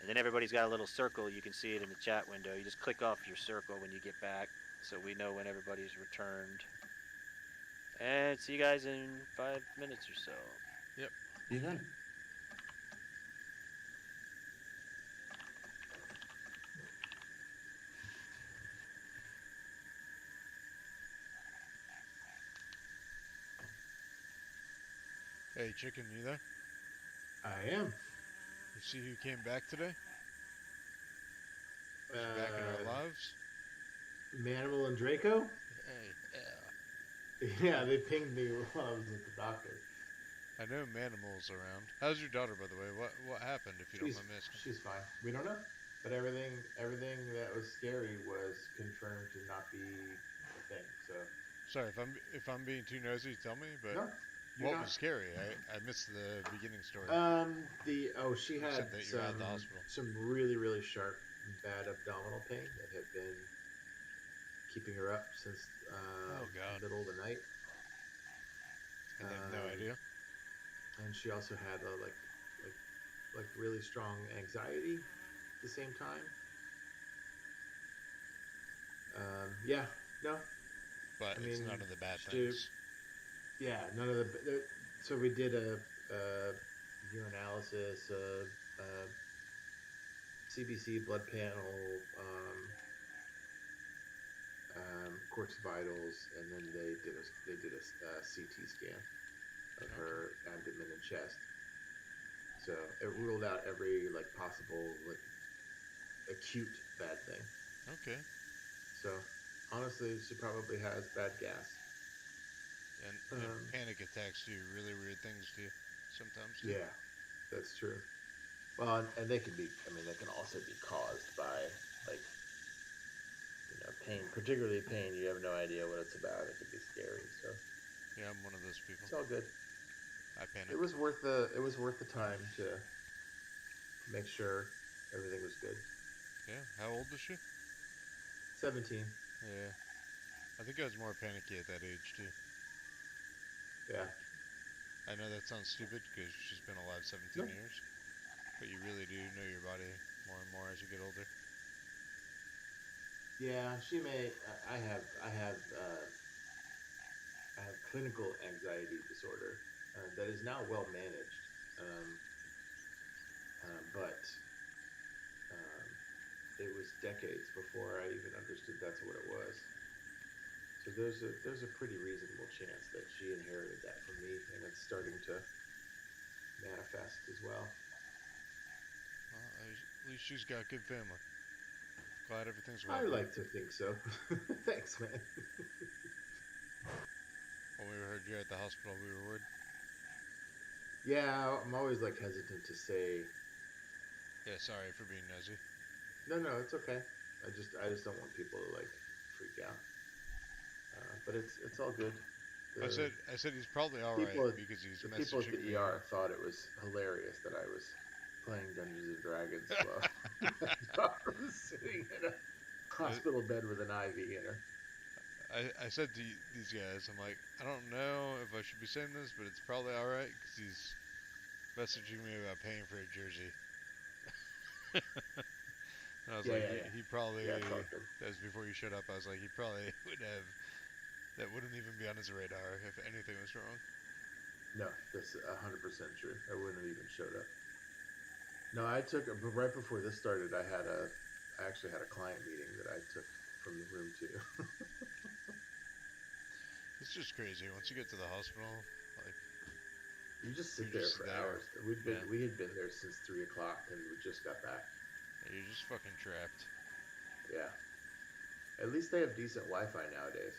And then everybody's got a little circle. You can see it in the chat window. You just click off your circle when you get back so we know when everybody's returned. And see you guys in 5 minutes or so. Yep. See you then. Hey, chicken, you there? I am. You see who came back today? Is he back in our lives? Manimal and Draco? Hey, yeah. Yeah, they pinged me while I was at the doctor. I know Manimal's around. How's your daughter, by the way? What happened, if you don't mind me asking? She's fine. We don't know. But everything that was scary was confirmed to not be a thing. So Sorry if I'm being too nosy, tell me. But no, what was scary? I missed the beginning story. She You had said that you're at the hospital. some really, really sharp and bad abdominal pain that had been keeping her up since Oh, God. the middle of the night. And they have no idea. And she also had like really strong anxiety at the same time. Yeah, no. But I it's mean, none of the bad things. Yeah, none of the. So we did a urinalysis, CBC blood panel, quartz vitals, and then they did a CT scan of her abdomen and chest. So it ruled out every possible acute bad thing. Okay. So honestly, she probably has bad gas. And panic attacks do really weird things to you sometimes. Too. Yeah, that's true. Well, and they can be. I mean, they can also be caused by pain, particularly pain. You have no idea what it's about. It could be scary. So yeah, I'm one of those people. It's all good. I panic. It was worth the time to make sure everything was good. Yeah. How old is she? 17. Yeah. I think I was more panicky at that age too. Yeah. I know that sounds stupid because she's been alive 17 years, but you really do know your body more and more as you get older. Yeah, she may. I have clinical anxiety disorder that is now well managed, but it was decades before I even understood that's what it was. So there's a pretty reasonable chance that she inherited that from me, and it's starting to manifest as well. Well, at least she's got a good family. Glad everything's well. I like to think so. Thanks, man. When we heard you at the hospital, we were worried. Yeah, I'm always hesitant to say. Yeah, sorry for being nosy. No, it's okay. I just don't want people to freak out. But it's all good. I said he's probably all right because he's the messaging people at the me. ER thought it was hilarious that I was playing Dungeons and Dragons while I was sitting in a hospital bed with an IV in her. I said to these guys, I'm like, I don't know if I should be saying this, but it's probably all right because he's messaging me about paying for a jersey. And I was he probably, that was before you showed up, I was like, he probably would have, that wouldn't even be on his radar if anything was wrong. No, that's 100% true. I wouldn't have even showed up. No, but right before this started, I actually had a client meeting that I took from the room too. It's just crazy. Once you get to the hospital, you just sit there for hours. We had been there since 3 o'clock, and we just got back. You're just fucking trapped. Yeah. At least they have decent Wi-Fi nowadays.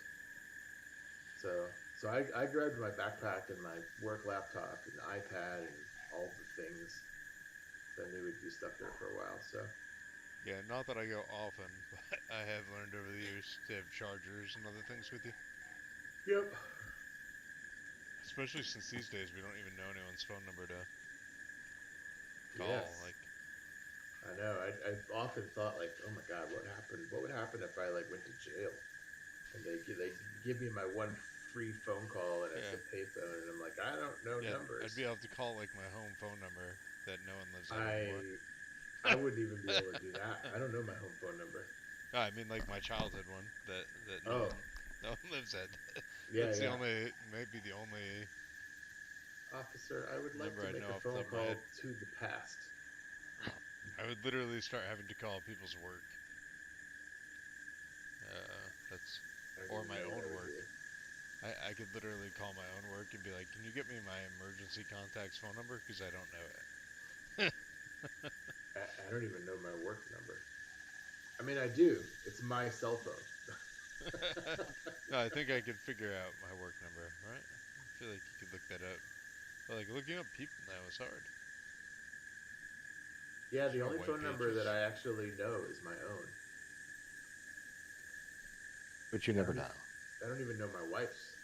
So I grabbed my backpack and my work laptop and iPad and all the things. So I knew we'd be stuck there for a while. So. Yeah, not that I go often, but I have learned over the years to have chargers and other things with you. Yep. Especially since these days we don't even know anyone's phone number to call. Yes. I know. I've often thought oh my God, what happened? What would happen if I went to jail and they give me my one free phone call and it's a payphone and I'm like, I don't know numbers. I'd be able to call my home phone number that no one lives at anymore. I wouldn't even be able to do that. I don't know my home phone number. I mean my childhood one that no one lives at. Yeah, That's maybe the only. Officer, I would like to make a phone call to the past. I would literally start having to call people's work. Or my own work. I could literally call my own work and be like, can you get me my emergency contacts phone number? Because I don't know it. don't even know my work number. I mean, I do. It's my cell phone. No, I think I could figure out my work number, right? I feel like you could look that up. But like looking up people now is hard. Yeah, the Sure, only white phone number pages. that I actually know is my own. But you never know. I don't even know my wife's.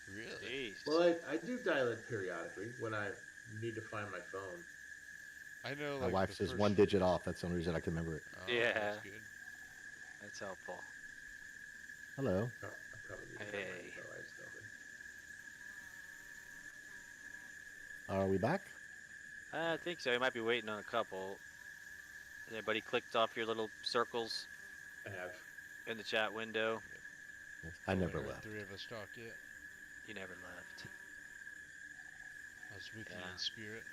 Really? Jeez. Well, I do dial it periodically when I need to find my phone. I know My like wife's the is first... one digit off. That's the only reason I can remember it. Oh, Yeah. that's good. That's helpful. Hello. Oh, I probably need to Hey. memorize my wife's number. Are we back? I think so. You might be waiting on a couple. Has anybody clicked off your little circles I have. in the chat window? Yes, I never Haven't heard left. 3 of us talk yet. You never left. I was with you Yeah. in spirit.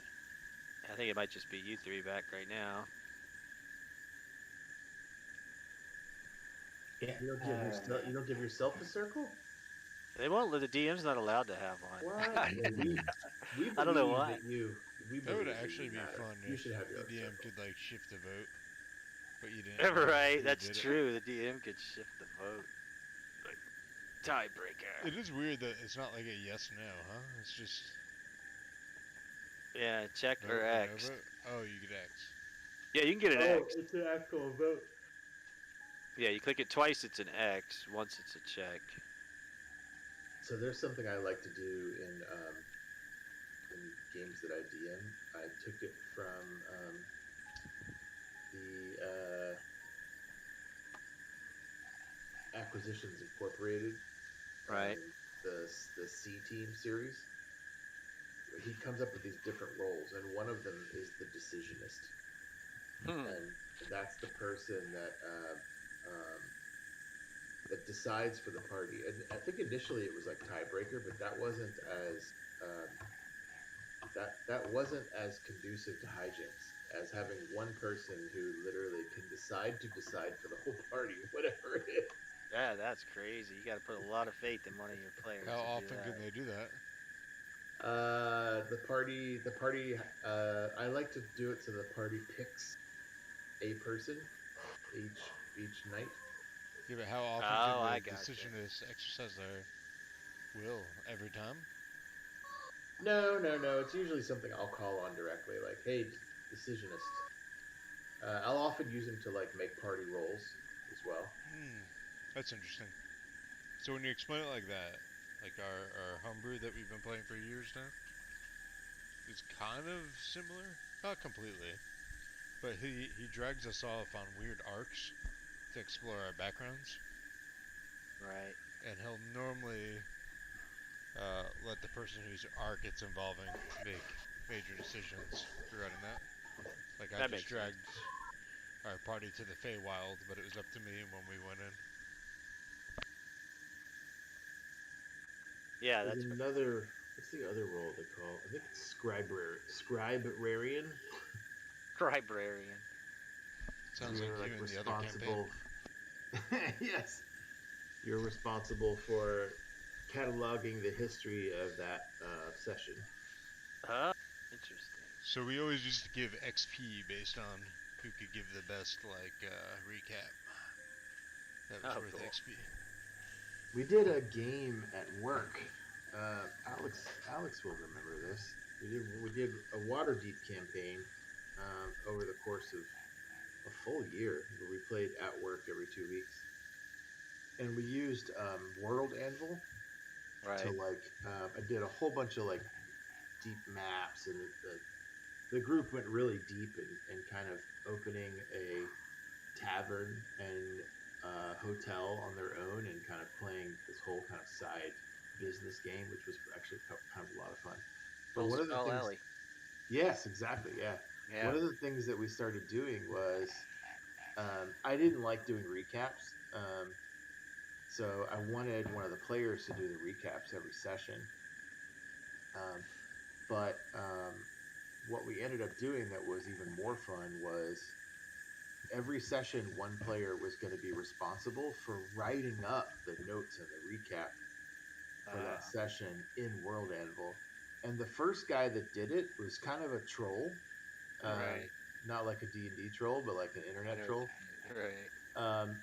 I think it might just be you three back right now. Yeah. You don't give yourself a circle? They won't. The DM's not allowed to have one. What? We I don't know believe why. that we That would believe that actually you be matter. fun You if should have your the own DM circle. could like shift the vote, but you didn't. know Right, who that's did it. true. The DM could shift the vote. Like, tiebreaker. It is weird that it's not like a yes no, huh? It's just Yeah, check vote or or no X. vote. Oh, you get X. Yeah, you can get an X. It's an actual vote. Yeah, you click it twice, it's an X. Once, it's a check. So there's something I like to do in games that I DM. I took it from the Acquisitions Incorporated, Right. the C Team series. He comes up with these different roles, and one of them is the decisionist, and that's the person that that decides for the party. And I think initially it was like tiebreaker, but that wasn't as that wasn't as conducive to hijinks as having one person who literally can decide for the whole party, whatever it is. Yeah, that's crazy. You got to put a lot of faith in one of your players. How to do often that. can they do that? The party. I like to do it so the party picks a person each night. Yeah, but how often Oh, I can the gotcha. decisionist exercise their will every time? No. It's usually something I'll call on directly, like, "Hey, decisionist." I'll often use him to like make party rolls as well. That's interesting. So when you explain it like that, like our homebrew that we've been playing for years now, is kind of similar, not completely, but he drags us off on weird arcs to explore our backgrounds, Right. and he'll normally let the person whose arc it's involving make major decisions regarding that. Like I That just makes sense. dragged our party to the Feywild, but it was up to me when we went in. Yeah, There's that's another. What's the other role they call? I think it's scribrarian. Librarian. Sounds You're like you in the other campaign. responsible. Yes, you're responsible for cataloging the history of that session. Interesting. So we always used to give XP based on who could give the best recap. That was worth Cool. XP. We did a game at work. Alex will remember this. We did a Waterdeep campaign over the course of a full year, where we played at work every 2 weeks, and we used World Anvil Right. to I did a whole bunch of like deep maps, and the group went really deep and kind of opening a tavern and hotel on their own, and kind of playing this whole kind of side business game, which was actually kind of a lot of fun. But Full one of the Skull things, Alley. yes, exactly, yeah. Yeah. One of the things that we started doing was I didn't like doing recaps, so I wanted one of the players to do the recaps every session. But what we ended up doing that was even more fun was every session one player was going to be responsible for writing up the notes and the recap for that session in World Anvil. And the first guy that did it was kind of a troll. Right. not like a D&D troll, but like an internet troll. Right.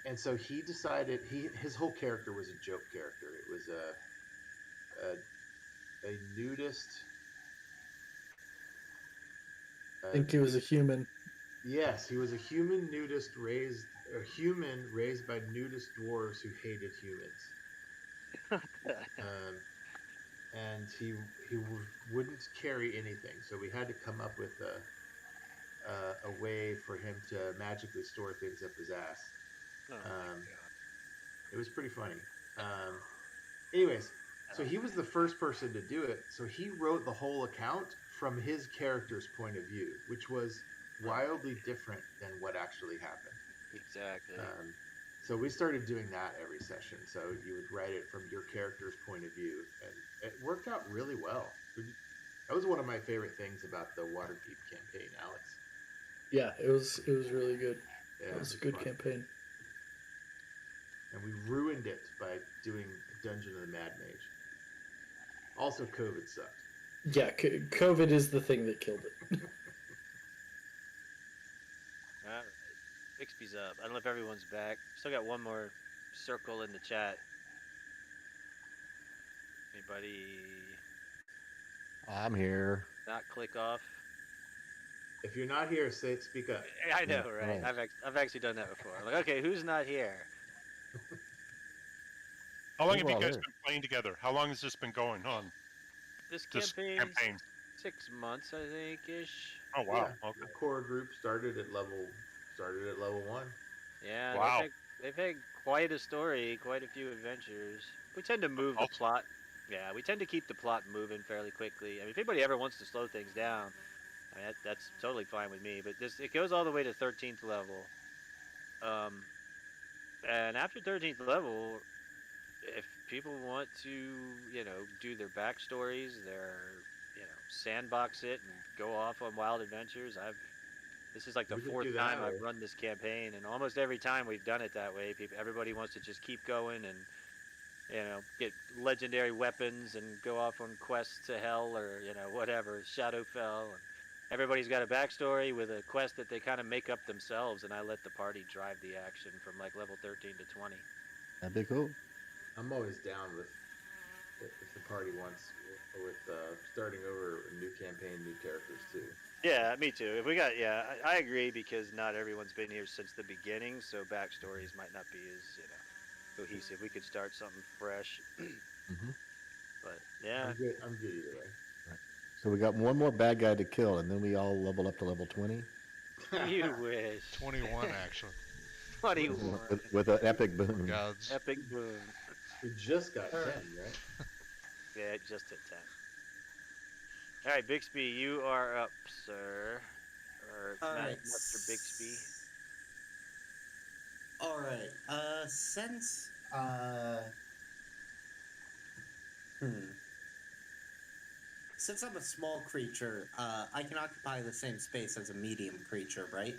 And so he decided his whole character was a joke character. It was a nudist. I think he was a human. Yes, he was a human raised by nudist dwarves who hated humans. And he wouldn't carry anything, so we had to come up with a way for him to magically store things up his ass. Oh my God. It was pretty funny. Anyways, so he was the first person to do it. So he wrote the whole account from his character's point of view, which was wildly different than what actually happened. Exactly. So we started doing that every session. So you would write it from your character's point of view, and it worked out really well. That was one of my favorite things about the Waterdeep campaign, Alex. Yeah, it was really good. Yeah, It was a good fun. campaign. And we ruined it by doing Dungeon of the Mad Mage. Also, COVID sucked. Yeah, COVID is the thing that killed it. All right. Bixby's up. I don't know if everyone's back. Still got one more circle in the chat. Anybody I'm here. not click off? If you're not here, speak up. I know, Yeah, right? right. I've actually done that before. Like, okay, who's not here? How long We're have you all guys here. been playing together? How long has this been going on? This This campaign's campaign. 6 months, I think, ish. Oh wow. Yeah, Okay. the core group started at level 1. Yeah, Wow. they've had quite a story, quite a few adventures. We tend to move the Awesome. plot. Yeah, we tend to keep the plot moving fairly quickly. I mean, if anybody ever wants to slow things down, I mean, that's totally fine with me. But it goes all the way to 13th level. And after 13th level, if people want to, do their backstories, sandbox it and go off on wild adventures, this is like the We can fourth do time that, I've or- run this campaign, and almost every time we've done it that way. Everybody wants to just keep going and, get legendary weapons and go off on quests to hell or, whatever, Shadowfell. And everybody's got a backstory with a quest that they kind of make up themselves, and I let the party drive the action from like level 13 to 20. That'd be cool. I'm always down with if the party wants with starting over a new campaign, new characters too. Yeah, me too. If we got, I agree, because not everyone's been here since the beginning, so backstories might not be as, cohesive. We could start something fresh. Mm-hmm. But yeah, I'm good either way. So we got one more bad guy to kill, and then we all level up to level 20 you wish. 21 actually. 21. with an epic boon. Gods. Epic boom. We just got 10, right? Yeah, it just hit 10. All right, Bixby, you are up, sir. Or All right. Master Bixby. All right. Since since I'm a small creature, I can occupy the same space as a medium creature, right?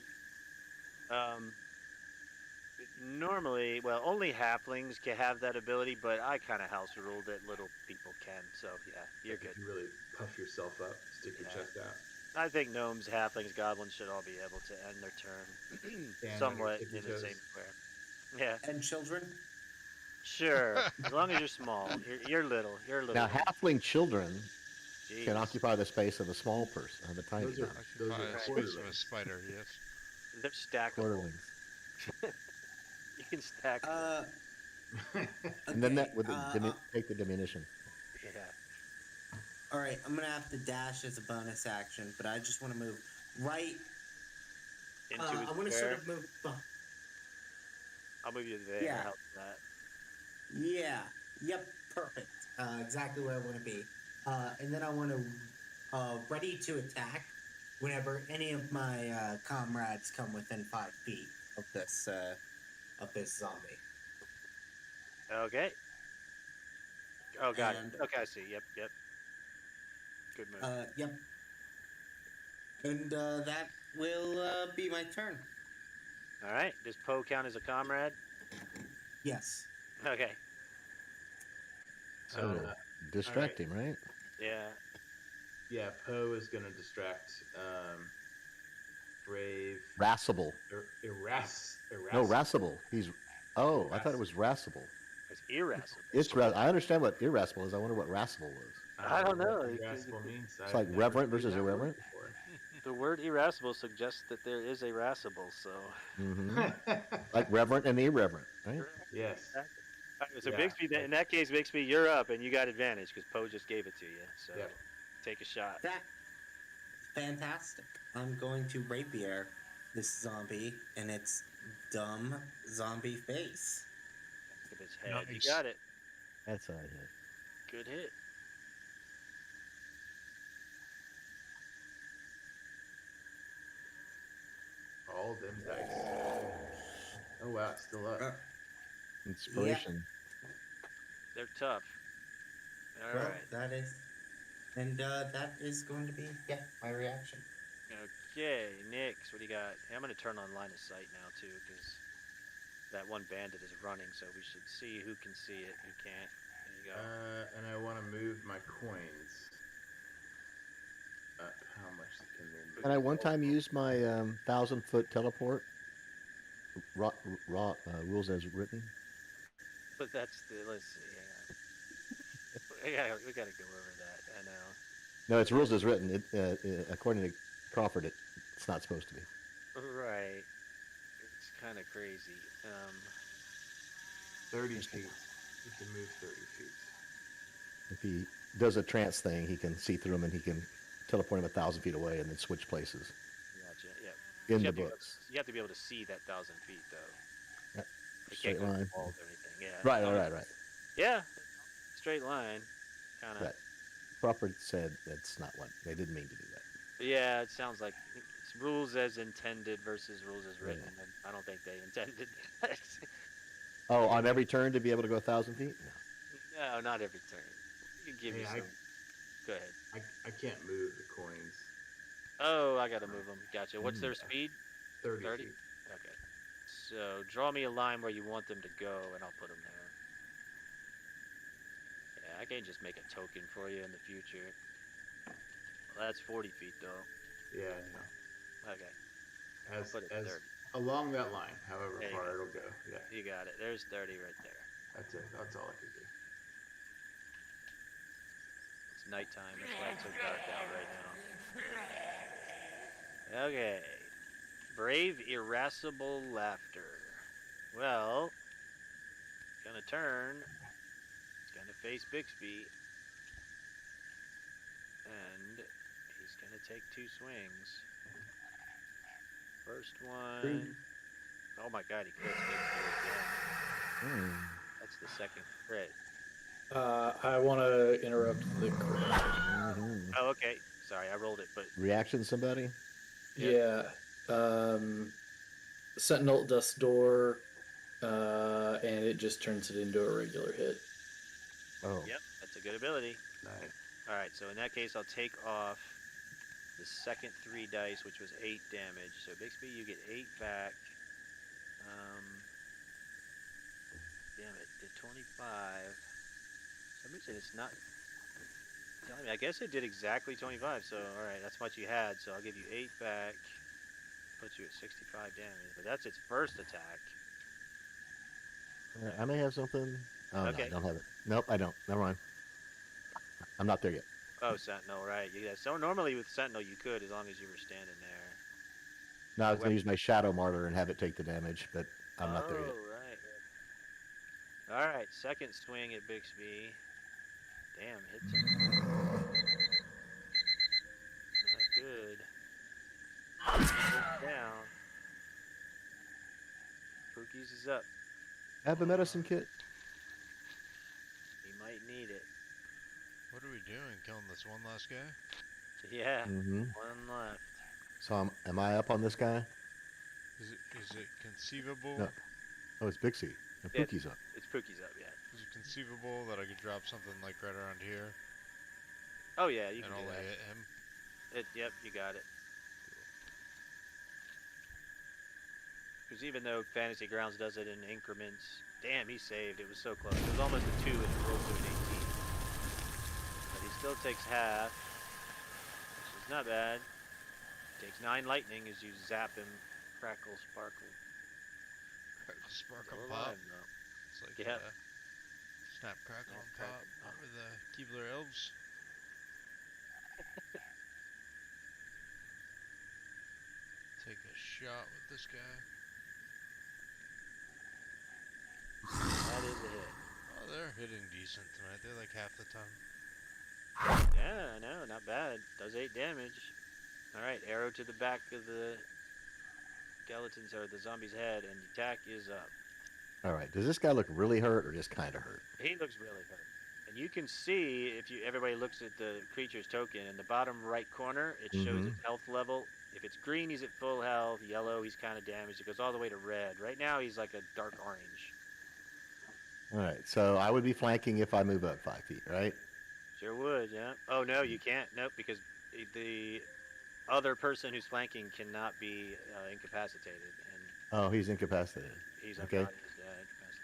Normally, well, only halflings can have that ability, but I kind of house rule that little people can. So yeah, you're good. If you really puff yourself up, stick your Yeah. chest out. I think gnomes, halflings, goblins should all be able to end their turn Stand somewhat on your tippy in the same toes. square. Yeah, And children? sure. As long as you're small, you're little. You're little. Now, halfling children Jeez. can occupy the space of a small person, of a tiny Those are person. those Occupy are a space of a quarterlings. spider, yes. They're stackable. Quarterlings. You can stack them. And then Okay, that would take the diminution. Yeah. All right, I'm gonna have to dash as a bonus action, but I just want to move right. Into I his want to square. sort of move. I'll move you there. Yeah. Help that. Yeah. Yep. Perfect. Exactly where I want to be. And then I want to ready to attack whenever any of my comrades come within 5 feet of this zombie. Okay. Oh, got And- it. Okay, I see. Yep. Good move. Yep. And that will be my turn. All right. Does Poe count as a comrade? Yes. Okay. So distract him, right? Yeah. Yeah, Poe is going to distract brave, Rassable. irascible. No, Rassable. He's. Oh, I thought it was Rassable. It's irascible. I understand what irascible is. I wonder what Rassable was. I don't know. What It could- irascible means. It's I've like never reverent seen versus that word irreverent? before. The word irascible suggests that there is a rassable, so. Mm-hmm. Like reverent and irreverent, right? Yes. All right, so Yeah. Bixby, in that case, Bixby, you're up, and you got advantage because Poe just gave it to you. So Yep. take a shot. That fantastic. I'm going to rapier this zombie in its dumb zombie face. With its head. Nice. You got it. That's how I hit. Good hit. All them dice. Oh wow, it's still up. Inspiration. They're tough. All Well, right. that is going to be my reaction. Okay, Nix, what do you got? Hey, I'm going to turn on line of sight now, too, because that one bandit is running, so we should see who can see it, who can't. There you go. And I want to move my coins up. How much can they move? And I one time used my 1,000-foot teleport. Rules as written. But that's the, let's see, hang on. we gotta go over that, I know. No, it's rules as written. According to Crawford, it's not supposed to be. Right. It's kind of crazy. 30 feet. You can move 30 feet. If he does a trance thing, he can see through them and he can teleport him 1,000 feet away and then switch places Gotcha, yeah. in You the have to be able books. you have to be able to see that 1,000 feet, though. Yep. You Straight can't go line. walls or anything, yeah. Right. Yeah, straight line, kind of. Right. Crawford said that's not what they didn't mean to do that. Yeah, it sounds like it's rules as intended versus rules as written, and I don't think they intended that. Oh, on every turn to be able to go 1,000 feet? No, not every turn. You can give Hey, me some. Go ahead. I can't move the coins. Oh, I gotta move them. Gotcha. What's their speed? 30 30? feet. Okay. So draw me a line where you want them to go, and I'll put them there. Yeah, I can just make a token for you in the future. Well, that's 40 feet, though. Yeah, I know. Okay. As, put it as 30. along that line, however There you far go. it'll go. Yeah, You got it. There's 30 right there. that's it. That's all I could do. It's nighttime. That's why it's so dark out right now. Okay. Brave, irascible laughter. Well, gonna turn. It's gonna face Bixby. And he's gonna take 2 swings. First one. Oh my god, he crits Bixby again. That's the second crit. I want to interrupt the crit. Oh, okay. Sorry, I rolled it, but Reaction, somebody? Yeah. Sentinel Dust Door, and it just turns it into a regular hit. Oh. yep, that's a good ability. Nice. Alright, so in that case, I'll take off the second 3 dice, which was 8 damage. So Bixby, you get 8 back. Damn it, did 25. For some reason it's not telling me. I guess it did exactly 25, so alright, that's what you had. So I'll give you 8 back. Put you at 65 damage. But that's its first attack. I may have something. Oh, Okay. no, I don't have it. Nope, I don't. Never mind. I'm not there yet. Oh, Sentinel, right. Yeah, so normally with Sentinel you could, as long as you were standing there. No, I was going to use my Shadow Martyr and have it take the damage, but I'm not there yet. Oh, right. Alright, second swing at Bixby. Damn, hits him. Not good. Down. Pookies is up. Have a medicine kit. He might need it. What are we doing? Killing this one last guy? Yeah, Mm-hmm. one left. So am I up on this guy? Is it conceivable? No. Oh, it's Bixie. And Yeah. Pookie's up. It's Pookie's up, yeah. Is it conceivable that I could drop something like right around here Oh yeah, you and can do only that. hit him? Yep, you got it. Because even though Fantasy Grounds does it in increments, damn, he saved. It was so close. It was almost a 2 and it rolled to an 18. But he still takes half, which is not bad. Takes 9 lightning as you zap him. Crackle, sparkle. Crackle, sparkle, Still pop. alive, though. It's like Yep. snap, crackle, and Snap, pop crackle, pop. with the Keebler elves. Take a shot with this guy. That is a hit. Oh, they're hitting decent tonight. They're like half the time. Yeah, I know, not bad. Does 8 damage. Alright, arrow to the back of the skeleton's or the zombie's head, and the attack is up. All right. Does this guy look really hurt or just kind of hurt? He looks really hurt. And you can see, if you everybody looks at the creature's token, in the bottom right corner, it shows its health level. If it's green, he's at full health. Yellow, he's kind of damaged. It goes all the way to red. Right now, he's like a dark orange. All right. So I would be flanking if I move up 5 feet, right? Sure would, yeah. Oh, no, you can't. Nope, because the other person who's flanking cannot be incapacitated. And Oh, he's incapacitated. he's Okay. unconscious, yeah,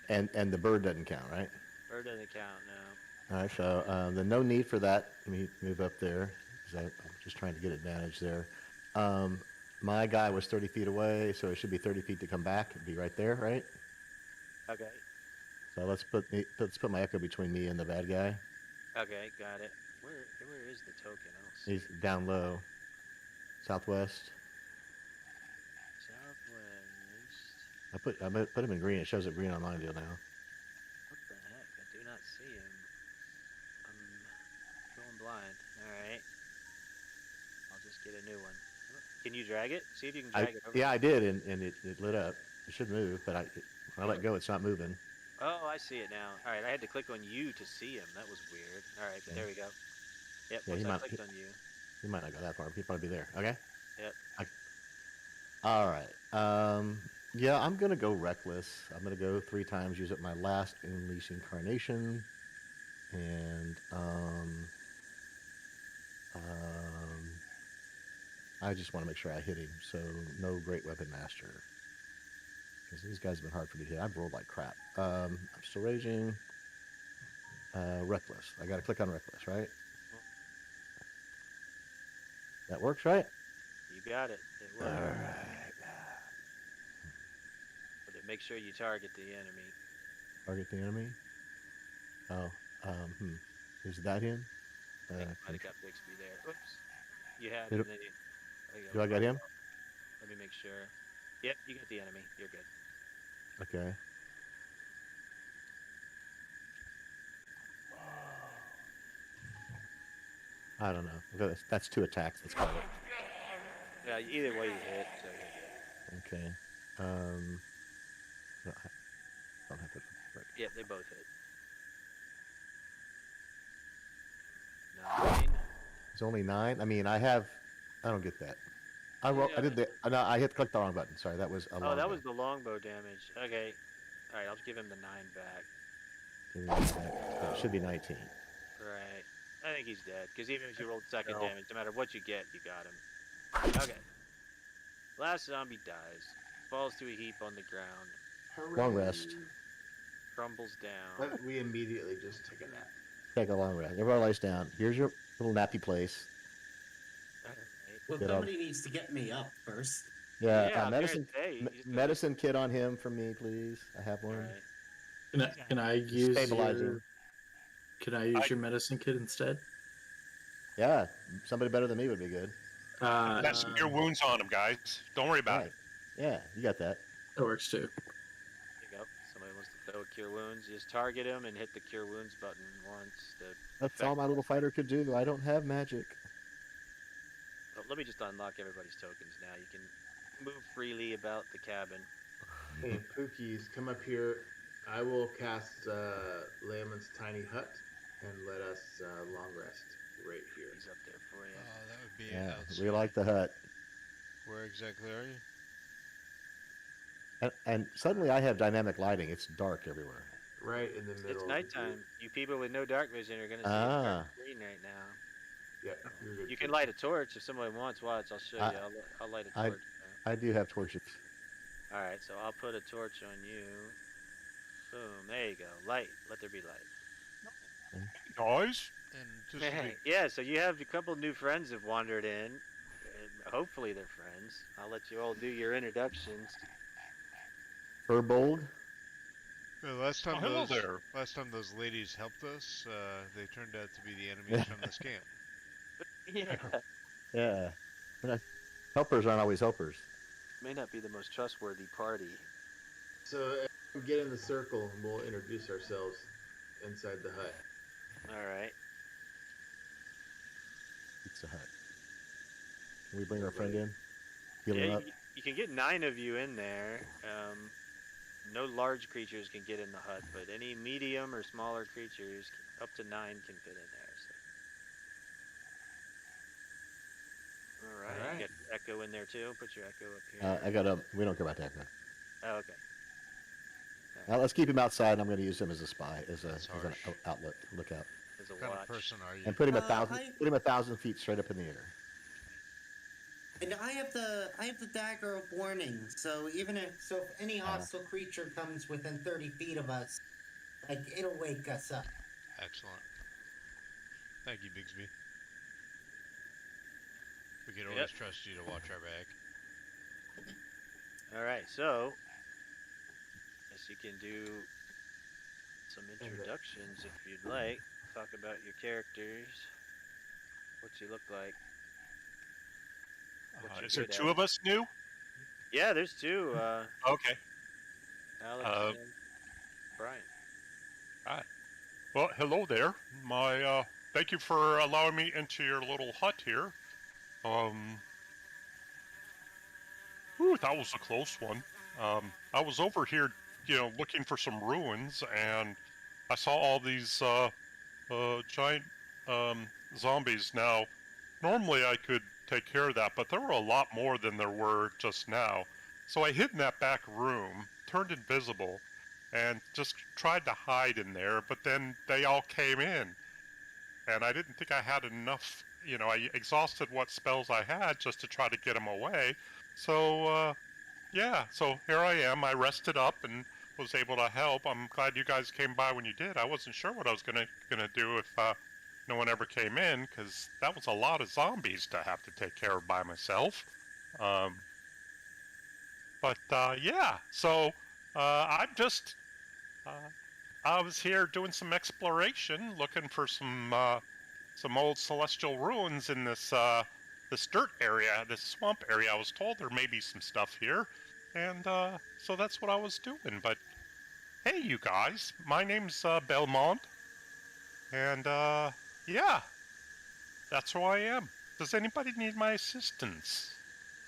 incapacitated. And the bird doesn't count, right? Bird doesn't count, no. All right. So then no need for that. Let me move up there because I'm just trying to get advantage there. My guy was 30 feet away, so it should be 30 feet to come back. It'd be right there, right? Okay. So let's put my echo between me and the bad guy. Okay, got it. Where is the token? I don't see He's down low, southwest. Southwest. I put him in green. It shows it green on my deal now. What the heck? I do not see him. I'm going blind. Alright. I'll just get a new one. Can you drag it? See if you can drag it over. Yeah, I did, and it lit up. It should move, but when I let go, it's not moving. Oh, I see it now. Alright, I had to click on you to see him. That was weird. Alright, but there we go. Yep, Yeah, once I clicked on you. He might not go that far. He'd probably be there. Okay? Yep. All right. Yeah, I'm going to go reckless. I'm going to go 3 times, use up my last Unleash Incarnation. And I just want to make sure I hit him. So no Great Weapon Master. Because these guys have been hard for me to hit. I've rolled like crap. I'm still raging. Reckless. I got to click on Reckless, right? That works, right? You got it. It All worked. right. But make sure you target the enemy. Target the enemy? Oh, is that him? I think I might have got Bixby there. Oops. You had Did him. it- There you go. Do I got him? Let me make sure. Yep, you got the enemy. You're good. Okay. I don't know. That's 2 attacks. Let's call it. Yeah, either way you hit. So you're good. Okay. No, I don't have to. Yep, they both hit. 9. It's only 9. I mean, I don't get that. I did the. No, I clicked the wrong button. Sorry, that was a Oh, that was the longbow damage. Okay. Alright, I'll give him the 9 back. Give me that back. It should be 19. Right. I think he's dead. Because even if you rolled second damage, no matter what you get, you got him. Okay. Last zombie dies. Falls to a heap on the ground. Long rest. Crumbles down. We immediately just take a nap. Take a long rest. Everybody lies down. Here's your little nappy place. Alright. Well, Get somebody needs to get me up first. Yeah, Yeah, medicine. hey, you just go- Medicine kit on him for me, please. I have one. Alright. Can I use Stabilizing. your? Can I use your medicine kit instead? Yeah, somebody better than me would be good. That's your wounds on him, guys. Don't worry about it. Yeah, you got that. That works too. There you go. Somebody wants to throw a cure wounds. You just target him and hit the cure wounds button once. That's all my little fighter could do. I don't have magic. Oh, let me just unlock everybody's tokens now. You can move freely about the cabin. Hey, Pookies, come up here. I will cast Layman's Tiny Hut and let us long rest right here. He's up there for you. Oh, that would be Yeah, outside. we like the hut. Where exactly are you? And suddenly I have dynamic lighting. It's dark everywhere. Right in the middle. It's of the nighttime. group. You people with no dark vision are going to see Ah. dark green right now. Yeah, you're good. You can light a torch if somebody wants. Watch, I'll show you. I'll light a torch. I do have torches. Alright, so I'll put a torch on you. Boom, there you go. Light. Let there be light. Guys, And just to be, Yeah, so you have a couple new friends have wandered in. hopefully they're friends. I'll let you all do your introductions. Furbolg. The last time hello those there. last time those ladies helped us, they turned out to be the enemies from this camp. Yeah. Yeah. We're not- helpers aren't always helpers. May not be the most trustworthy party. So we get in the circle and we'll introduce ourselves inside the hut. All right. Pizza Hut. Can we bring our friend in? Heal Yeah, him up. you can get 9 of you in there. No large creatures can get in the hut, but any medium or smaller creatures, up to 9, can fit in there. So. All right. All right. You got Echo in there too. Put your Echo up here. I got we don't care about that guy. Oh, okay. Let's keep him outside. I'm going to use him as a spy, as That's an harsh. outlet, lookout, There's a What kind watch. of person are you? and put him I- put him 1,000 feet straight up in the air. And I have the dagger of warning. So even if any hostile creature comes within 30 feet of us, like it'll wake us up. Excellent. Thank you, Bigsby. We can always trust you to watch our back. All right. So, guess you can do some introductions if you'd like. Talk about your characters. What you look like. What you're Is there good two at. of us new? Yeah, there's 2. Okay. Alex and Brian. Well, hello there. Thank you for allowing me into your little hut here. Ooh, that was a close one. I was over here, looking for some ruins, and I saw all these giant zombies. Now, normally I could take care of that, but there were a lot more than there were just now. So I hid in that back room, turned invisible, and just tried to hide in there, but then they all came in. And I didn't think I had enough, I exhausted what spells I had just to try to get them away. So, so here I am. I rested up and was able to help. I'm glad you guys came by when you did. I wasn't sure what I was gonna do if no one ever came in, because that was a lot of zombies to have to take care of by myself. So I'm just I was here doing some exploration, looking for some old celestial ruins in this dirt area, this swamp area. I was told there may be some stuff here, and so that's what I was doing. But hey, you guys, my name's Belmont, and that's who I am. Does anybody need my assistance?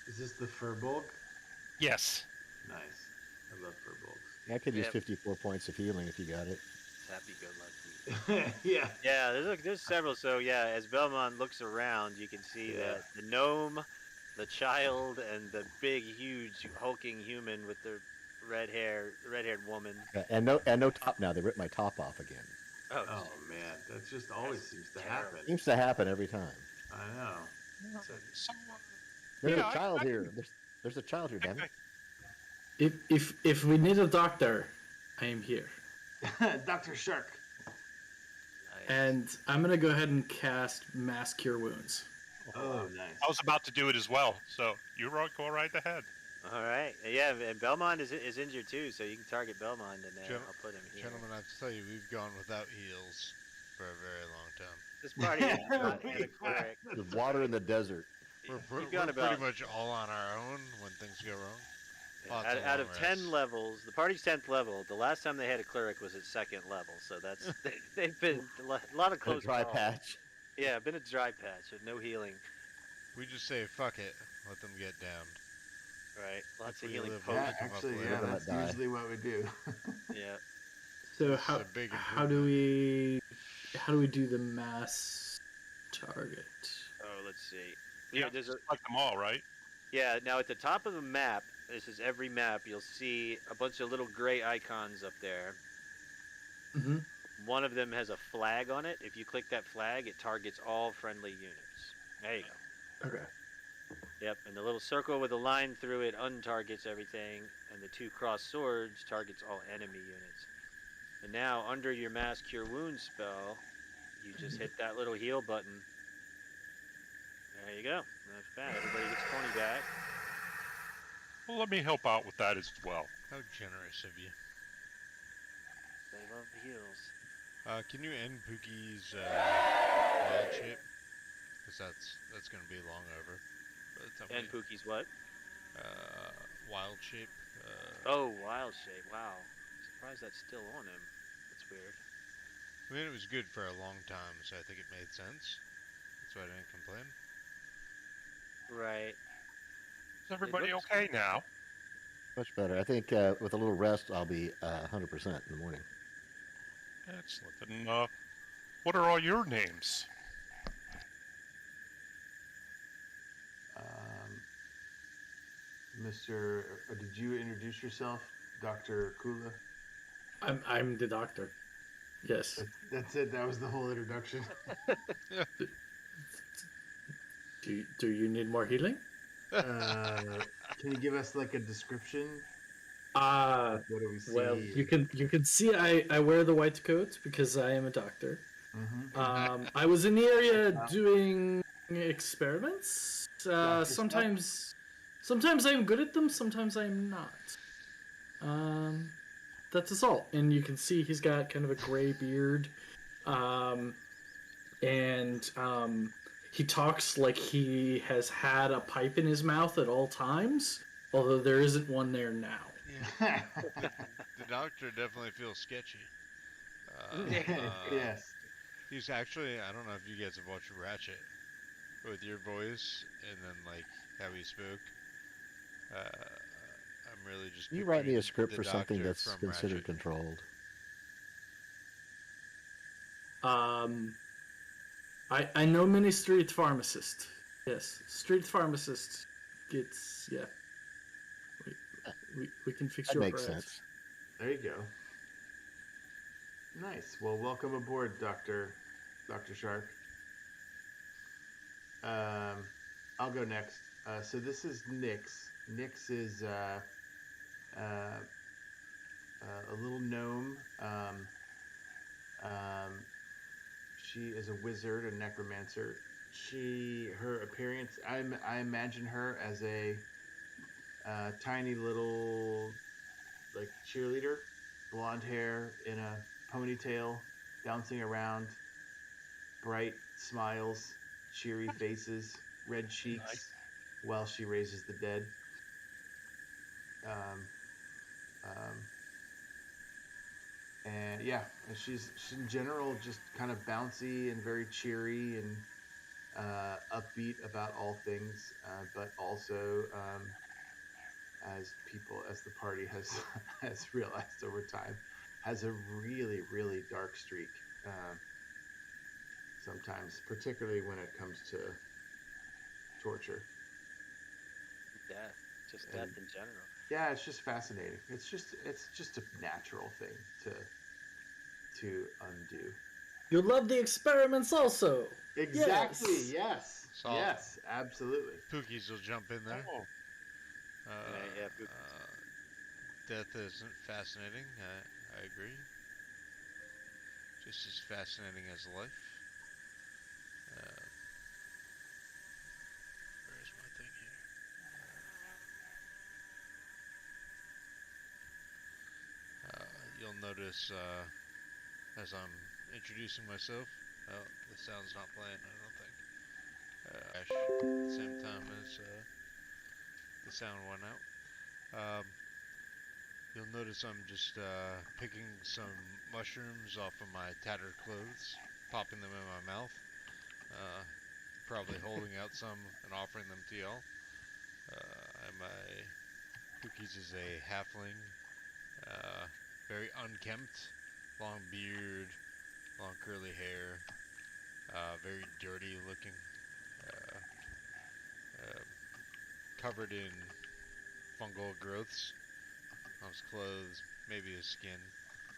Is this the Furbolg? Yes. Nice. I love Furbolgs. I could use Yep. 54 points of healing if you got it. Happy-go-lucky. Yeah. Yeah, there's several. So yeah, as Belmont looks around, you can see that the gnome, the child, and the big, huge, hulking human with the red-haired woman. And no top now. They ripped my top off again. Oh, Oh man, that just always seems to happen. Seems to happen every time. I know. There's Yeah, a child I here. There's a child here, damn it. If we need a doctor, I am here. Dr. Shark. nice. And I'm gonna go ahead and cast Mass Cure Wounds. Oh, nice. I was about to do it as well, so you go right ahead. All right. Yeah, and Belmont is injured too, so you can target Belmont, and then I'll put him here. Gentlemen, I have to tell you, we've gone without heals for a very long time. This party is not had a cleric. There's water in the desert. We're You've gone pretty about much all on our own when things go wrong. Lots out of long 10 rests. levels, the party's 10th level. The last time they had a cleric was at 2nd level, so that's they've been a lot of A close dry calls. patch. Yeah, been a dry patch with no healing. We just say, fuck it, let them get damned. Right, lots If of we healing live potions. long Yeah, come up actually, with yeah, it. that's Die. usually what we do. Yeah. So It's how a big how do we do the mass target? Oh, let's see. Yeah, There's a, like them all, right? yeah. Now at the top of the map, this is every map. You'll see a bunch of little gray icons up there. Mm-hmm. One of them has a flag on it. If you click that flag, it targets all friendly units. There you go. Okay. Yep, and the little circle with a line through it untargets everything, and the 2 crossed swords targets all enemy units. And now, under your Mass Cure Wounds spell, you just hit that little heal button, There you go. That's bad. Everybody gets 20 back. Well, let me help out with that as well. How generous of you. They love the heals. Can you end Pookie's wild shape? Because that's going to be long over. By the time And Pookie's what? wild shape. Oh, wild shape. Wow. Surprised that's still on him. That's weird. I mean, it was good for a long time, so I think it made sense. That's why I didn't complain. Right. Is everybody okay now? Much better. I think with a little rest, I'll be 100% in the morning. Excellent. And what are all your names? Mr. Did you introduce yourself, Dr. Kula? I'm the doctor. Yes. That's it. That was the whole introduction. Do you need more healing? Can you give us like a description? What do we see? Well, you can see I wear the white coat because I am a doctor. Mm-hmm. I was in the area doing experiments. Sometimes I'm good at them. Sometimes I'm not. That's all. And you can see he's got kind of a gray beard. And he talks like he has had a pipe in his mouth at all times, although there isn't one there now. Yeah. the doctor definitely feels sketchy. Yes. He's actually, I don't know if you guys have watched Ratchet with your voice and then like how he spoke. I'm really just. Can you write me a picturing script the for something doctor that's from considered Ratchet. controlled? I know many street pharmacists. Yes, street pharmacists gets we can fix That your makes breath. sense. There you go. Nice. Well, welcome aboard, Dr. Shark. I'll go next. So this is Nyx. Nyx is a little gnome. She is a wizard, a necromancer. Her appearance, I imagine her as a tiny little like cheerleader, blonde hair in a ponytail, bouncing around, bright smiles, cheery faces, red cheeks, while she raises the dead. And yeah, and she's in general just kind of bouncy and very cheery and upbeat about all things, but also as the party has has realized over time, has a really dark streak. Sometimes, particularly when it comes to torture. Death. Just death in general. Yeah, it's just fascinating. It's just a natural thing to undo. You love the experiments also. Exactly. Yes. Solid. Yes. Absolutely. Pookies will jump in there. Oh. Yeah, Death isn't fascinating. I agree. Just as fascinating as life. Where's my thing here? You'll notice as I'm introducing myself. Oh, the sound's not playing. I don't think. At the same time as the sound went out. You'll notice I'm just picking some mushrooms off of my tattered clothes, popping them in my mouth, probably holding out some and offering them to y'all. Cookies is a halfling, very unkempt, long beard, long curly hair, very dirty looking, covered in fungal growths on his clothes, maybe his skin,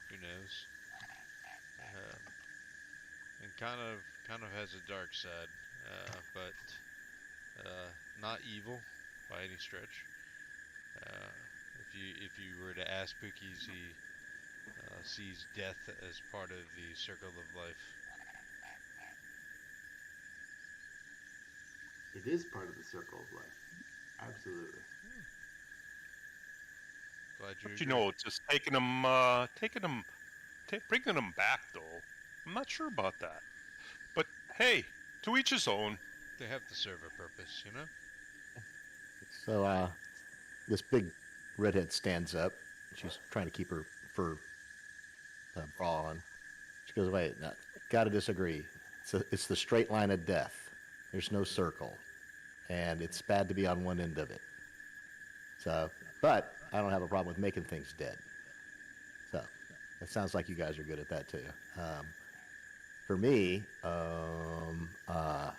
who knows. And kind of has a dark side, but not evil by any stretch. If you were to ask Pookies, he sees death as part of the circle of life. It is part of the circle of life. Absolutely. Glad you But you agree. know, just bringing them back though. I'm not sure about that. But hey, to each his own. They have to serve a purpose, you know? So this big redhead stands up. She's trying to keep her fur bra on. She goes, "Wait, no, gotta disagree. It's the straight line of death. There's no circle, and it's bad to be on one end of it. So, but I don't have a problem with making things dead. So, it sounds like you guys are good at that too. For me, I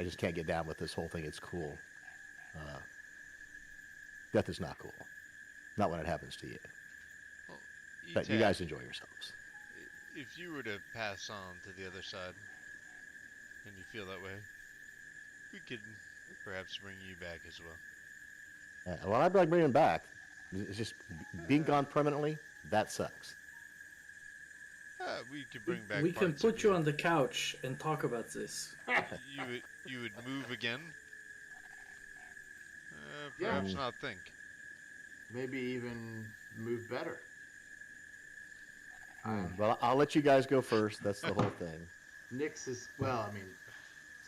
just can't get down with this whole thing. It's cool. Death is not cool. Not when it happens to you. Well, But you Etag, guys enjoy yourselves. if you were to pass on to the other side, and you feel that way, we could perhaps bring you back as well. Well, I'd like bringing back. It's just being gone permanently. That sucks. We could bring back. We can parts of put you on the couch and talk about this. You would move again. Yeah. Perhaps not think. Maybe even move better. Well, I'll let you guys go first. That's the whole thing. Nyx is, well, I mean,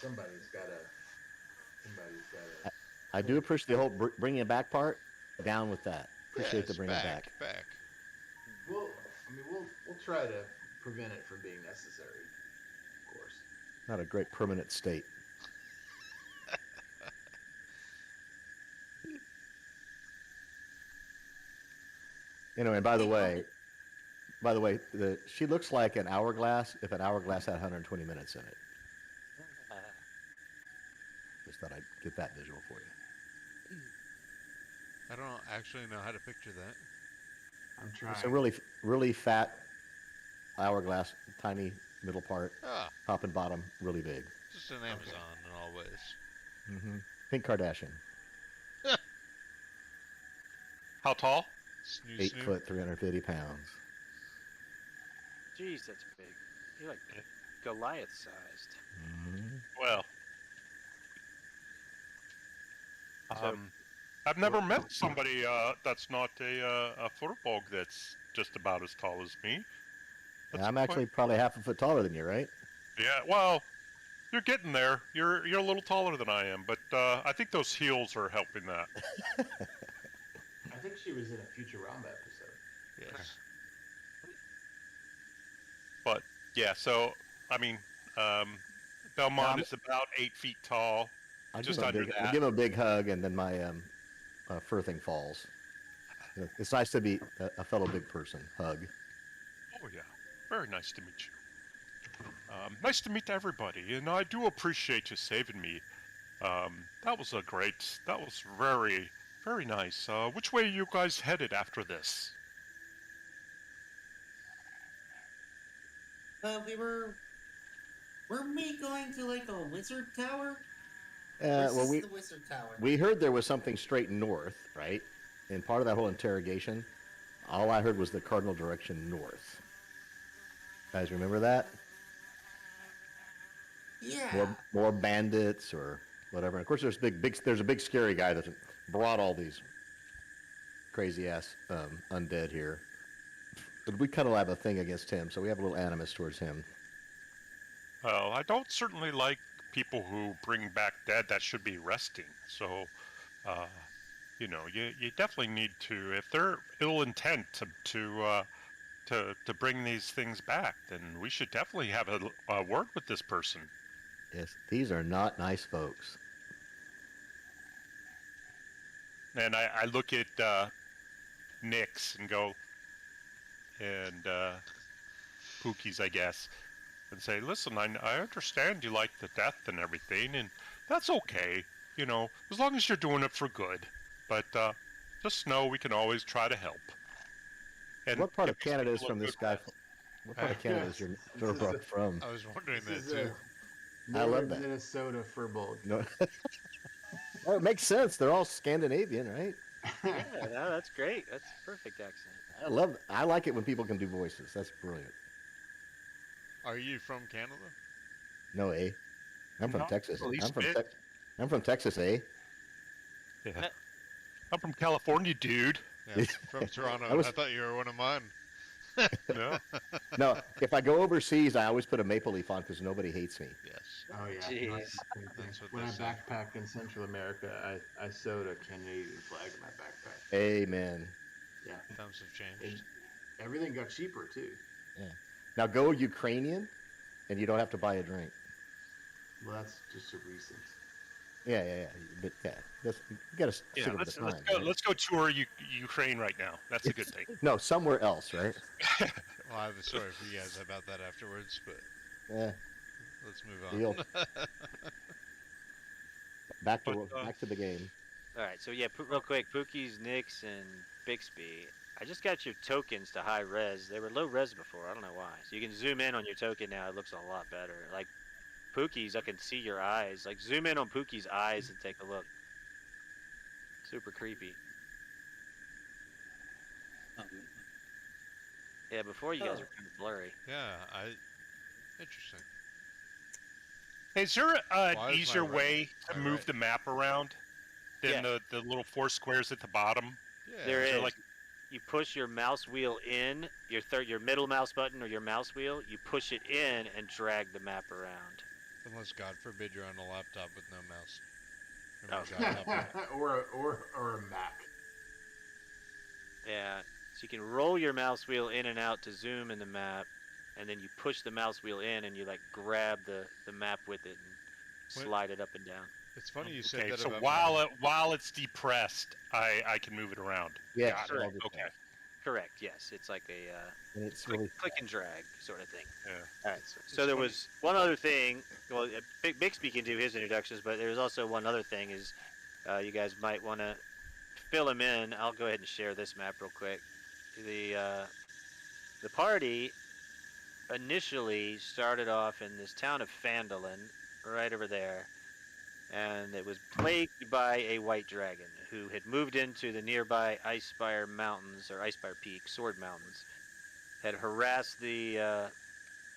somebody's got to. I do appreciate the whole bringing it back part. Down with that. Appreciate the Yes, bringing it back. back. We'll try to prevent it from being necessary, of course. Not a great permanent state. Anyway, by the way, she looks like an hourglass if an hourglass had 120 minutes in it. Just thought I'd get that visual for you. I don't actually know how to picture that. I'm trying. It's a really fat hourglass, tiny middle part, top and bottom, really big. Just an Amazon in all ways. Mm-hmm. Think Kardashian. How tall? 8 foot, 350 pounds. Jeez, that's big. You're like Goliath-sized. Mm-hmm. Well, So- I've never met somebody that's not a furbolg that's just about as tall as me. That's I'm quite- actually probably half a foot taller than you, right? Yeah, well, you're getting there. You're a little taller than I am, but I think those heels are helping that. I think she was in a Futurama episode. Yes. But yeah, so I mean, Belmont is about 8 feet tall. I'll Just give him a under big, that. I'll give him a big hug, and then my fur thing falls. It's nice to be a fellow big person. Hug. Oh yeah, very nice to meet you. Nice to meet everybody, and I do appreciate you saving me. That was very, very nice. Which way are you guys headed after this? Weren't we going to like a wizard tower? Well, This is the wizard tower. we heard there was something straight north, right? And part of that whole interrogation, all I heard was the cardinal direction north. Guys, remember that? Yeah. More bandits or whatever. And of course, there's a big scary guy that brought all these crazy ass undead here. But we kind of have a thing against him, so we have a little animus towards him. Well, I don't certainly like people who bring back dead that should be resting. So, you definitely need to, if they're ill intent to bring these things back, then we should definitely have a word with this person. Yes, these are not nice folks. And I look at Nyx and go, and Pookie's, I guess, and say, listen, I understand you like the death and everything, and that's okay, as long as you're doing it for good. But just know we can always try to help. And What part give of Canada these is people from a this good guy? rest. What part of Canada is your Thorbrook from? I was wondering This that is too. I love Northern that. Minnesota Furbolg. No. Well, it makes sense. They're all Scandinavian, right? Yeah, no, that's great. That's a perfect accent. I like it when people can do voices. That's brilliant. Are you from Canada? No, eh? I'm from Not Texas. the least bit. I'm from Texas, eh? Yeah. I'm from California, dude. Yeah, from Toronto. I was- I thought you were one of mine. No. No, if I go overseas, I always put a maple leaf on because nobody hates me. Yes. Oh yeah. Jeez. No, it's the same thing. That's what When they I say. backpacked in Central America, I sewed a Canadian flag in my backpack. Amen. Yeah. Times have And changed. everything got cheaper too. Now go Ukrainian, and you don't have to buy a drink. Well, that's just a recent. Yeah. But yeah, you gotta stick Yeah, with let's the time. go. right? Let's go tour Ukraine right now. That's a good thing. No, somewhere else, right? Well, I have a story for you guys about that afterwards, but Yeah. let's move on. Deal. Back But, to the game. All right, so yeah, real quick, Pookie's, Nyx, and Bixby. I just got your tokens to high res. They were low res before. I don't know why. So you can zoom in on your token now. It looks a lot better. Like Pookie's, I can see your eyes. Like zoom in on Pookie's eyes and take a look. Super creepy. Yeah, before you guys were kind of blurry. Yeah, interesting. Hey, is there an Why is easier my way right- to my move right- the map around than the little 4 squares at the bottom? Yeah. There there is. like- You push your mouse wheel in, your middle mouse button or your mouse wheel, you push it in and drag the map around. Unless, God forbid, you're on a laptop with no mouse. Oh. Or no laptop. or a Mac. Yeah, so you can roll your mouse wheel in and out to zoom in the map, and then you push the mouse wheel in and you like grab the map with it and What? slide it up and down. It's funny you said Okay, that so about while it's depressed, I can move it around. Yeah. Got I'll it. do Okay. that. Correct, yes. It's like a And it's click, really click and drag sort of thing. Yeah. All right, so there was one other thing. Well, Bixby can do his introductions, but there's also one other thing is you guys might want to fill him in. I'll go ahead and share this map real quick. The party initially started off in this town of Phandalin, right over there, and it was plagued by a white dragon who had moved into the nearby Icespire Mountains, or Icespire Peak, Sword Mountains, had harassed the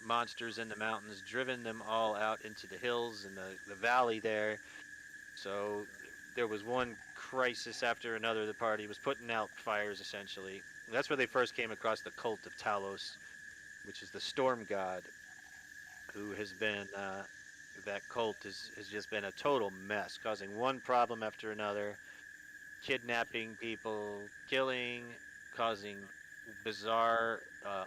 monsters in the mountains, driven them all out into the hills and the valley there. So there was one crisis after another. The party was putting out fires, essentially. And that's where they first came across the cult of Talos, which is the storm god, who has been, that cult has just been a total mess, causing one problem after another, kidnapping people, killing, causing bizarre,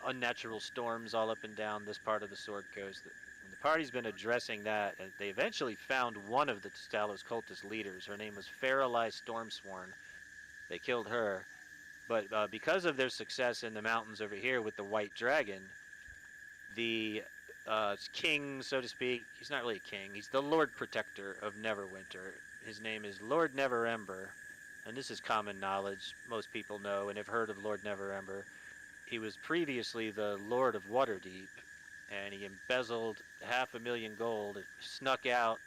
unnatural storms all up and down this part of the Sword Coast. And the party's been addressing that, and they eventually found one of the Talos cultist leaders. Her name was Faralai Stormsworn. They killed her. But because of their success in the mountains over here with the White Dragon, the king, so to speak, he's not really a king, he's the Lord Protector of Neverwinter. His name is Lord Neverember, and this is common knowledge. Most people know and have heard of Lord Neverember. He was previously the Lord of Waterdeep, and he embezzled 500,000 gold, snuck out,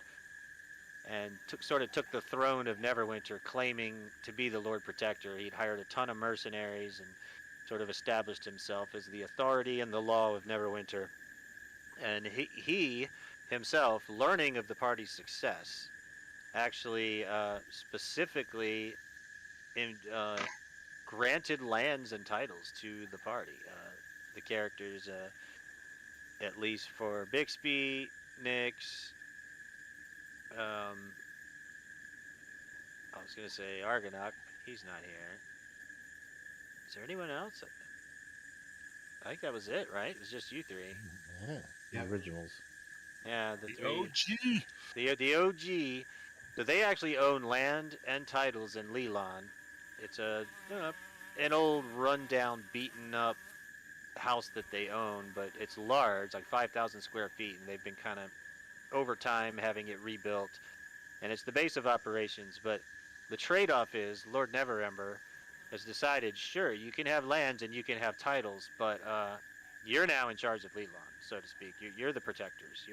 and took the throne of Neverwinter, claiming to be the Lord Protector. He'd hired a ton of mercenaries and sort of established himself as the authority and the law of Neverwinter. And he himself, learning of the party's success, actually specifically granted lands and titles to the party. The characters, at least for Bixby, Nyx, I was going to say Argonaut, he's not here. Is there anyone else? I think that was it, right? It was just you three. yeah, Yep. the originals. Yeah, the The three. OG. The OG. So they actually own land and titles in Leland. It's an old, rundown, beaten up house that they own, but it's large, like 5,000 square feet, and they've been kind of over time having it rebuilt. And it's the base of operations, but the trade-off is Lord Neverember has decided, sure, you can have lands and you can have titles, but you're now in charge of Leland, so to speak. You're the protectors.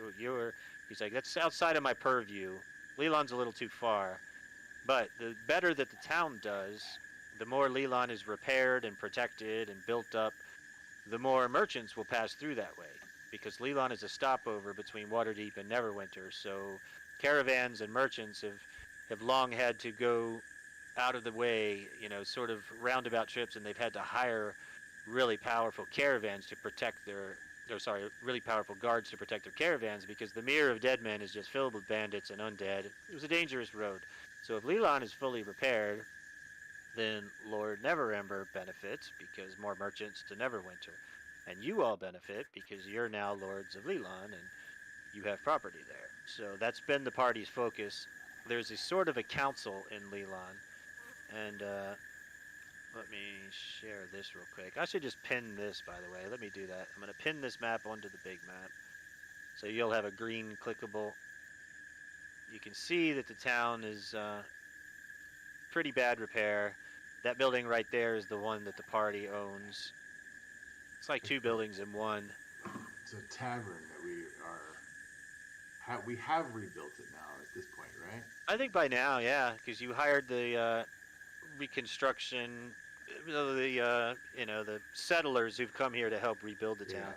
He's like, that's outside of my purview. Leland's a little too far. But the better that the town does, the more Leland is repaired and protected and built up, the more merchants will pass through that way. because Leland is a stopover between Waterdeep and Neverwinter. So caravans and merchants have long had to go out of the way, sort of roundabout trips, and they've had to hire really powerful caravans to protect really powerful guards to protect their caravans, because the Mirror of Dead Men is just filled with bandits and undead. It was a dangerous road. So if Leland is fully repaired, then Lord Neverember benefits because more merchants to Neverwinter. And you all benefit because you're now Lords of Leland and you have property there. So that's been the party's focus. There's a sort of a council in Leland, and let me share this real quick. I should just pin this, by the way. Let me do that. I'm going to pin this map onto the big map. So you'll have a green clickable. You can see that the town is pretty bad repair. That building right there is the one that the party owns. It's like two buildings in one. It's a tavern that we have rebuilt it now at this point, right? I think by now, yeah, because you hired the reconstruction, the settlers who've come here to help rebuild the town.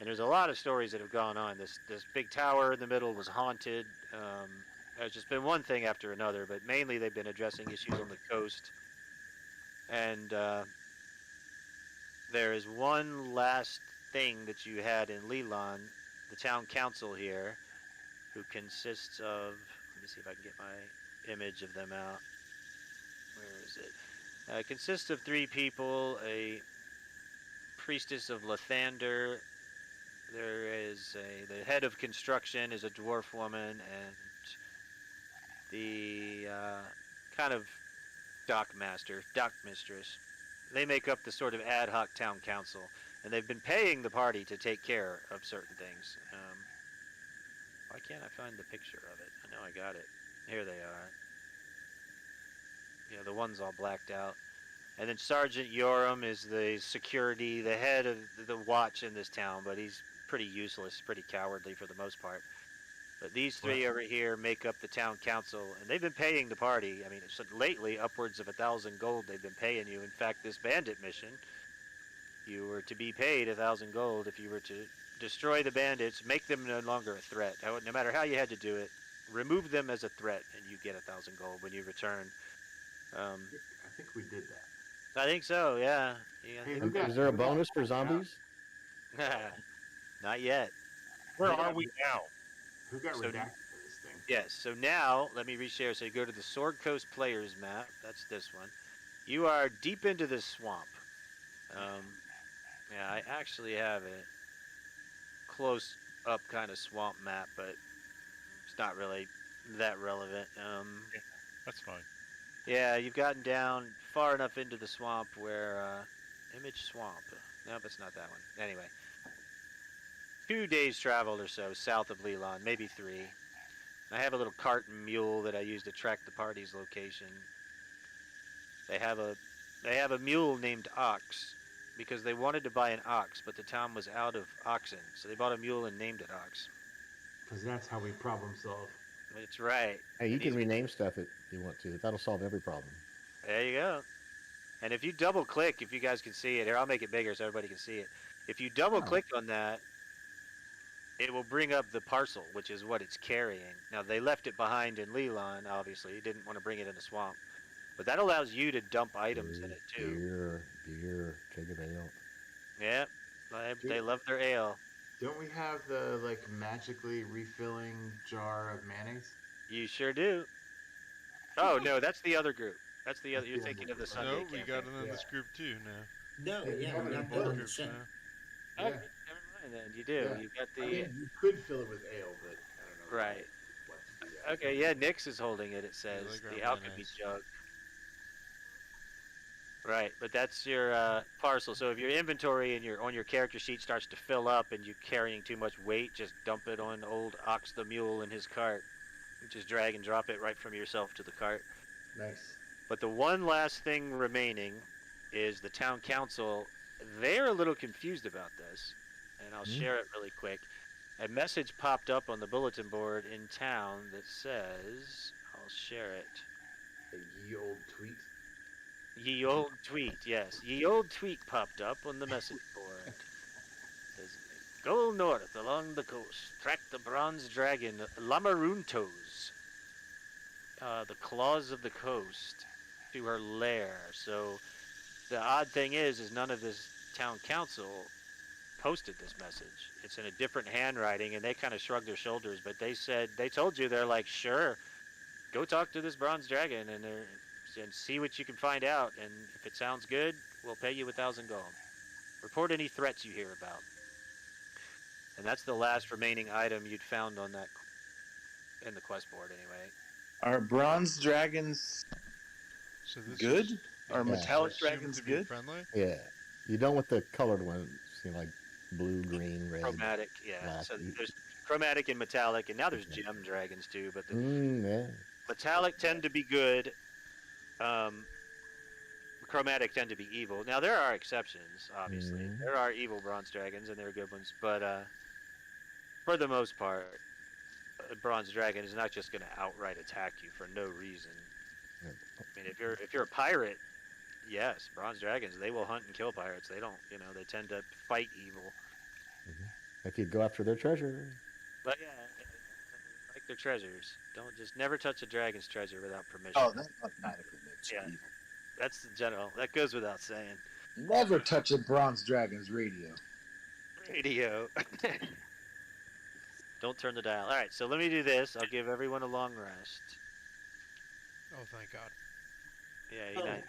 And there's a lot of stories that have gone on. This big tower in the middle was haunted. There's just been one thing after another, but mainly they've been addressing issues on the coast. And there is one last thing that you had in Leland, the town council here, who consists of, let me see if I can get my image of them out. Where is it? It consists of 3 people, a priestess of Lathander. There is the head of construction is a dwarf woman, and the kind of dock mistress. They make up the sort of ad hoc town council, and they've been paying the party to take care of certain things. Why can't I find the picture of it? I know I got it. Here they are. The one's all blacked out. And then Sergeant Yoram is the security, the head of the watch in this town, but he's pretty useless, pretty cowardly for the most part. But these 3 over here make up the town council, and they've been paying the party. I mean, lately, upwards of 1,000 gold they've been paying you. In fact, this bandit mission, you were to be paid 1,000 gold if you were to destroy the bandits, make them no longer a threat. No matter how you had to do it, remove them as a threat, and you get 1,000 gold when you return. I think we did that. I think so, yeah. Hey, Is there a bonus for zombies? Not yet. Where are we now? Who got redacted for this thing? Yes, so now, let me reshare. So you go to the Sword Coast Players map. That's this one. You are deep into this swamp. Yeah, I actually have a close-up kind of swamp map, but it's not really that relevant. Yeah, that's fine. Yeah, you've gotten down far enough into the swamp where, Image Swamp. Nope, it's not that one. Anyway. 2 days travel or so south of Leland, maybe 3. I have a little cart and mule that I use to track the party's location. They have a mule named Ox because they wanted to buy an ox, but the town was out of oxen, so they bought a mule and named it Ox. Because that's how we problem solve. That's right. Hey, you can rename stuff if you want to. That'll solve every problem. There you go. And if you double click, if you guys can see it, here, I'll make it bigger so everybody can see it. If you double click on that, it will bring up the parcel, which is what it's carrying. Now, they left it behind in Leland, obviously. You didn't want to bring it in the swamp. But that allows you to dump items in it, too. Beer, keg of ale. Yeah, they love their ale. Don't we have the, magically refilling jar of mayonnaise? You sure do. Oh, no, that's the other group. That's the other. You're thinking of the Sunday No, we campaign. got it in this group too now. No, Yeah, yeah, you we have got it in that on both the Groups ship. now. Okay, Yeah. never mind then. You do. Yeah. You got the I mean, you could fill it with ale, but I don't know. right. What to do that. Okay, yeah, Nyx is holding it. It says like the our alchemy mayonnaise. jug. Right, but that's your parcel. So if your inventory and on your character sheet starts to fill up and you're carrying too much weight, just dump it on old Ox the mule in his cart. Just drag and drop it right from yourself to the cart. Nice. But the one last thing remaining is the town council. They're a little confused about this, and I'll share it really quick. A message popped up on the bulletin board in town that says, I'll share it. A ye old tweet. Ye old tweet, yes. Ye old tweet popped up on the message board. Says, Go north along the coast. Track the bronze dragon Lamaruntos, the claws of the coast, to her lair. So the odd thing is none of this town council posted this message. It's in a different handwriting, and they kind of shrugged their shoulders. But they told you, they're like, sure, go talk to this bronze dragon and see what you can find out. And if it sounds good, we'll pay you 1,000 gold. Report any threats you hear about. And that's the last remaining item you'd found on that in the quest board, anyway. Are bronze dragons So this good? is- Are is metallic assumed dragons to be good? friendly? Yeah. You don't with the colored ones, like blue, green, red. Chromatic, yeah. black. So there's chromatic and metallic, and now there's gem dragons too. But the Yeah. metallic tend to be good. Chromatic tend to be evil. Now there are exceptions, obviously. Mhm. There are evil bronze dragons, and there are good ones. But for the most part, a bronze dragon is not just going to outright attack you for no reason. Yeah. I mean, if you're a pirate, yes, bronze dragons, they will hunt and kill pirates. They don't, they tend to fight evil. If you go after their treasure. But yeah, like their treasures. Don't just never touch a dragon's treasure without permission. Oh, that automatically makes you Yeah. evil. That's the general. That goes without saying. Never touch a bronze dragon's radio. Radio. Don't turn the dial. All right, so let me do this. I'll give everyone a long rest. Oh, thank God. Yeah, Oh, Unite.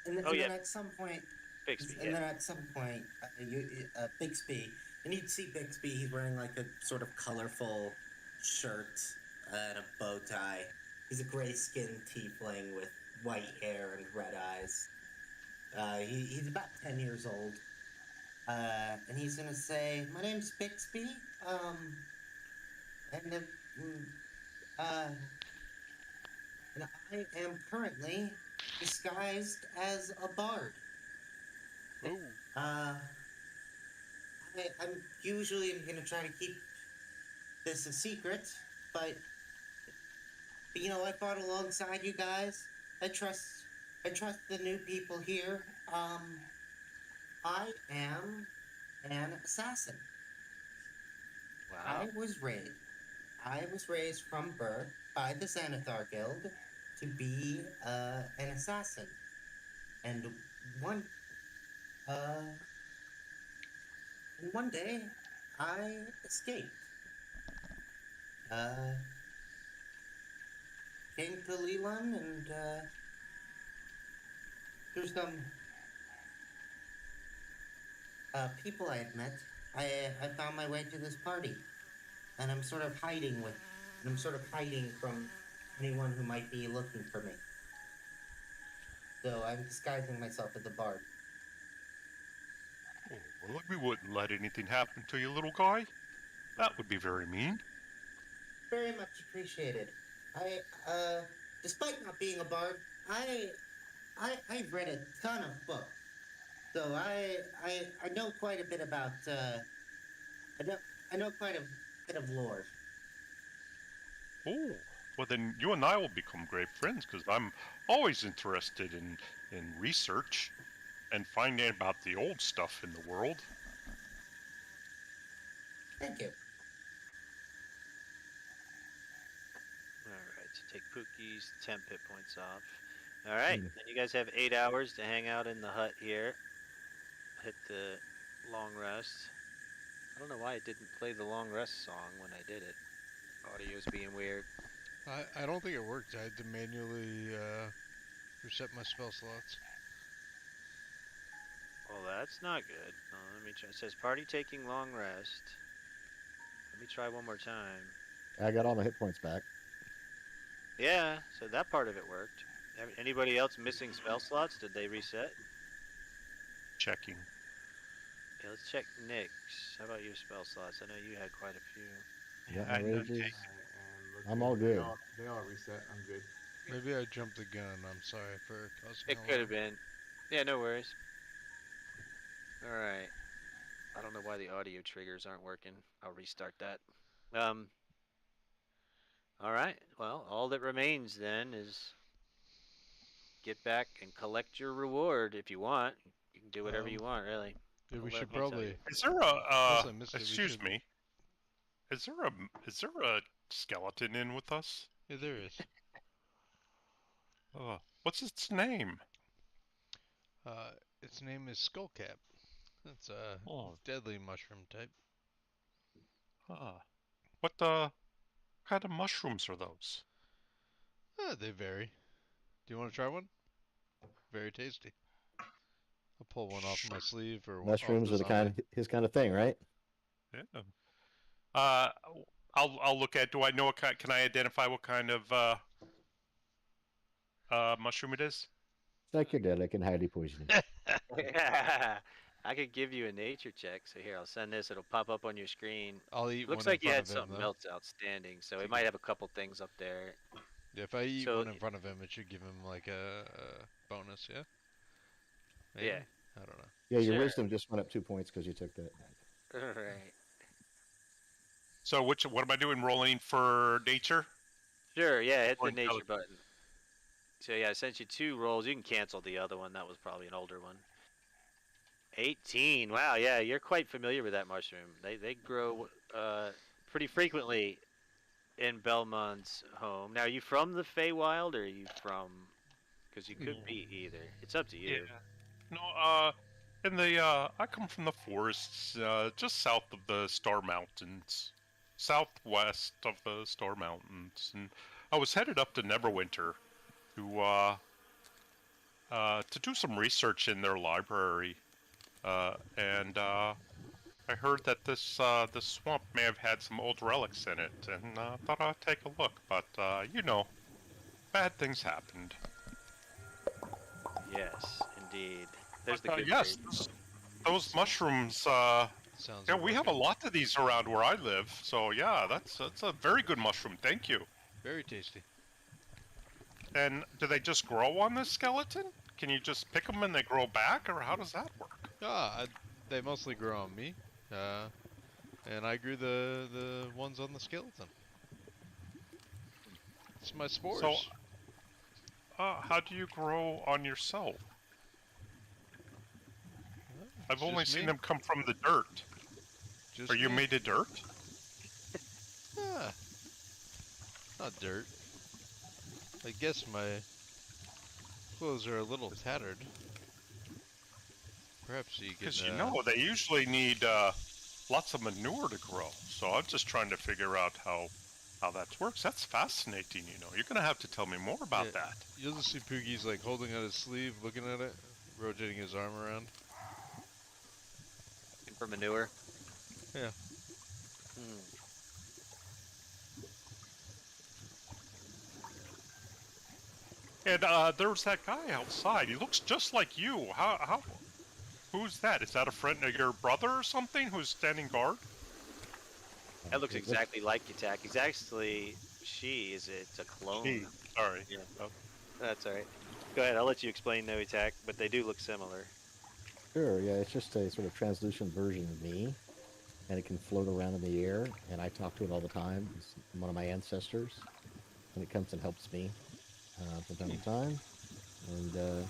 and yeah. then at some point, Bixby, and then at some point, Bixby, and you'd see Bixby. He's wearing like a sort of colorful shirt and a bow tie. He's a gray-skinned tiefling with white hair and red eyes. He's about 10 years old. And he's gonna say, "My name's Bixby. And I am currently disguised as a bard. Ooh. I'm usually gonna try to keep this a secret, but I fought alongside you guys. I trust the new people here. I am an assassin. Wow. I was raised from birth by the Xanathar Guild to be an assassin. And one day I escaped. Came to Leland and through some people I had met, I found my way to this party, and I'm sort of hiding from anyone who might be looking for me. So I'm disguising myself as a bard. Oh, well, we wouldn't let anything happen to you, little guy. That would be very mean. Very much appreciated. Despite not being a bard, I've read a ton of books. So I know quite a bit about I know quite a bit of lore. Oh, well then you and I will become great friends because I'm always interested in research and finding about the old stuff in the world. Thank you. Alright, so take Pookie's temp hit points off. Alright, then you guys have 8 hours to hang out in the hut here. Hit the long rest. I don't know why it didn't play the long rest song when I did it. Audio's being weird. I don't think it worked. I had to manually reset my spell slots. Well, that's not good. Let me try. It says party taking long rest. Let me try one more time. I got all my hit points back. Yeah, so that part of it worked. Anybody else missing spell slots? Did they reset? Checking. Yeah, let's check Nick's. How about your spell slots? I know you had quite a few. Yeah, I my know, rages. Jake. I'm all good. They all reset. I'm good. Maybe I jumped the gun. I'm sorry for causing It could have been. Yeah, no worries. Alright. I don't know why the audio triggers aren't working. I'll restart that. Alright, well, all that remains then is get back and collect your reward if you want. You can do whatever you want, really. Yeah, we Let should me tell probably. you. Is there Unless I missed it, we excuse should- me? Is there a skeleton in with us? Yeah, there is. What's its name? Its name is Skullcap. It's a Oh, deadly mushroom type. what kind of mushrooms are those? They vary. Do you want to try one? Very tasty. I'll pull one off my sleeve or one off Mushrooms the are the zombie. his kind of thing, right? Yeah. I'll look at. Do I know what kind? Can I identify what kind of mushroom it is? Psychedelic and highly poisonous. I could give you a nature check. So here, I'll send this. It'll pop up on your screen. I'll eat Looks one like in you front had of him, something though. else outstanding. So it might have a couple things up there. Yeah, if I eat So- one in front of him, it should give him like a bonus, yeah? Maybe? Yeah. I don't know. Yeah, your Sure. wisdom just went up 2 points because you took that. Right. So what am I doing? Rolling for nature? Sure. Yeah. Hit Or the nature intelligence. button. So yeah, I sent you 2 rolls. You can cancel the other one. That was probably an older one. 18. Wow. Yeah, you're quite familiar with that mushroom. They grow pretty frequently in Belmont's home. Now, are you from the Feywild or are you from? Because you could be either. It's up to you. No, I come from the forests, just south of the Star Mountains, southwest of the Star Mountains, and I was headed up to Neverwinter to do some research in their library, and I heard that this swamp may have had some old relics in it, and thought I'd take a look. But bad things happened. Yes, indeed. There's the But, good yes, news. those mushrooms. Sounds Yeah, we have a working. lot of these around where I live. So yeah, that's a very good mushroom. Thank you. Very tasty. And do they just grow on this skeleton? Can you just pick them and they grow back, or how does that work? They mostly grow on me. And I grew the ones on the skeleton. It's my spores. So, how do you grow on yourself? I've It's only just seen me. them come from the dirt. Just Are you me. made of dirt? Not dirt. I guess my clothes are a little tattered. Perhaps you can. Because they usually need lots of manure to grow. So I'm just trying to figure out how that works. That's fascinating. You're gonna have to tell me more about Yeah. that. You'll just see Poogie's like holding out his sleeve, looking at it, rotating his arm around. For manure. Yeah. Hmm. And there's that guy outside. He looks just like you. How? Who's that? Is that a friend of your brother or something who's standing guard? That looks exactly like Yatak. He's actually it's a clone. He. Sorry. Yeah. Oh. That's all right. Go ahead. I'll let you explain no Yatak, but they do look similar. Sure, yeah, it's just a sort of translucent version of me, and it can float around in the air, and I talk to it all the time. It's one of my ancestors, and it comes and helps me from time to time. And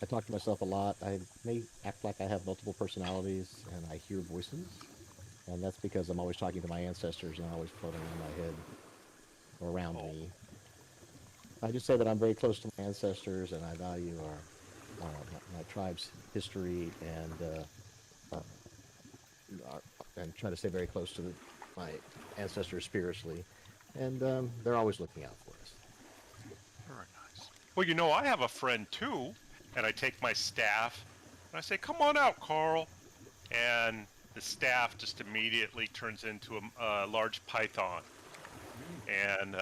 I talk to myself a lot. I may act like I have multiple personalities, and I hear voices, and that's because I'm always talking to my ancestors, and they're always floating around my head or around me. I just say that I'm very close to my ancestors, and I value my tribe's history, and try to stay very close to my ancestors spiritually, and they're always looking out for us. Very nice. Well, I have a friend too, and I take my staff, and I say, "Come on out, Carl," and the staff just immediately turns into a large python, and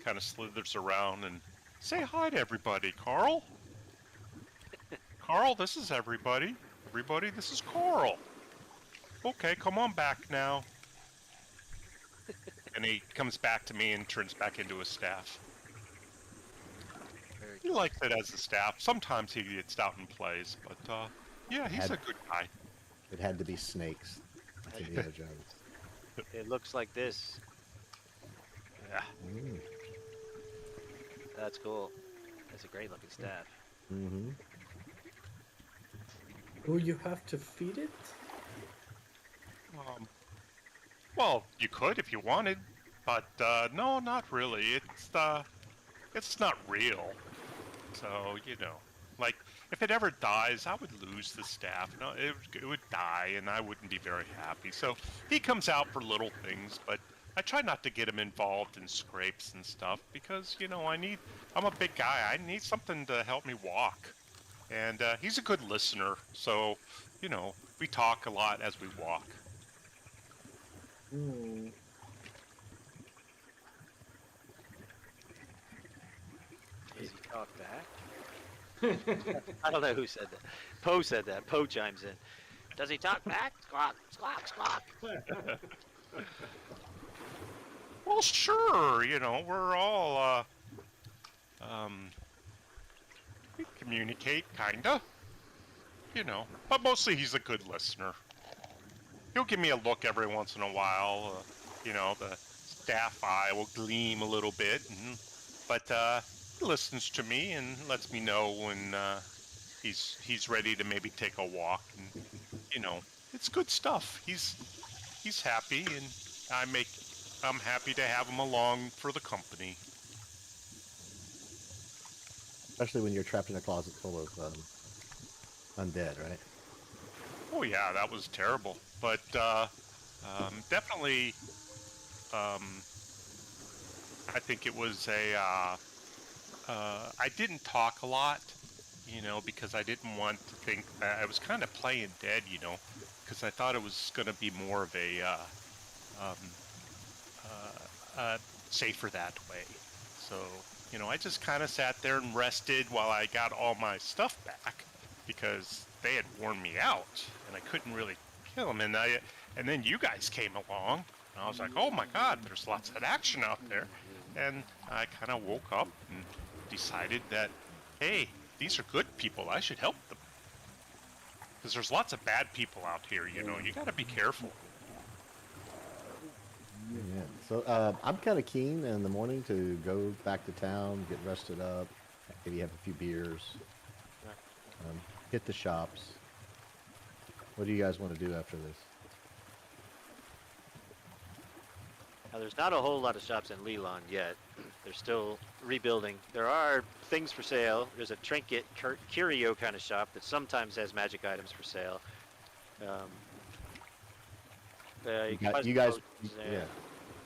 kind of slithers around and say hi to everybody, Carl. Carl, this is everybody. Everybody, this is Carl. Okay, come on back now. And he comes back to me and turns back into a staff. He likes it as a staff. Sometimes he gets out and plays, but yeah, he's a good guy. It had to be snakes. That's Indiana Jones. It looks like this. Yeah. Mm. That's cool. That's a great looking staff. Mm-hmm. Oh, you have to feed it? Well, you could if you wanted, but no, not really. It's not real. So like if it ever dies, I would lose the staff. No, it would die, and I wouldn't be very happy. So he comes out for little things, but I try not to get him involved in scrapes and stuff because I'm a big guy. I need something to help me walk, and he's a good listener. So we talk a lot as we walk. Hmm. Does he talk back? I don't know who said that. Poe said that. Poe chimes in. Does he talk back? Squawk, squawk, squawk. Well, sure. We're all we communicate, kinda. But mostly he's a good listener. He'll give me a look every once in a while. The staff eye will gleam a little bit, but he listens to me and lets me know when he's ready to maybe take a walk. And it's good stuff. He's happy, and I'm happy to have him along for the company. Especially when you're trapped in a closet full of undead, right? Oh yeah, that was terrible. But definitely, I think it was I didn't talk a lot, because I didn't want to think I was kind of playing dead, because I thought it was going to be more of a safer that way. So, I just kind of sat there and rested while I got all my stuff back because they had worn me out and I couldn't really kill them. And then you guys came along and I was like, oh my God, there's lots of action out there. And I kind of woke up and decided that, hey, these are good people. I should help them. Because there's lots of bad people out here, you got to be careful. Yeah. So I'm kind of keen in the morning to go back to town, get rested up, maybe have a few beers, hit the shops. What do you guys want to do after this? Now, there's not a whole lot of shops in Leland yet. They're still rebuilding. There are things for sale. There's a trinket curio kind of shop that sometimes has magic items for sale. You guys, yeah.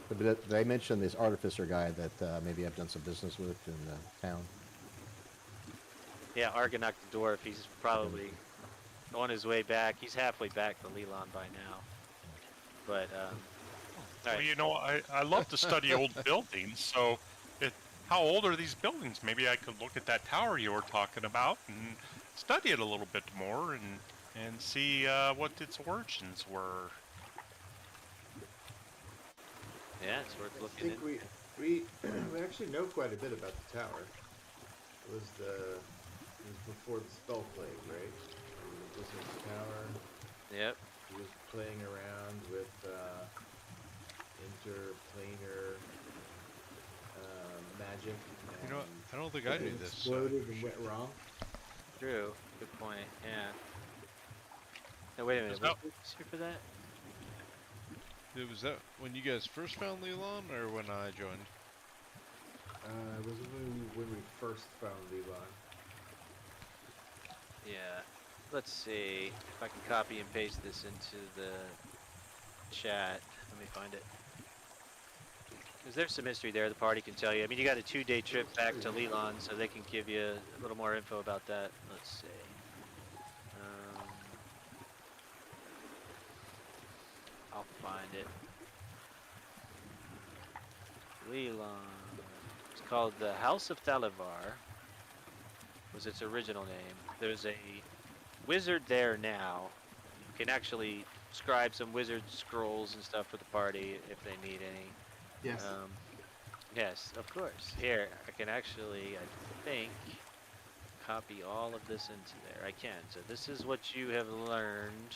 But they mentioned this artificer guy that maybe I've done some business with in town. Yeah, Argonaut the dwarf. He's probably on his way back. He's halfway back to Leland by now. But Well, right. I love to study old buildings, so how old are these buildings? Maybe I could look at that tower you were talking about and study it a little bit more and see what its origins were. Yeah, it's worth I looking think at. we actually know quite a bit about the tower. It was before the spell plague, right? This was the tower. Yep. He was playing around with interplanar magic. You know what? I don't think I knew this. Exploded and went wrong. True. Good point. Yeah. No, wait a minute. that- Was here for that? Was that when you guys first found Leland, or when I joined? It was when we first found Leland. Yeah. Let's see if I can copy and paste this into the chat. Let me find it. Because there's some history there the party can tell you. I mean, you got a 2-day trip back to Leland, so they can give you a little more info about that. Let's see. I'll find it. Leland. It's called the House of Thalivar. Was its original name. There's a wizard there now. You can actually scribe some wizard scrolls and stuff for the party if they need any. Yes. Yes, of course. Here, I can actually, I think, copy all of this into there. I can. So this is what you have learned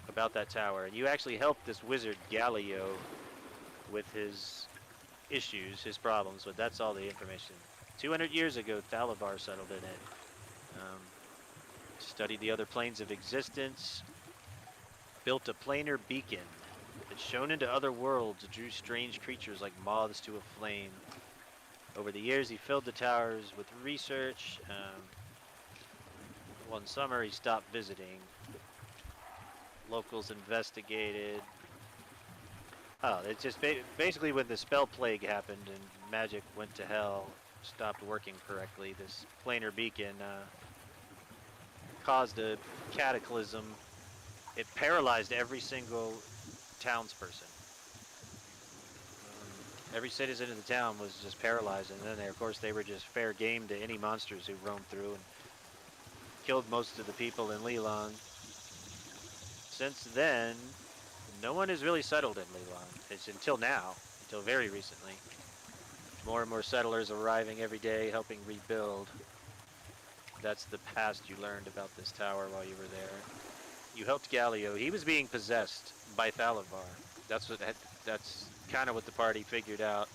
about that tower. And you actually helped this wizard Galileo with his issues, his problems, but that's all the information. 200 years ago, Thalivar settled in it. studied the other planes of existence, built a planar beacon that shone into other worlds, drew strange creatures like moths to a flame. Over the years, he filled the towers with research. One summer, he stopped visiting. Locals investigated. Oh, it's just basically when the spell plague happened and magic went to hell, stopped working correctly, this planar beacon caused a cataclysm. It paralyzed every single townsperson. Every citizen in the town was just paralyzed, and then of course they were just fair game to any monsters who roamed through and killed most of the people in Lelon. Since then, no one has really settled in Lelon. It's until now, until very recently. More and more settlers arriving every day, helping rebuild. That's the past you learned about this tower while you were there. You helped Galio. He was being possessed by Thalavar. That's kind of what the party figured out.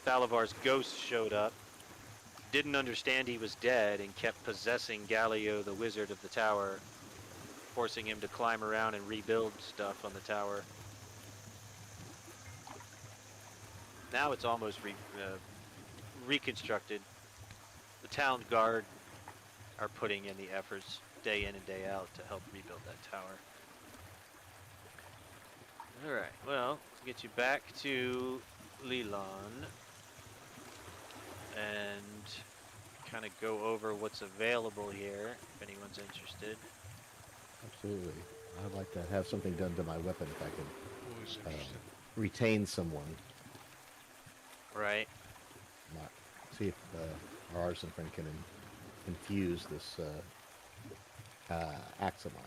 Thalavar's ghost showed up, didn't understand he was dead, and kept possessing Galio, the wizard of the tower, forcing him to climb around and rebuild stuff on the tower. Now it's almost reconstructed. The town guard are putting in the efforts day in and day out to help rebuild that tower. Alright, well, let's get you back to Lelon and kind of go over what's available here, if anyone's interested. Absolutely. I'd like to have something done to my weapon if I Always can interesting. retain someone. Right. Not see if our artisan friend can infuse this axe of mine.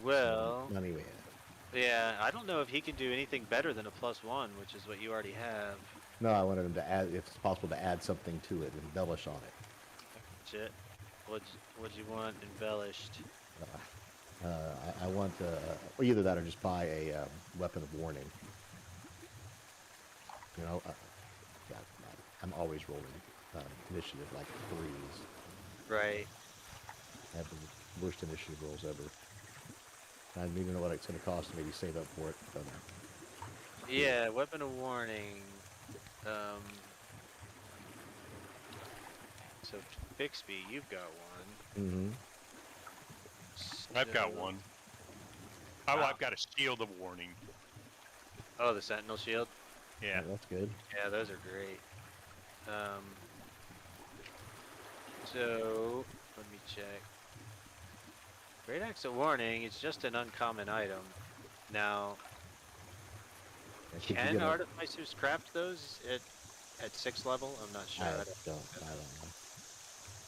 Well, Money we have. yeah, I don't know if he can do anything better than a +1, which is what you already have. No, I wanted him to add, if it's possible, to add something to it, embellish on it. Shit. What'd you want embellished? I want either that or just buy a weapon of warning. You know, yeah, I'm always rolling initiative like 3s. Right. I have the worst initiative rolls ever. I don't even know what it's going to cost to maybe save up for it. But, Yeah, weapon of warning. So Bixby, you've got one. mm-hmm. I've got So- one. Oh, I've got a shield of warning. Oh, the Sentinel Shield? Yeah. That's good. Yeah, those are great. So, let me check. Great Axe of Warning, it's just an uncommon item. Now, And could you can get a- artificers craft those at 6th level? I'm not sure. I I don't know.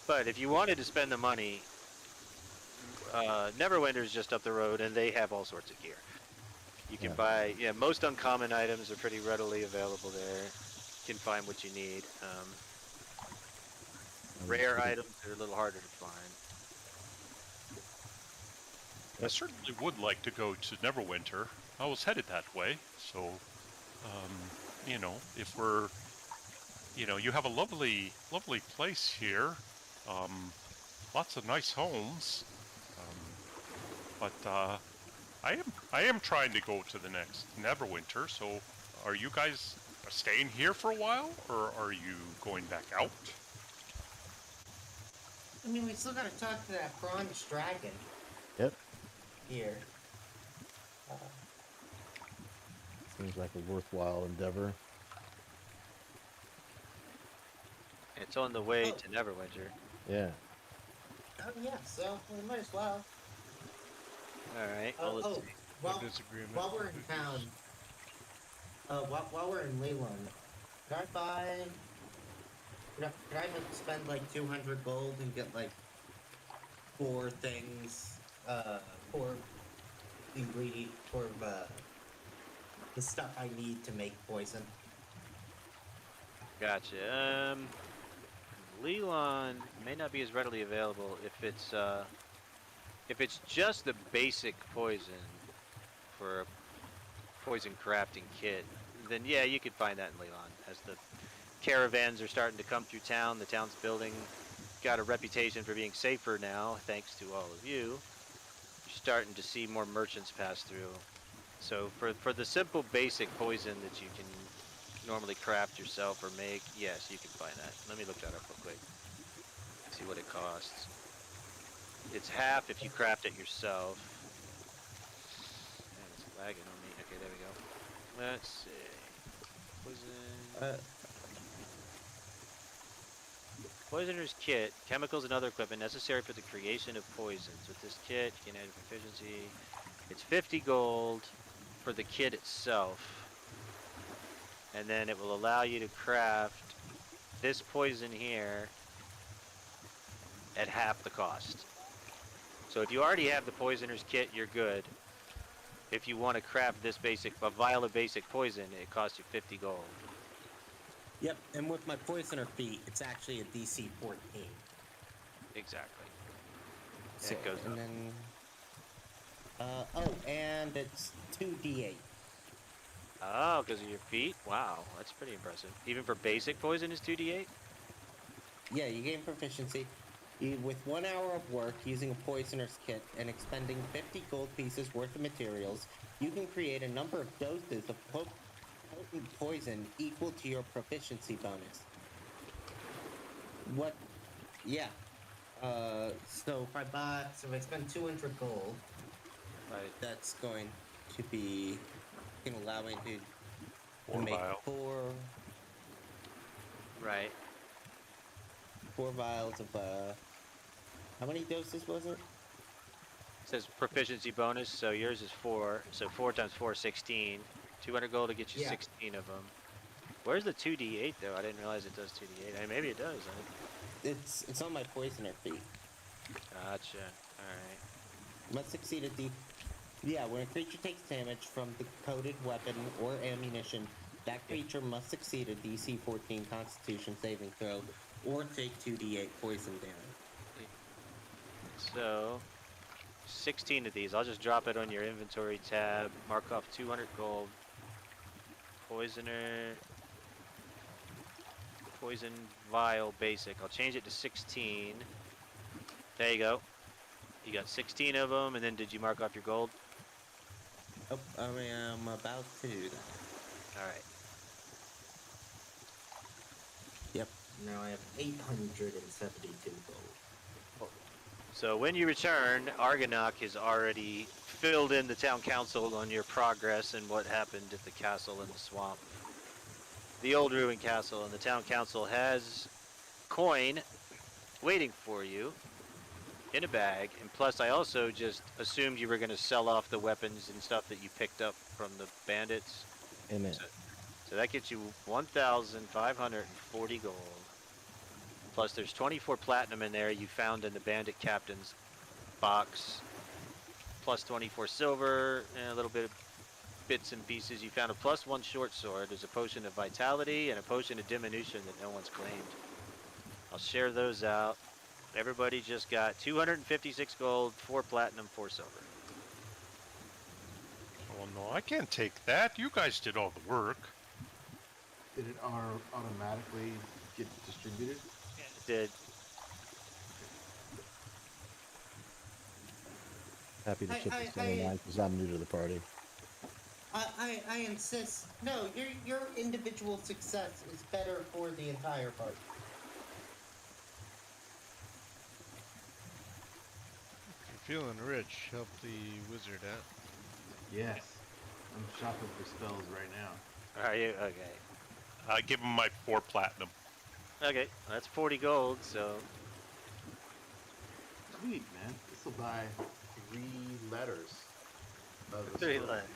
But if you wanted to spend the money, Neverwinter's just up the road, and they have all sorts of gear. You can Yeah. buy, most uncommon items are pretty readily available there. You can find what you need. Rare items are a little harder to find. I certainly would like to go to Neverwinter. I was headed that way, so, you know, if we're, you have a lovely place here, lots of nice homes, but I am trying to go to the next Neverwinter. So, are you guys staying here for a while, or are you going back out? I mean, we still gotta talk to that bronze dragon Yep. here. Seems like a worthwhile endeavor. It's on the way Oh. to Neverwinter. Yeah. Oh yeah, so we might as well. Alright, well, let's see. Well, Disagreement. while we're in town, while we're in Leyland, could I buy? Could I spend like 200 gold and get like 4 things, 4 ingredient for the stuff I need to make poison? Gotcha. Lelon may not be as readily available if it's just the basic poison for a poison crafting kit. Then yeah, you could find that in Lelon as the caravans are starting to come through town. The town's building got a reputation for being safer now, thanks to all of you. You're starting to see more merchants pass through. So for the simple basic poison that you can normally craft yourself or make, yes, you can find that. Let me look that up real quick. See what it costs. It's half if you craft it yourself. Man, it's lagging on me. Okay, there we go. Let's see. Poison. Poisoner's kit, chemicals and other equipment necessary for the creation of poisons. With this kit, you can add proficiency. It's 50 gold for the kit itself. And then it will allow you to craft this poison here at half the cost. So if you already have the poisoner's kit, you're good. If you want to craft this a vial of basic poison, it costs you 50 gold. Yep, and with my poisoner feat, it's actually a DC 14. Exactly. So, it goes and up. then, and it's 2d8. Oh, because of your feet? Wow, that's pretty impressive. Even for basic poison is 2d8? Yeah, you gain proficiency. With 1 hour of work using a poisoner's kit and expending 50 gold pieces worth of materials, you can create a number of doses of potent poison equal to your proficiency bonus. What? Yeah. So if I spend 200 gold, Right. that's going to be gonna allow me to make vial. Right. 4 vials of how many doses was it? It says proficiency bonus, so yours is 4. So 4 times 4 is 16. 200 gold to get you 16 of them. Where's the 2d8 though? I didn't realize it does 2d8. I mean, maybe it does. It's on my poisoner feat. Gotcha. Alright. Must succeed at the... Yeah, when a creature takes damage from the coded weapon or ammunition, that creature must succeed a DC 14 Constitution saving throw or take 2d8 poison damage. So, 16 of these. I'll just drop it on your inventory tab. Mark off 200 gold. Poisoner. Poison vial basic. I'll change it to 16. There you go. You got 16 of them, and then did you mark off your gold? Oh, I'm about to do that. Alright. Yep. Now I have 872 gold. So when you return, Argonaut has already filled in the town council on your progress and what happened at the castle in the swamp. The old ruined castle, and the town council has coin waiting for you in a bag. And plus I also just assumed you were going to sell off the weapons and stuff that you picked up from the bandits. Amen. So that gets you 1,540 gold. Plus there's 24 platinum in there you found in the bandit captain's box. Plus 24 silver and a little bit of bits and pieces. You found a +1 short sword. There's a potion of vitality and a potion of diminution that no one's claimed. I'll share those out. Everybody just got 256 gold, 4 platinum, 4 silver. Oh no, I can't take that. You guys did all the work. Did it automatically get distributed? It did. Happy to ship this to online because I'm new to the party. I insist. No, your individual success is better for the entire party. If you're feeling rich, help the wizard out. Yes. I'm shopping for spells right now. Are you? Okay. Give him my 4 platinum. Okay, that's 40 gold, so... Sweet, man. This will buy 3 letters. Of the 3 story. letters.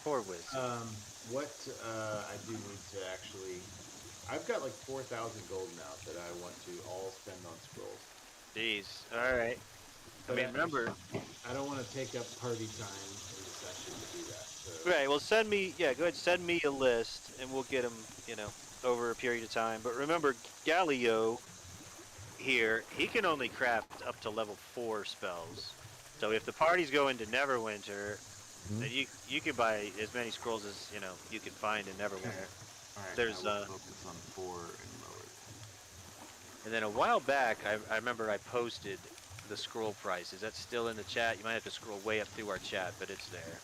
Poor whiz. What I do need to actually... I've got like 4,000 gold now that I want to all spend on scrolls. Jeez, alright. I mean, remember... I don't want to take up party time in the session to do that. So. Right, well send me, yeah, go ahead, send me a list, and we'll get them, you know, over a period of time. But remember, Galileo here, he can only craft up to level 4 spells. So if the party's going to Neverwinter, then you can buy as many scrolls as, you know, you can find in Neverwinter. Alright, There's I will focus on 4 and lower. and then a while back, I remember I posted the scroll price. Is that still in the chat? You might have to scroll way up through our chat, but it's there.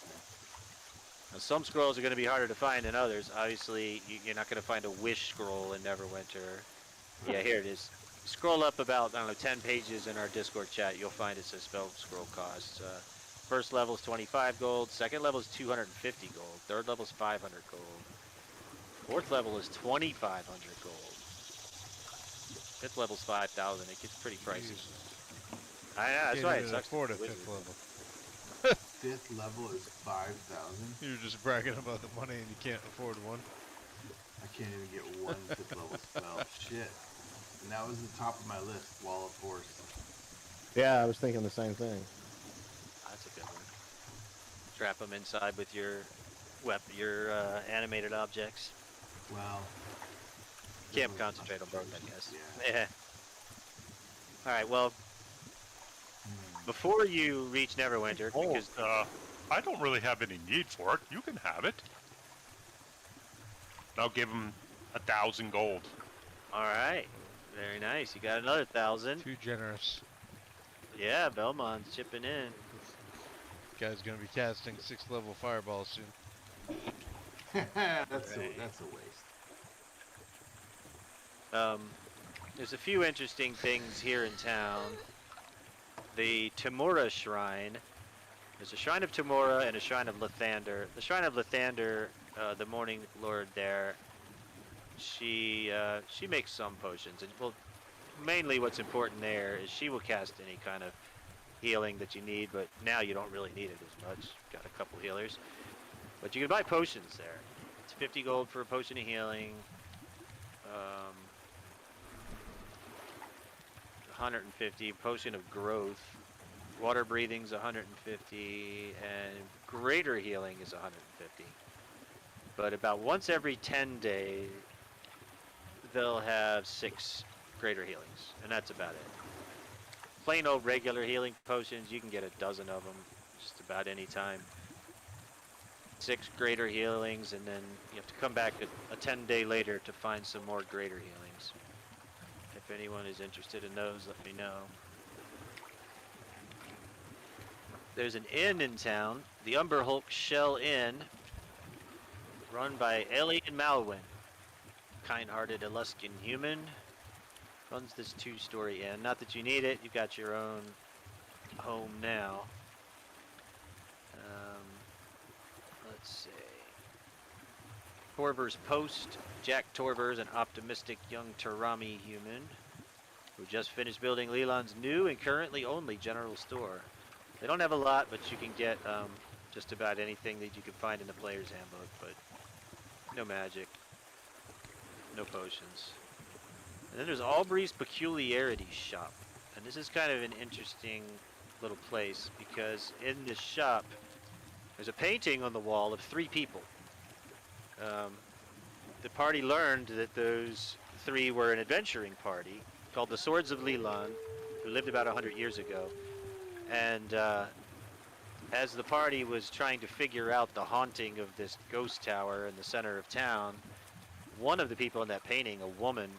Now, some scrolls are going to be harder to find than others. Obviously, you're not going to find a wish scroll in Neverwinter. Yeah, here it is. Scroll up about, I don't know, 10 pages in our Discord chat. You'll find it says spell scroll costs. First level is 25 gold. Second level is 250 gold. Third level is 500 gold. Fourth level is 2,500 gold. Fifth level is 5,000. It gets pretty pricey. Jesus. I know, that's Can't why it even sucks. afford a Wizards. 5th level. 5th level is 5,000. You're just bragging about the money and you can't afford one. I can't even get one 5th level spell. Shit. And that was the top of my list, Wall of Force. Yeah, I was thinking the same thing. That's a good one. Trap them inside with your your animated objects. Well, Can't concentrate on both, I guess. Yeah. All right. Well, before you reach Neverwinter, because I don't really have any need for it. You can have it. I'll give him 1,000 gold. all right, very nice. You got another 1,000. Too generous. Yeah, Belmont's chipping in. Guy's gonna be casting 6th level fireballs soon. that's a waste. There's a few interesting things here in town. The Timura Shrine. There's a Shrine of Timura and a Shrine of Lathander. The Shrine of Lathander, the Morning Lord there, she makes some potions, and well, mainly what's important there is she will cast any kind of healing that you need, but now you don't really need it as much. Got a couple healers, but you can buy potions there. It's 50 gold for a potion of healing. 150 potion of growth. Water breathing's 150, and greater healing is 150. But about once every 10 days, they'll have 6 greater healings, and that's about it. Plain old regular healing potions, you can get a dozen of them just about any time. 6 greater healings, and then you have to come back a 10-day later to find some more greater healings. If anyone is interested in those, let me know. There's an inn in town, the Umberhulk Shell Inn, run by Alien Malwyn. Kind-hearted Eluskin human. Runs this 2-story inn. Not that you need it, you've got your own home now. Let's see. Torber's Post. Jack Torber's an optimistic young Tarami human who just finished building Leland's new and currently only general store. They don't have a lot, but you can get just about anything that you can find in the player's handbook, but no magic, no potions. And then there's Aubrey's Peculiarity Shop. And this is kind of an interesting little place because in this shop, there's a painting on the wall of 3 people. The party learned that those 3 were an adventuring party called the Swords of Leland, who lived about 100 years ago. And as the party was trying to figure out the haunting of this ghost tower in the center of town, one of the people in that painting, a woman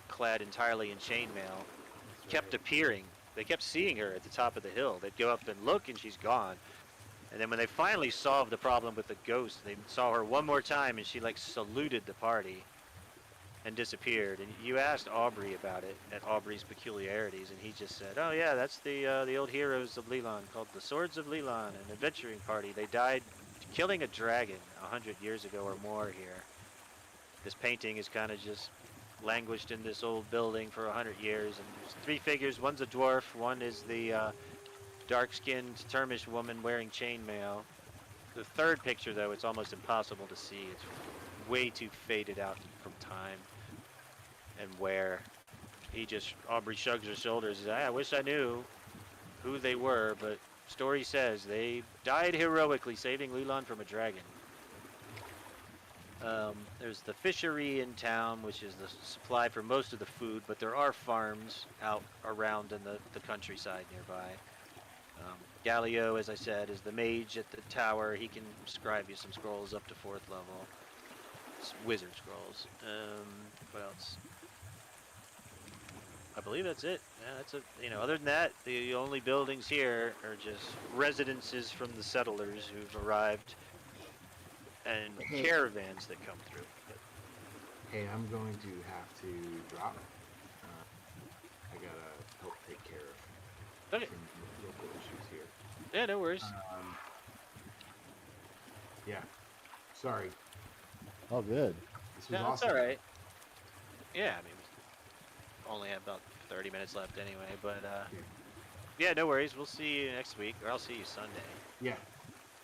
clad entirely in chainmail, kept appearing. They kept seeing her at the top of the hill. They'd go up and look, and she's gone. And then when they finally solved the problem with the ghost, they saw her one more time, and she like saluted the party and disappeared. And you asked Aubrey about it at Aubrey's Peculiarities, and he just said, "Oh yeah, that's the old heroes of Leland called the Swords of Leland, an adventuring party. They died killing a dragon 100 years ago or more here. This painting is kind of just languished in this old building for 100 years, and there's 3 figures. One's a dwarf, one is the dark-skinned Termish woman wearing chainmail. The third picture, though, it's almost impossible to see. It's way too faded out from time and wear. Aubrey shrugs her shoulders and says, I wish I knew who they were, but story says they died heroically saving Leland from a dragon. There's the fishery in town, which is the supply for most of the food, but there are farms out around in the countryside nearby. Galileo, as I said, is the mage at the tower. He can scribe you some scrolls up to 4th level. wizard scrolls. What else? I believe that's it. Yeah, that's it. You know, other than that, the only buildings here are just residences from the settlers who've arrived and caravans that come through. But Hey, I'm going to have to drop. I gotta help take care of okay. some local issues here. Yeah, no worries. Yeah. Sorry. Oh, good. This was No, it's awesome. all right. Yeah, I mean, we only have about 30 minutes left anyway, but yeah, no worries. We'll see you next week, or I'll see you Sunday. Yeah.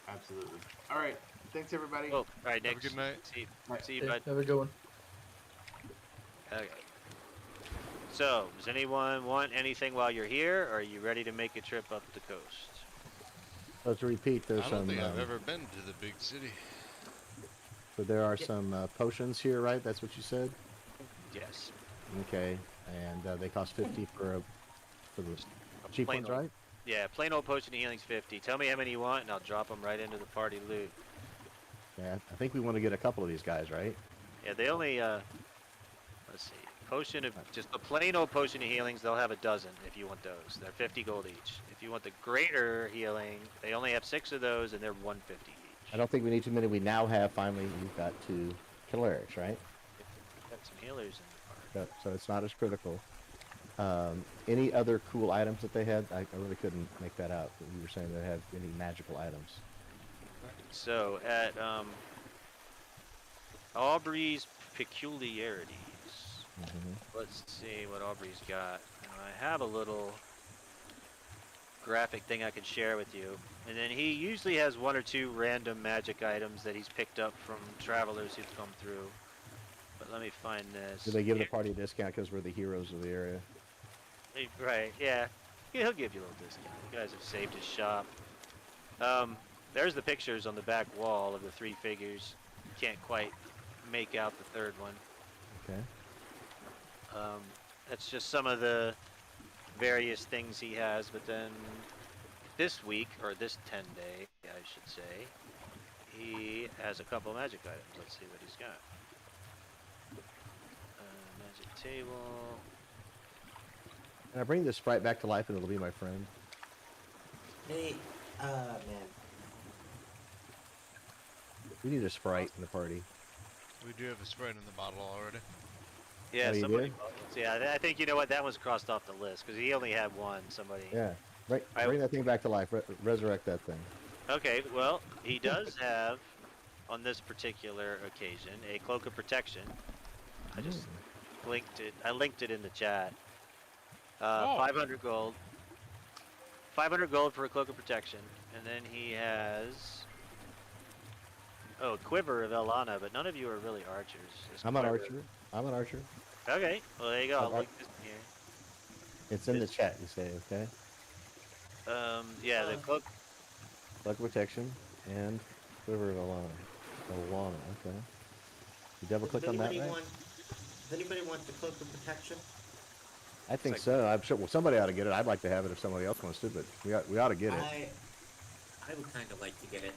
Absolutely. All right. Thanks, everybody. Oh, all right, Nick. Have a good night. See you, Okay, bud. have a good one. Okay. So, does anyone want anything while you're here, or are you ready to make a trip up the coast? Let's repeat. There's I don't some. think I've ever been to the big city. So there are some potions here, right? That's what you said. Yes. Okay, and they cost 50 for the cheap plain ones, old- right? Yeah, plain old potion of healing's 50. Tell me how many you want, and I'll drop them right into the party loot. Yeah, I think we want to get a couple of these guys, right? Yeah, they only, let's see, potion of, just the plain old potion of healings, they'll have a dozen if you want those. They're 50 gold each. If you want the greater healing, they only have 6 of those, and they're 150 each. I don't think we need too many. We now have, finally, we've got 2 clerics, right? Got some healers in the party. So it's not as critical. Any other cool items that they had? I really couldn't make that out. But you were saying they had any magical items. So, at, Aubrey's peculiarities. Let's see what Aubrey's got. I have a little graphic thing I can share with you. And then he usually has 1 or 2 random magic items that he's picked up from travelers who've come through. But let me find this. Do they give the party a discount because we're the heroes of the area? Right, yeah. He'll give you a little discount. You guys have saved his shop. There's the pictures on the back wall of the 3 figures. Can't quite make out the 3rd one. Okay. That's just some of the various things he has, but then this week, or this 10-day, I should say, he has a couple magic items. Let's see what he's got. Magic table. Can I bring this sprite back to life and it'll be my friend? Hey, man. We need a sprite in the party. We do have a Sprite in the bottle already. Yeah, Oh, you somebody. did? Yeah, I think you know what. That one's crossed off the list because he only had one. Somebody. Yeah. Bring that thing back to life. Resurrect that thing. Okay. Well, he does have, on this particular occasion, a cloak of protection. I just linked it. I linked it in the chat. 500 gold. 500 gold for a cloak of protection, and then he has. Oh, quiver of Elana, but none of you are really archers. This I'm an quiver- archer. I'm an archer. Okay, well there you go. I'll link this here. It's in the chat, you say, okay? Yeah, the cloak. Blood protection and quiver of Alana. Alana, okay. You double click on that, right? Does anybody want the cloak of protection? I think so. I'm sure. Well, somebody ought to get it. I'd like to have it if somebody else wants to, but we ought to get it. I would kind of like to get it.